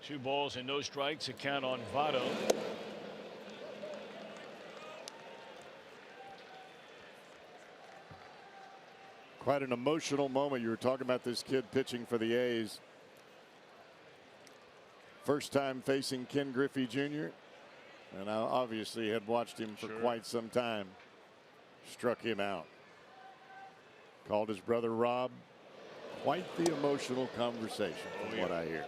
Two balls and no strikes. A count on Votto. Quite an emotional moment. You were talking about this kid pitching for the A's. First time facing Ken Griffey Jr. And I obviously had watched him for quite some time. Struck him out. Called his brother Rob. Quite the emotional conversation from what I hear.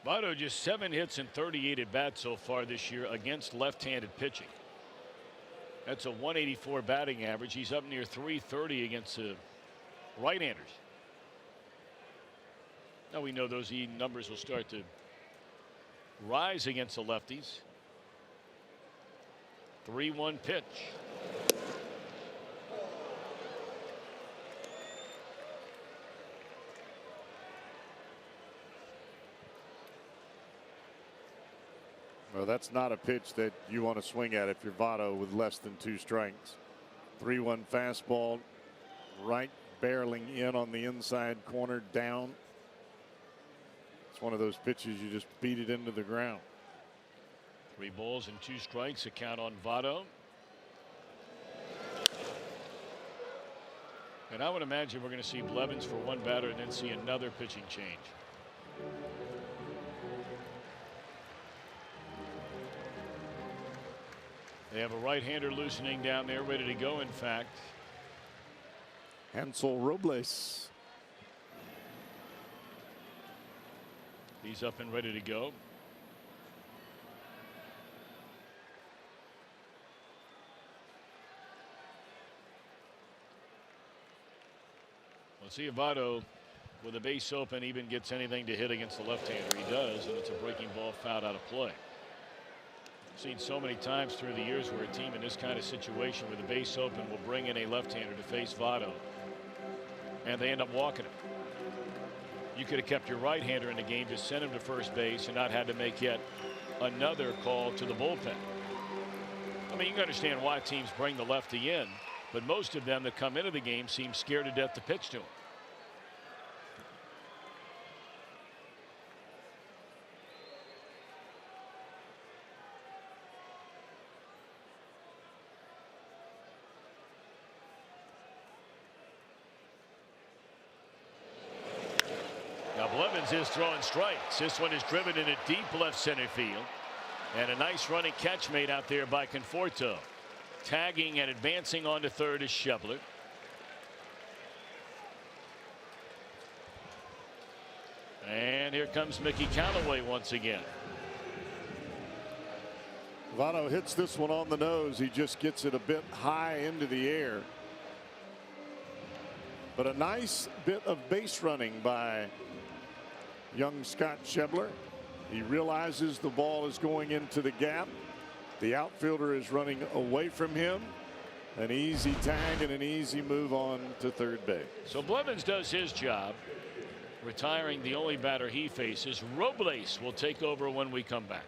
Votto just 7 hits and 38 at bats so far this year against left-handed pitching. That's a 184 batting average. He's up near 330 against right-handers. Now we know those numbers will start to rise against the lefties. 3-1 pitch. Well, that's not a pitch that you want to swing at if you're Votto with less than 2 strikes. 3-1 fastball, right barreling in on the inside corner, down. It's one of those pitches you just beat it into the ground. 3 balls and 2 strikes. A count on Votto. And I would imagine we're going to see Blevins for 1 batter and then see another pitching change. They have a right-hander loosening down there, ready to go, in fact. Hansel Robles. He's up and ready to go. Let's see if Votto, with a base open, even gets anything to hit against the left-hander. He does, and it's a breaking ball fouled out of play. Seen so many times through the years where a team in this kind of situation with a base open will bring in a left-hander to face Votto, and they end up walking him. You could have kept your right-hander in the game, just sent him to first base, and not had to make yet another call to the bullpen. I mean, you can understand why teams bring the lefty in, but most of them that come into the game seem scared to death to pitch to him. Now Blevins is throwing strikes. This one is driven into deep left center field. And a nice running catch made out there by Conforto. Tagging and advancing on to third is Schebler. And here comes Mickey Callaway once again. Votto hits this one on the nose. He just gets it a bit high into the air. But a nice bit of base running by young Scott Schebler. He realizes the ball is going into the gap. The outfielder is running away from him. An easy tag and an easy move on to third base. So Blevins does his job, retiring the only batter he faces. Robles will take over when we come back.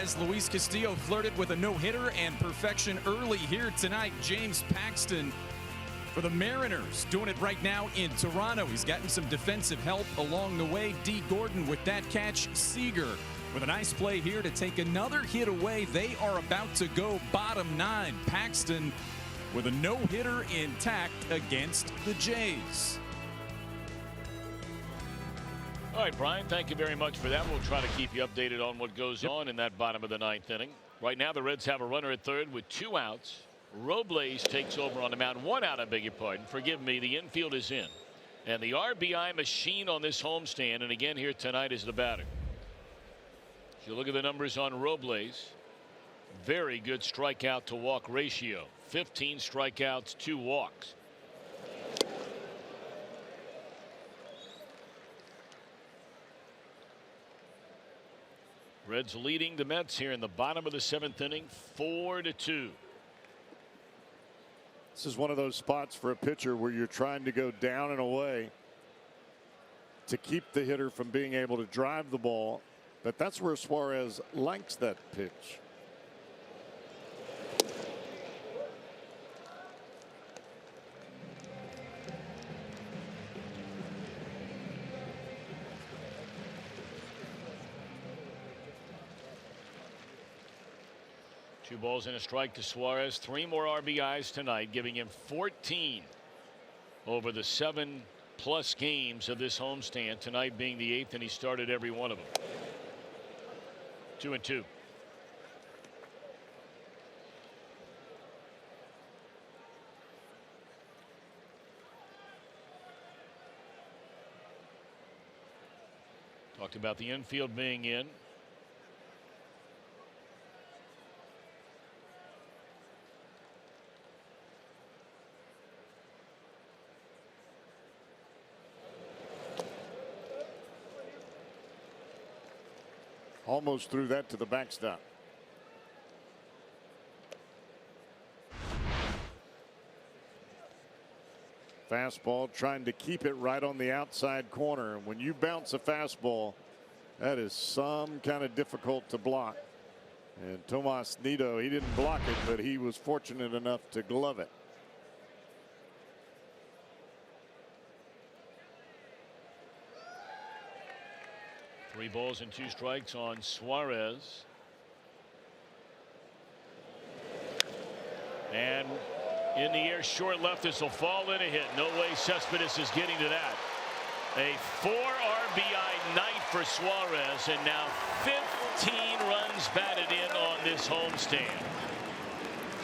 Suarez. Luis Castillo flirted with a no-hitter and perfection early here tonight. James Paxton for the Mariners doing it right now in Toronto. He's gotten some defensive help along the way. D. Gordon with that catch. Seager with a nice play here to take another hit away. They are about to go bottom 9. Paxton with a no-hitter intact against the Jays. All right, Brian, thank you very much for that. We'll try to keep you updated on what goes on in that bottom of the 9th inning. Right now, the Reds have a runner at third with 2 outs. Robles takes over on the mound. 1 out, I beg your pardon. Forgive me, the infield is in. And the RBI machine on this homestand, and again here tonight, is the batter. If you look at the numbers on Robles, very good strikeout to walk ratio. 15 strikeouts, 2 walks. Reds leading the Mets here in the bottom of the 7th inning, 4-2. This is one of those spots for a pitcher where you're trying to go down and away to keep the hitter from being able to drive the ball. But that's where Suarez likes that pitch. Two balls and a strike to Suarez. 3 more RBIs tonight, giving him 14 over the 7+ games of this homestand. Tonight being the 8th, and he started every one of them. 2-2. Talked about the infield being in. Almost threw that to the backstop. Fastball, trying to keep it right on the outside corner. And when you bounce a fastball, that is some kind of difficult to block. And Tomas Nido, he didn't block it, but he was fortunate enough to glove it. Three balls and 2 strikes on Suarez. And in the air, short left. This will fall in a hit. No way Cespedes is getting to that. A 4 RBI night for Suarez, and now 15 runs batted in on this homestand.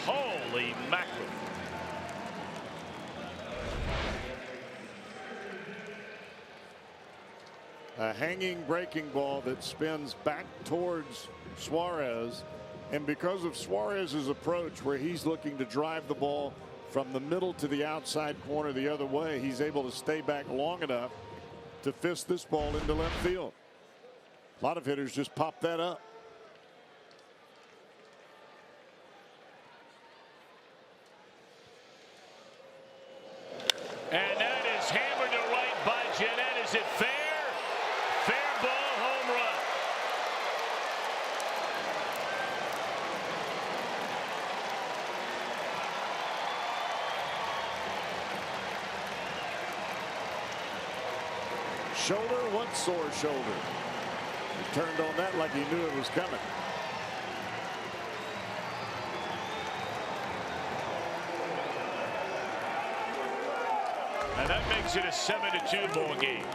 Holy mackerel. A hanging breaking ball that spins back towards Suarez, and because of Suarez's approach where he's looking to drive the ball from the middle to the outside corner the other way, he's able to stay back long enough to fist this ball into left field. A lot of hitters just pop that up. And that is hammered to right by Jeanette. Is it fair? Fair ball, home run. Shoulder, what sore shoulder? He turned on that like he knew it was coming. And that makes it a 7-2 ball game.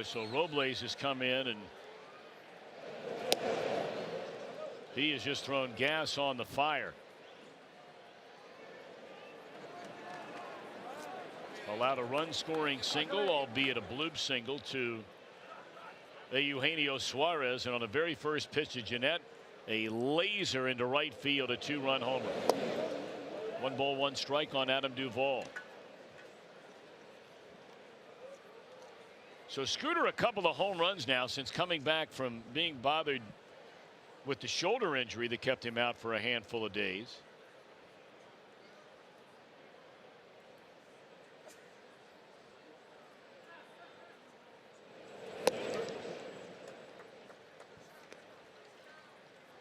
So Robles has come in, and he has just thrown gas on the fire. Allowed a run-scoring single, albeit a bloop single, to Eugenio Suarez, and on the very first pitch to Jeanette, a laser into right field, a 2-run homer. 1 ball, 1 strike on Adam Duvall. So Scooter a couple of home runs now since coming back from being bothered with the shoulder injury that kept him out for a handful of days.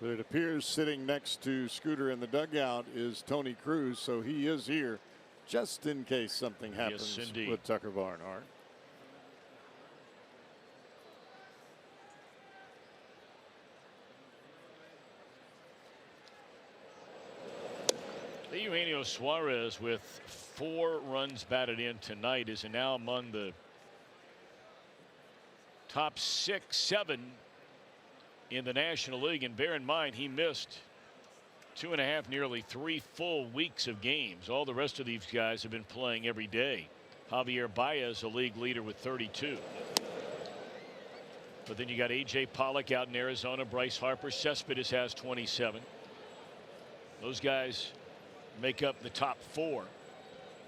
But it appears sitting next to Scooter in the dugout is Tony Cruz, so he is here just in case something happens with Tucker Barnhart. Eugenio Suarez with 4 runs batted in tonight is now among the top 6, 7 in the National League. And bear in mind, he missed 2.5, nearly 3 full weeks of games. All the rest of these guys have been playing every day. Javier Baez, a league leader with 32. But then you got A.J. Pollock out in Arizona, Bryce Harper, Cespedes has 27. Those guys make up the top 4.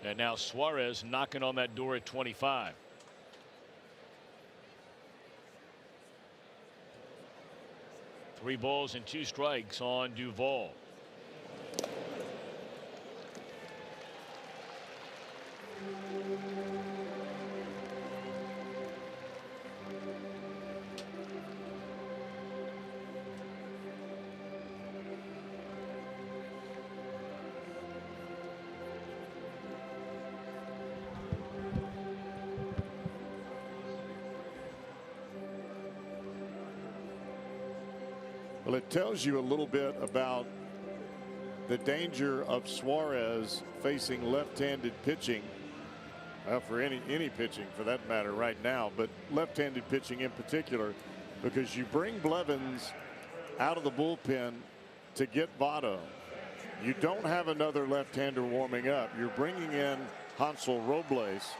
And now Suarez knocking on that door at 25. Three balls and 2 strikes on Duvall. Well, it tells you a little bit about the danger of Suarez facing left-handed pitching, for any pitching for that matter right now, but left-handed pitching in particular, because you bring Blevins out of the bullpen to get Votto. You don't have another left-hander warming up. You're bringing in Hansel Robles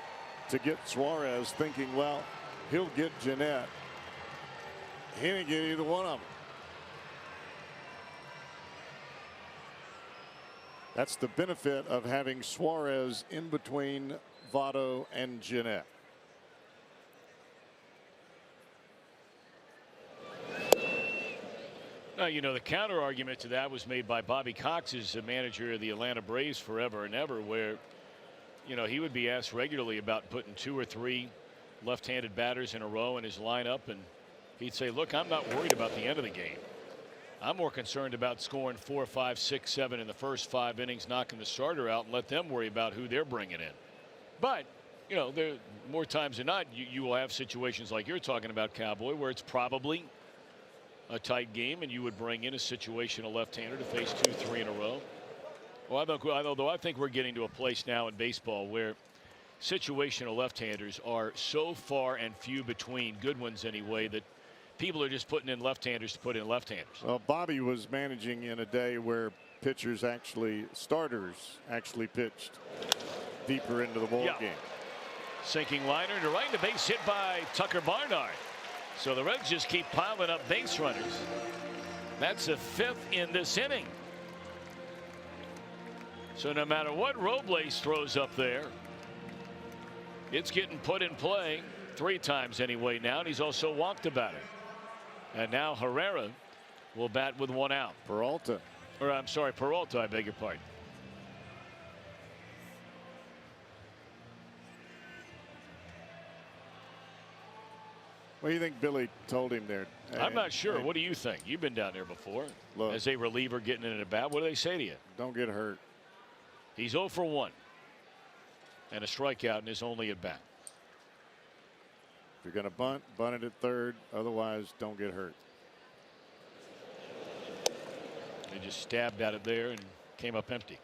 to get Suarez, thinking, well, he'll get Jeanette. He didn't get either one of them. That's the benefit of having Suarez in between Votto and Jeanette. Now, you know, the counter argument to that was made by Bobby Cox, as the manager of the Atlanta Braves forever and ever, where, you know, he would be asked regularly about putting 2 or 3 left-handed batters in a row in his lineup, and he'd say, look, I'm not worried about the end of the game. I'm more concerned about scoring 4, 5, 6, 7 in the first 5 innings, knocking the starter out, and let them worry about who they're bringing in. But, you know, there more times than not, you will have situations like you're talking about, Cowboy, where it's probably a tight game, and you would bring in a situational left-hander to face 2, 3 in a row. Well, although I think we're getting to a place now in baseball where situational left-handers are so far and few between, good ones anyway, that people are just putting in left-handers to put in left-handers. Well, Bobby was managing in a day where starters actually pitched deeper into the ball game. Sinking liner to right, the base hit by Tucker Barnhart. So the Reds just keep piling up base runners. That's the 5th in this inning. So no matter what Robles throws up there, it's getting put in play 3 times anyway now, and he's also walked about it. And now Herrera will bat with 1 out. Peralta, I beg your pardon. What do you think Billy told him there? I'm not sure. What do you think? You've been down there before. Look, as a reliever getting in a bat, what do they say to you? Don't get hurt. He's 0 for 1. And a strikeout in his only at bat. If you're going to bunt it at third. Otherwise, don't get hurt. They just stabbed at it there and came up empty.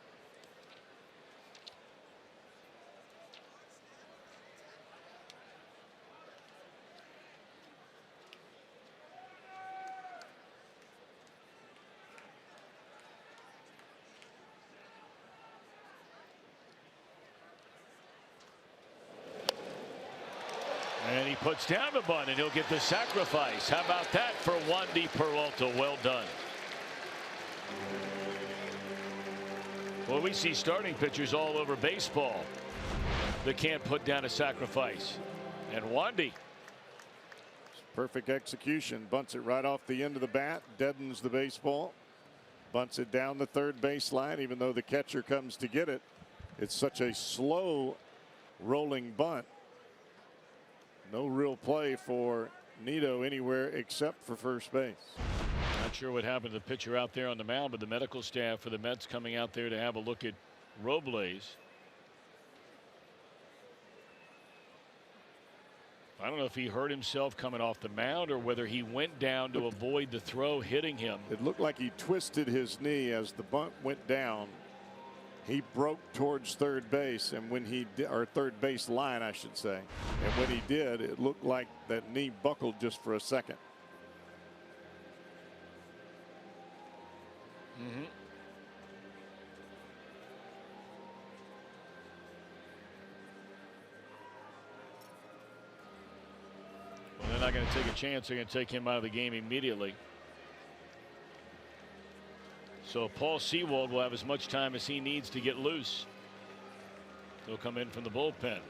And he puts down the bunt, and he'll get the sacrifice. How about that for Wandy Peralta? Well done. Well, we see starting pitchers all over baseball that can't put down a sacrifice. And Wandy Perfect execution. Bunts it right off the end of the bat. Deadens the baseball. Bunts it down the third baseline. Even though the catcher comes to get it, it's such a slow rolling bunt. No real play for Nito anywhere except for first base. Not sure what happened to the pitcher out there on the mound, but the medical staff for the Mets coming out there to have a look at Robles. I don't know if he hurt himself coming off the mound or whether he went down to avoid the throw hitting him. It looked like he twisted his knee as the bunt went down. He broke towards third base, and when he did, or third base line, I should say, and when he did, it looked like that knee buckled just for a second. Well, they're not going to take a chance. They're going to take him out of the game immediately. So Paul Sewald will have as much time as he needs to get loose. He'll come in from the bullpen.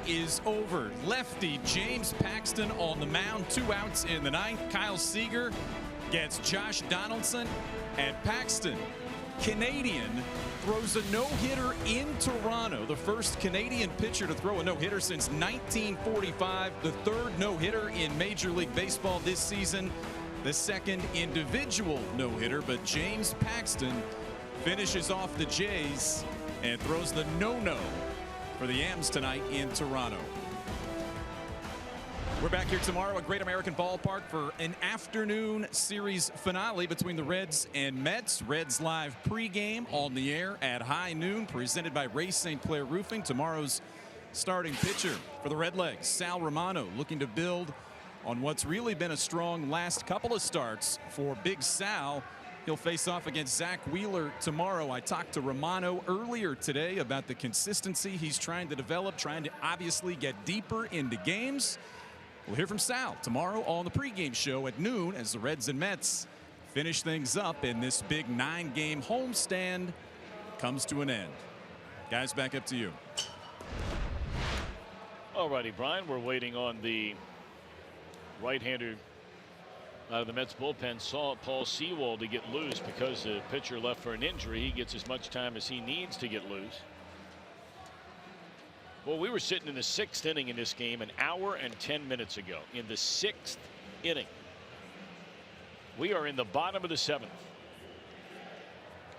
Is over. Lefty James Paxton on the mound. 2 outs in the ninth. Kyle Seager gets Josh Donaldson, and Paxton, Canadian, throws a no-hitter in Toronto. The first Canadian pitcher to throw a no-hitter since 1945. The third no-hitter in Major League Baseball this season. The second individual no-hitter, but James Paxton finishes off the Jays and throws the no-no for the Yams tonight in Toronto. We're back here tomorrow at Great American Ballpark for an afternoon series finale between the Reds and Mets. Reds live pregame on the air at high noon, presented by Ray St. Clair Roofing. Tomorrow's starting pitcher for the Redlegs, Sal Romano, looking to build on what's really been a strong last couple of starts for Big Sal. He'll face off against Zach Wheeler tomorrow. I talked to Romano earlier today about the consistency he's trying to develop, trying to obviously get deeper into games. We'll hear from Sal tomorrow on the pregame show at noon as the Reds and Mets finish things up and this big 9-game homestand comes to an end. Guys, back up to you. All righty, Brian, we're waiting on the right-hander out of the Mets bullpen, saw Paul Sewald to get loose because the pitcher left for an injury. He gets as much time as he needs to get loose. Well, we were sitting in the 6th inning in this game an hour and 10 minutes ago. In the 6th inning, we are in the bottom of the 7th,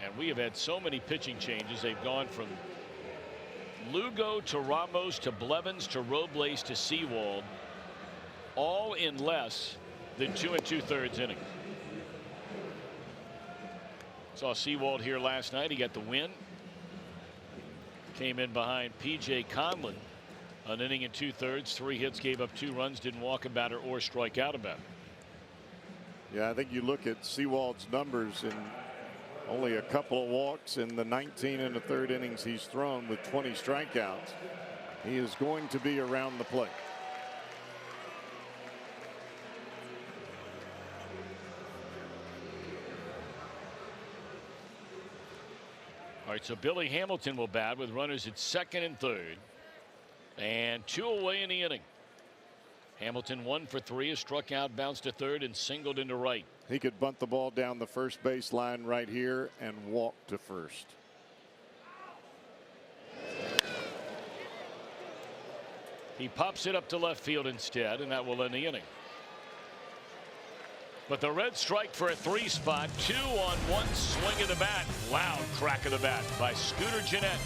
and we have had so many pitching changes. They've gone from Lugo to Ramos to Blevins to Robles to Sewald, all in less than 2 2/3 innings. Saw Sewald here last night. He got the win. came in behind P.J. Conlon. An inning and 2/3, 3 hits, gave up 2 runs, didn't walk a batter or strike out a batter. Yeah, I think you look at Sewald's numbers and only a couple of walks in the 19 and a third innings he's thrown with 20 strikeouts. He is going to be around the plate. All right, so Billy Hamilton will bat with runners at second and third. And 2 away in the inning. Hamilton 1 for 3, has struck out, bounced to third, and singled into right. He could bunt the ball down the first base line right here and walk to first. He pops it up to left field instead, and that will end the inning. But the Reds strike for a 3 spot, 2 on 1 swing of the bat. Loud crack of the bat by Scooter Gennett.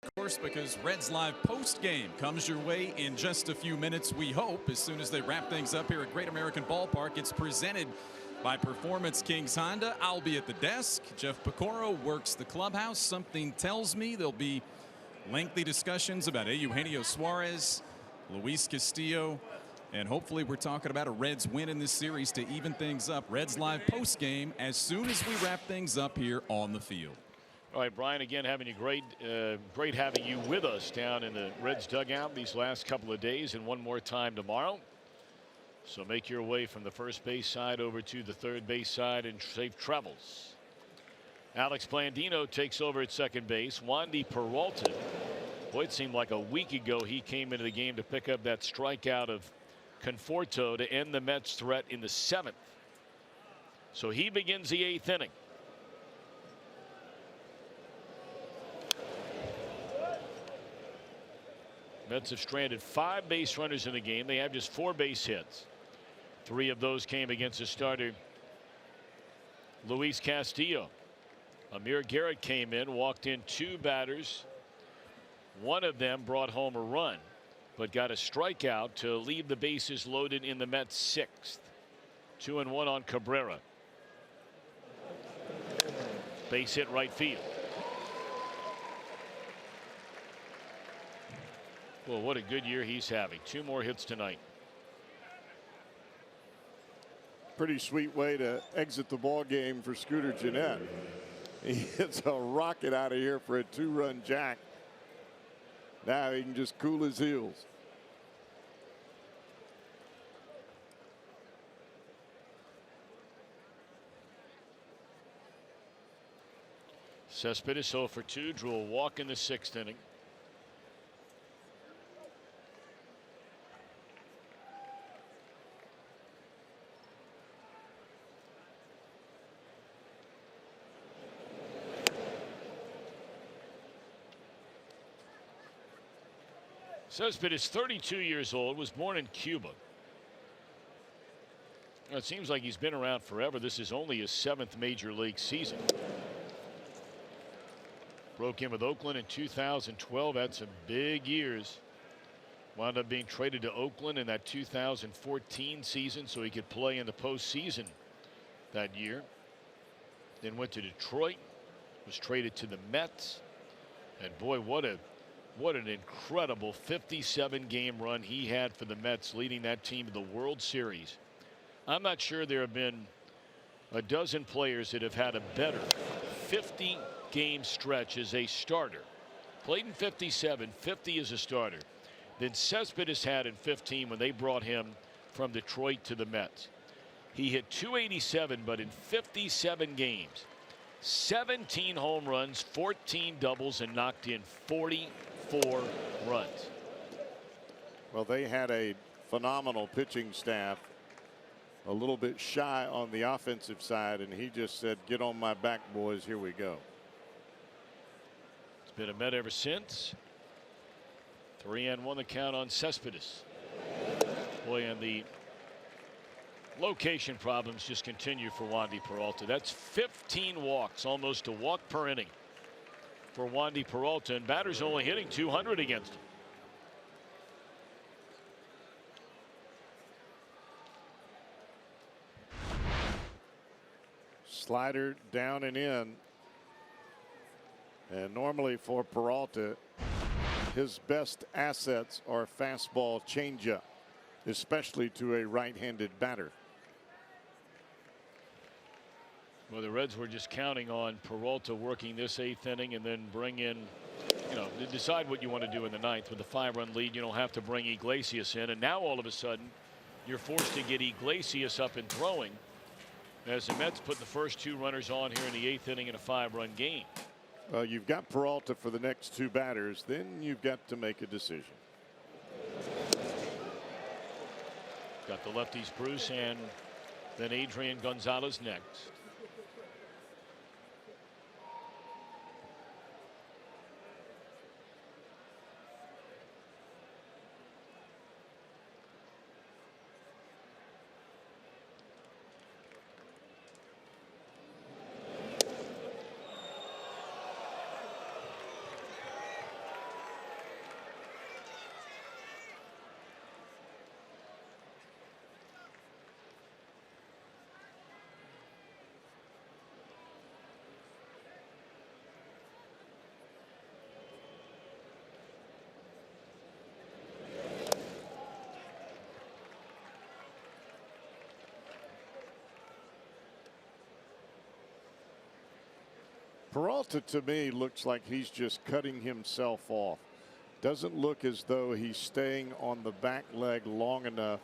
Of course, because Reds Live post game comes your way in just a few minutes, we hope, as soon as they wrap things up here at Great American Ballpark. It's presented by Performance Kings Honda. I'll be at the desk. Jeff Pecoro works the clubhouse. Something tells me there'll be lengthy discussions about Eugenio Suarez, Luis Castillo, and hopefully we're talking about a Reds win in this series to even things up. Reds Live post game as soon as we wrap things up here on the field. All right, Brian, again, having you great having you with us down in the Reds dugout these last couple of days, and one more time tomorrow. So make your way from the first base side over to the third base side and safe travels. Alex Blandino takes over at second base. Wandy Peralta. Boy, it seemed like a week ago he came into the game to pick up that strikeout of Conforto to end the Mets' threat in the 7th. So he begins the 8th inning. Mets have stranded 5 base runners in the game. They have just 4 base hits. 3 of those came against the starter, Luis Castillo. Amir Garrett came in, walked in 2 batters. One of them brought home a run, but got a strikeout to leave the bases loaded in the Mets' 6th. 2-1 on Cabrera. Base hit right field. Well, what a good year he's having. 2 more hits tonight. Pretty sweet way to exit the ball game for Scooter Gennett. He hits a rocket out of here for a 2-run jack. Now he can just cool his heels. Cespedes 0 for 2, drew a walk in the 6th inning. Cespedes is 32 years old, was born in Cuba. It seems like he's been around forever. This is only his 7th major league season. Broke in with Oakland in 2012. Had some big years. Wound up being traded to Oakland in that 2014 season so he could play in the postseason that year. Then went to Detroit. Was traded to the Mets. And boy, what an incredible 57-game run he had for the Mets, leading that team to the World Series. I'm not sure there have been a dozen players that have had a better 50-game stretch as a starter. Played in 57, 50 as a starter, than Cespedes had in 15 when they brought him from Detroit to the Mets. He hit .287, but in 57 games, 17 home runs, 14 doubles, and knocked in 44 runs. Well, they had a phenomenal pitching staff, a little bit shy on the offensive side, and he just said, "Get on my back, boys. Here we go." It's been a Met ever since. 3-1 the count on Cespedes. Boy, and the location problems just continue for Wandy Peralta. That's 15 walks, almost a walk per inning for Wandy Peralta, and batters only hitting .200 against him. Slider down and in. And normally for Peralta, his best assets are fastball changeup, especially to a right-handed batter. Well, the Reds were just counting on Peralta working this 8th inning and then bring in, to decide what you want to do in the 9th. With a 5-run lead, you don't have to bring Iglesias in. And now all of a sudden, you're forced to get Iglesias up and throwing as the Mets put the first 2 runners on here in the 8th inning in a 5-run game. Well, you've got Peralta for the next 2 batters. Then you've got to make a decision. Got the lefties Bruce and then Adrian Gonzalez next. Peralta, to me, looks like he's just cutting himself off. Doesn't look as though he's staying on the back leg long enough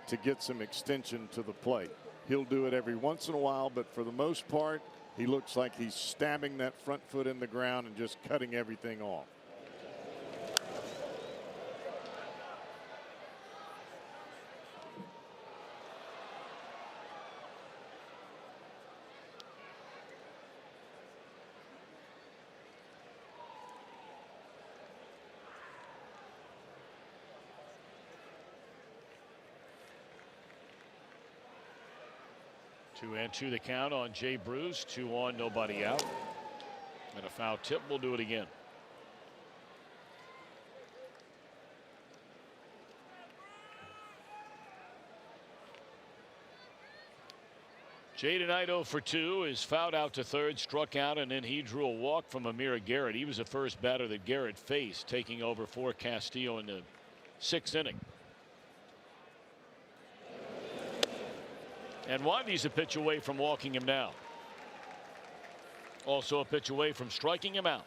to get some extension to the plate. He'll do it every once in a while, but for the most part, he looks like he's stabbing that front foot in the ground and just cutting everything off. Two and two the count on Jay Bruce. 2 on, nobody out. And a foul tip will do it again. Jay tonight 0 for 2 is fouled out to third, struck out, and then he drew a walk from Amir Garrett. He was the first batter that Garrett faced, taking over for Castillo in the 6th inning. And Wandy's a pitch away from walking him down. Also a pitch away from striking him out.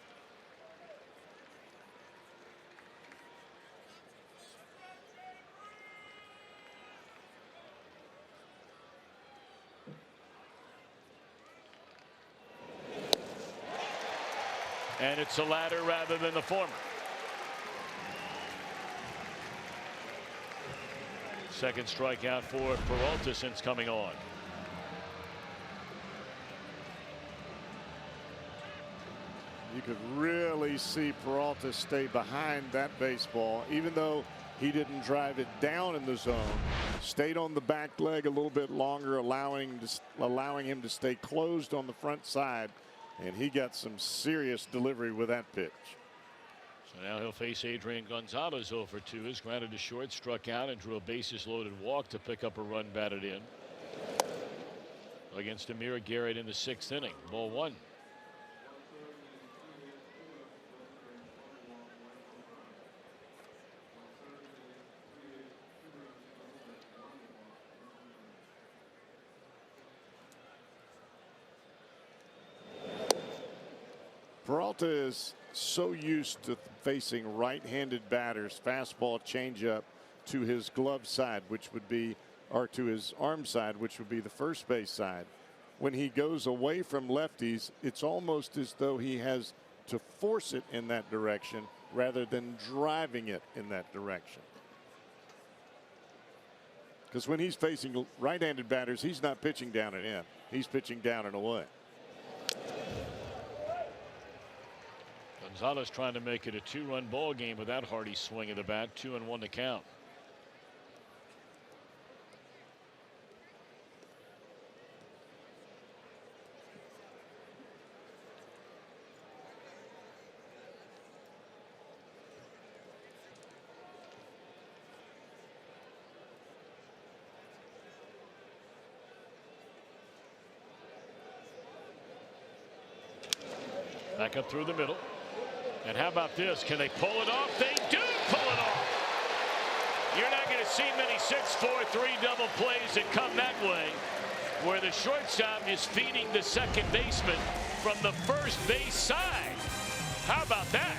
And it's the latter rather than the former. Second strikeout for Peralta since coming on. You could really see Peralta stay behind that baseball, even though he didn't drive it down in the zone. Stayed on the back leg a little bit longer, allowing him to stay closed on the front side, and he got some serious delivery with that pitch. So now he'll face Adrian Gonzalez 0 for 2. Is grounded to short, struck out, and drew a bases loaded walk to pick up a run batted in against Amir Garrett in the 6th inning. Ball 1. Peralta is so used to facing right-handed batters, fastball, changeup to his glove side, which would be, or to his arm side, which would be the first base side. When he goes away from lefties, it's almost as though he has to force it in that direction rather than driving it in that direction. Because when he's facing right-handed batters, he's not pitching down and in. He's pitching down and away. Gonzalez trying to make it a 2-run ball game with that hearty swing of the bat. 2-1 to count. Back up through the middle. And how about this? Can they pull it off? They do pull it off. You're not going to see many 6-4-3 double plays that come that way, where the shortstop is feeding the second baseman from the first base side. How about that?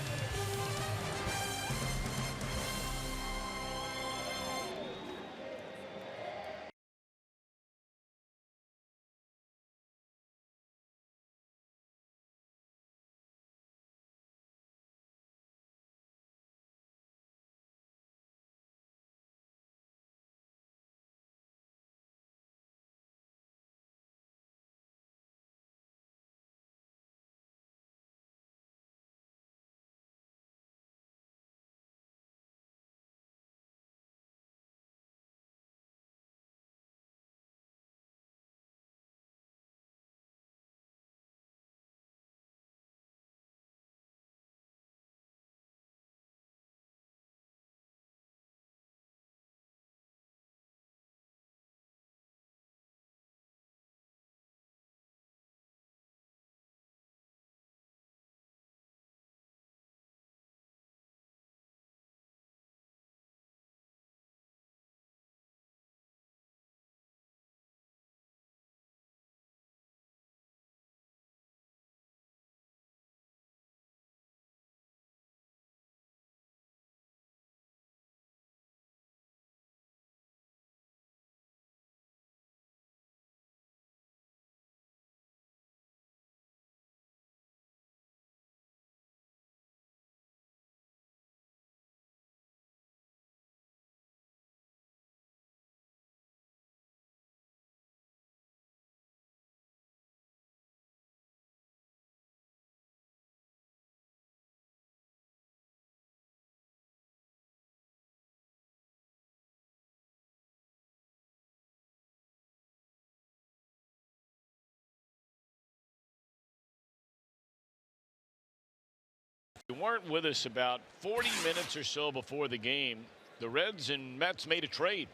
You weren't with us about 40 minutes or so before the game. The Reds and Mets made a trade.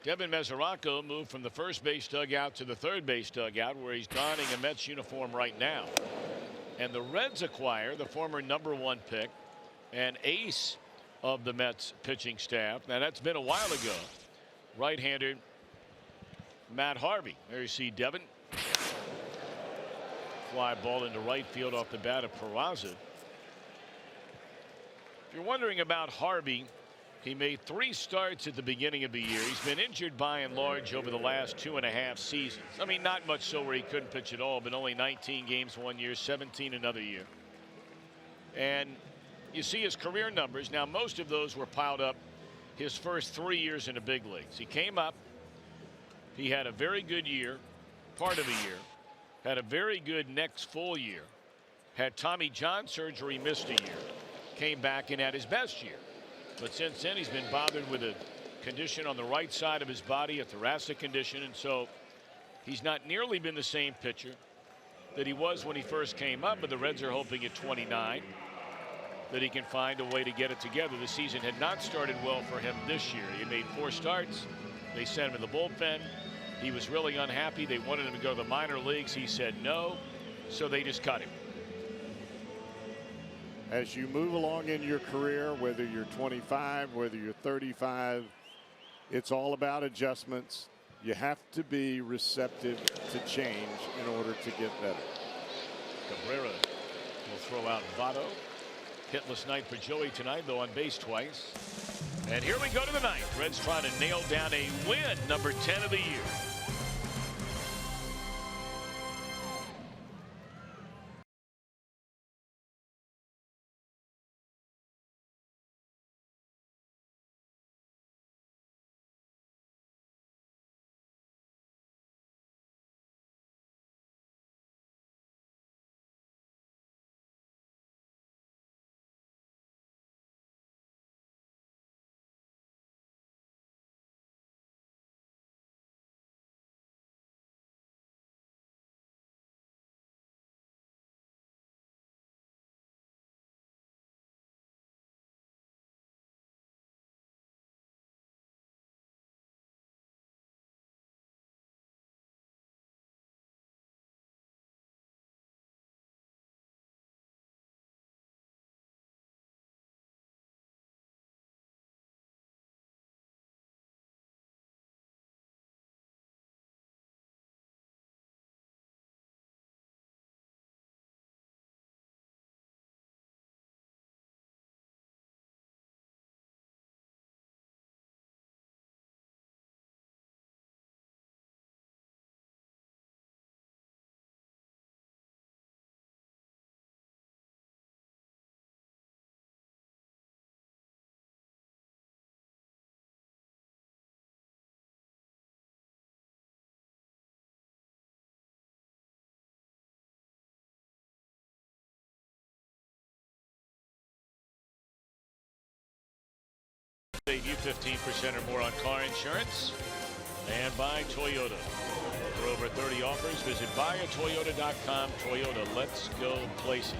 Devin Mesoraco moved from the first base dugout to the third base dugout, where he's donning a Mets uniform right now. And the Reds acquire the former #1 pick and ace of the Mets pitching staff. Now, that's been a while ago. Right-hander Matt Harvey. There you see Devin. Fly ball into right field off the bat of Peraza. If you're wondering about Harvey, he made 3 starts at the beginning of the year. He's been injured by and large over the last 2.5 seasons. I mean, not much so where he couldn't pitch at all, but only 19 games one year, 17 another year. And you see his career numbers. Now, most of those were piled up his first 3 years in the big leagues. He came up. He had a very good year, part of a year. Had a very good next full year. Had Tommy John surgery, missed a year. Came back and had his best year. But since then, he's been bothered with a condition on the right side of his body, a thoracic condition, and so he's not nearly been the same pitcher that he was when he first came up. But the Reds are hoping at 29 that he can find a way to get it together. The season had not started well for him this year. He made 4 starts. They sent him in the bullpen. He was really unhappy. They wanted him to go to the minor leagues. He said no, so they just cut him. As you move along in your career, whether you're 25, whether you're 35, it's all about adjustments. You have to be receptive to change in order to get better. Cabrera will throw out Votto. Hitless night for Joey tonight, though on base twice. And here we go to the ninth. Reds trying to nail down a win, number 10 of the year. Save you 15% or more on car insurance. And by Toyota. For over 30 offers, visit buyatoyota.com. Toyota, let's go places.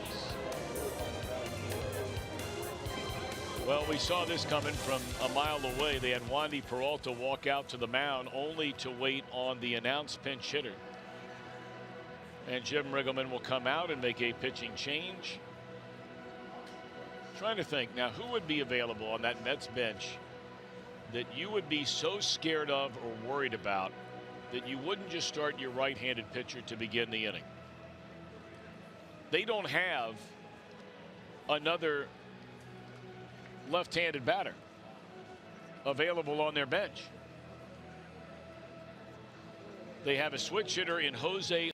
Well, we saw this coming from a mile away. They had Wandy Peralta walk out to the mound only to wait on the announced pinch hitter. And Jim Riggleman will come out and make a pitching change. Trying to think now, who would be available on that Mets bench that you would be so scared of or worried about that you wouldn't just start your right-handed pitcher to begin the inning? They don't have another left-handed batter available on their bench. They have a switch hitter in Jose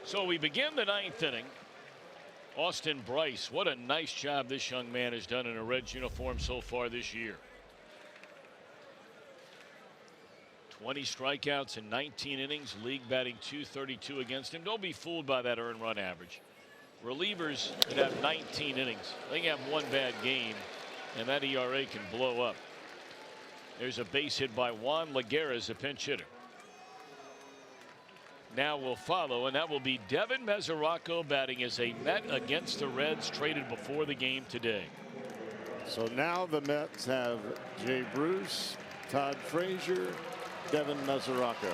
So we begin the 9th inning. Austin Bryce, what a nice job this young man has done in a Reds uniform so far this year. 20 strikeouts in 19 innings, league batting .232 against him. Don't be fooled by that earned run average. Relievers that have 19 innings, they can have one bad game, and that ERA can blow up. There's a base hit by Juan Lagares, a pinch hitter. Now will follow, and that will be Devin Mesoraco batting as a Met against the Reds, traded before the game today. So now the Mets have Jay Bruce, Todd Frazier, Devin Mesoraco.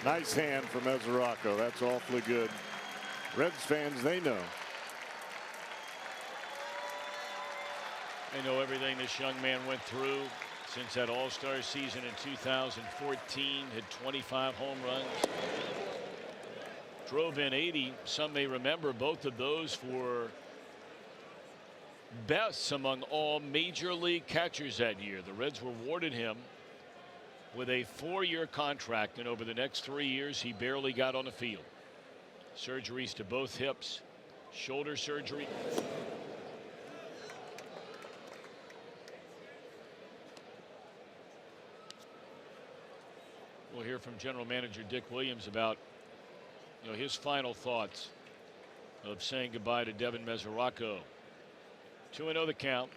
Nice hand for Mesoraco. That's awfully good. Reds fans, they know. They know everything this young man went through since that All-Star season in 2014. Had 25 home runs. Drove in 80. Some may remember both of those for bests among all major league catchers that year. The Reds rewarded him with a 4-year contract, and over the next 3 years he barely got on the field. Surgeries to both hips, shoulder surgery. We'll hear from General Manager Dick Williams about his final thoughts of saying goodbye to Devin Mesoraco. 2-0 the count.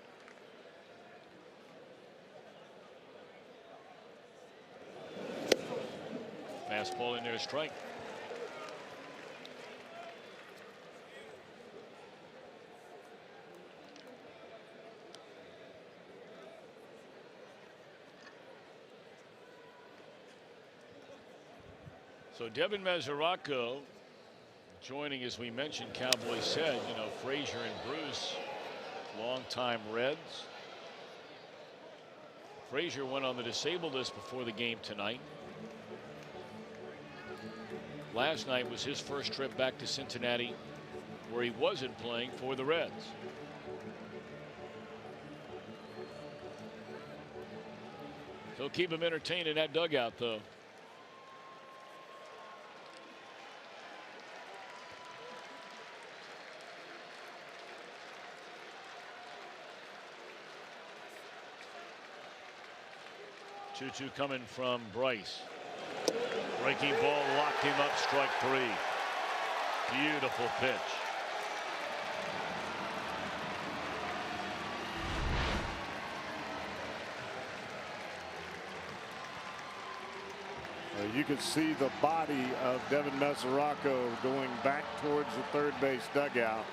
Fastball in there, strike. So Devin Mesoraco joining, as we mentioned, Cowboys said, Frazier and Bruce, longtime Reds. Frazier went on the disabled list before the game tonight. Last night was his first trip back to Cincinnati, where he wasn't playing for the Reds. He'll keep him entertained in that dugout, though. Two coming from Bryce. Breaking ball locked him up, strike 3. Beautiful pitch. You could see the body of Devin Mesoraco going back towards the third base dugout.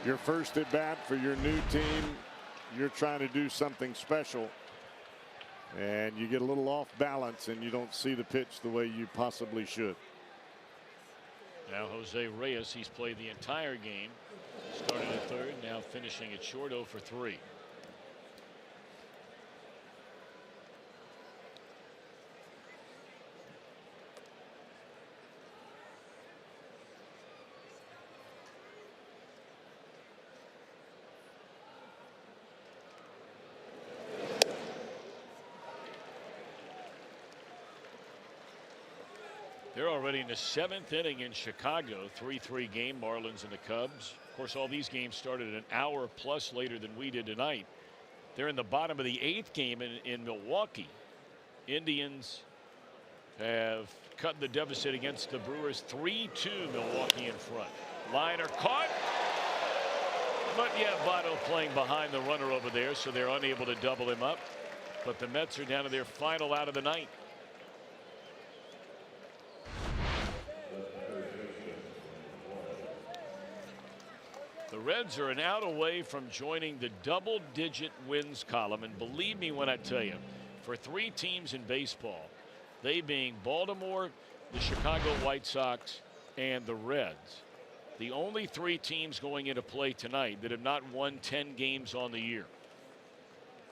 Your first at bat for your new team. You're trying to do something special, and you get a little off balance and you don't see the pitch the way you possibly should. Now Jose Reyes, he's played the entire game, started at third, now finishing at short, 0 for 3. They're already in the 7th inning in Chicago. 3-3 game, Marlins and the Cubs. Of course, all these games started an hour plus later than we did tonight. They're in the bottom of the 8th game in Milwaukee. Indians have cut the deficit against the Brewers. 3-2, Milwaukee in front. Liner caught. But yeah, Votto playing behind the runner over there, so they're unable to double him up. But the Mets are down to their final out of the ninth. The Reds are an out away from joining the double-digit wins column, and believe me when I tell you, for 3 teams in baseball, they being Baltimore, the Chicago White Sox, and the Reds, the only 3 teams going into play tonight that have not won 10 games on the year.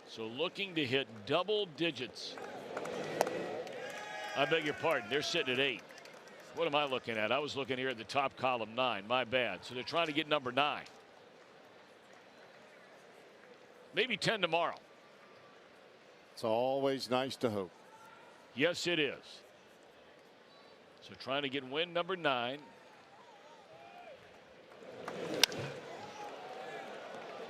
So looking to hit double digits. I beg your pardon, they're sitting at 8. What am I looking at? I was looking here at the top column, 9. My bad. So they're trying to get number 9. Maybe 10 tomorrow. It's always nice to hope. Yes, it is. So trying to get win number 9.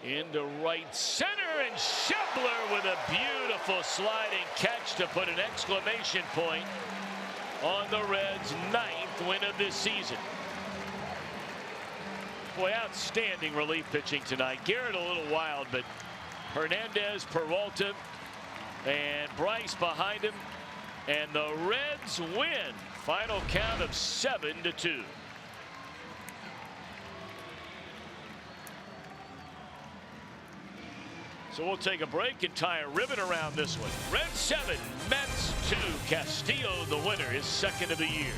Into right center, and Schebler with a beautiful sliding catch to put an exclamation point on the Reds' 9th win of this season. Boy, outstanding relief pitching tonight. Garrett a little wild, but Hernandez, Peralta, and Bryce behind him, and the Reds win. Final count of 7-2. So we'll take a break and tie a ribbon around this one. Reds 7, Mets 2. Castillo, the winner, is 2nd of the year.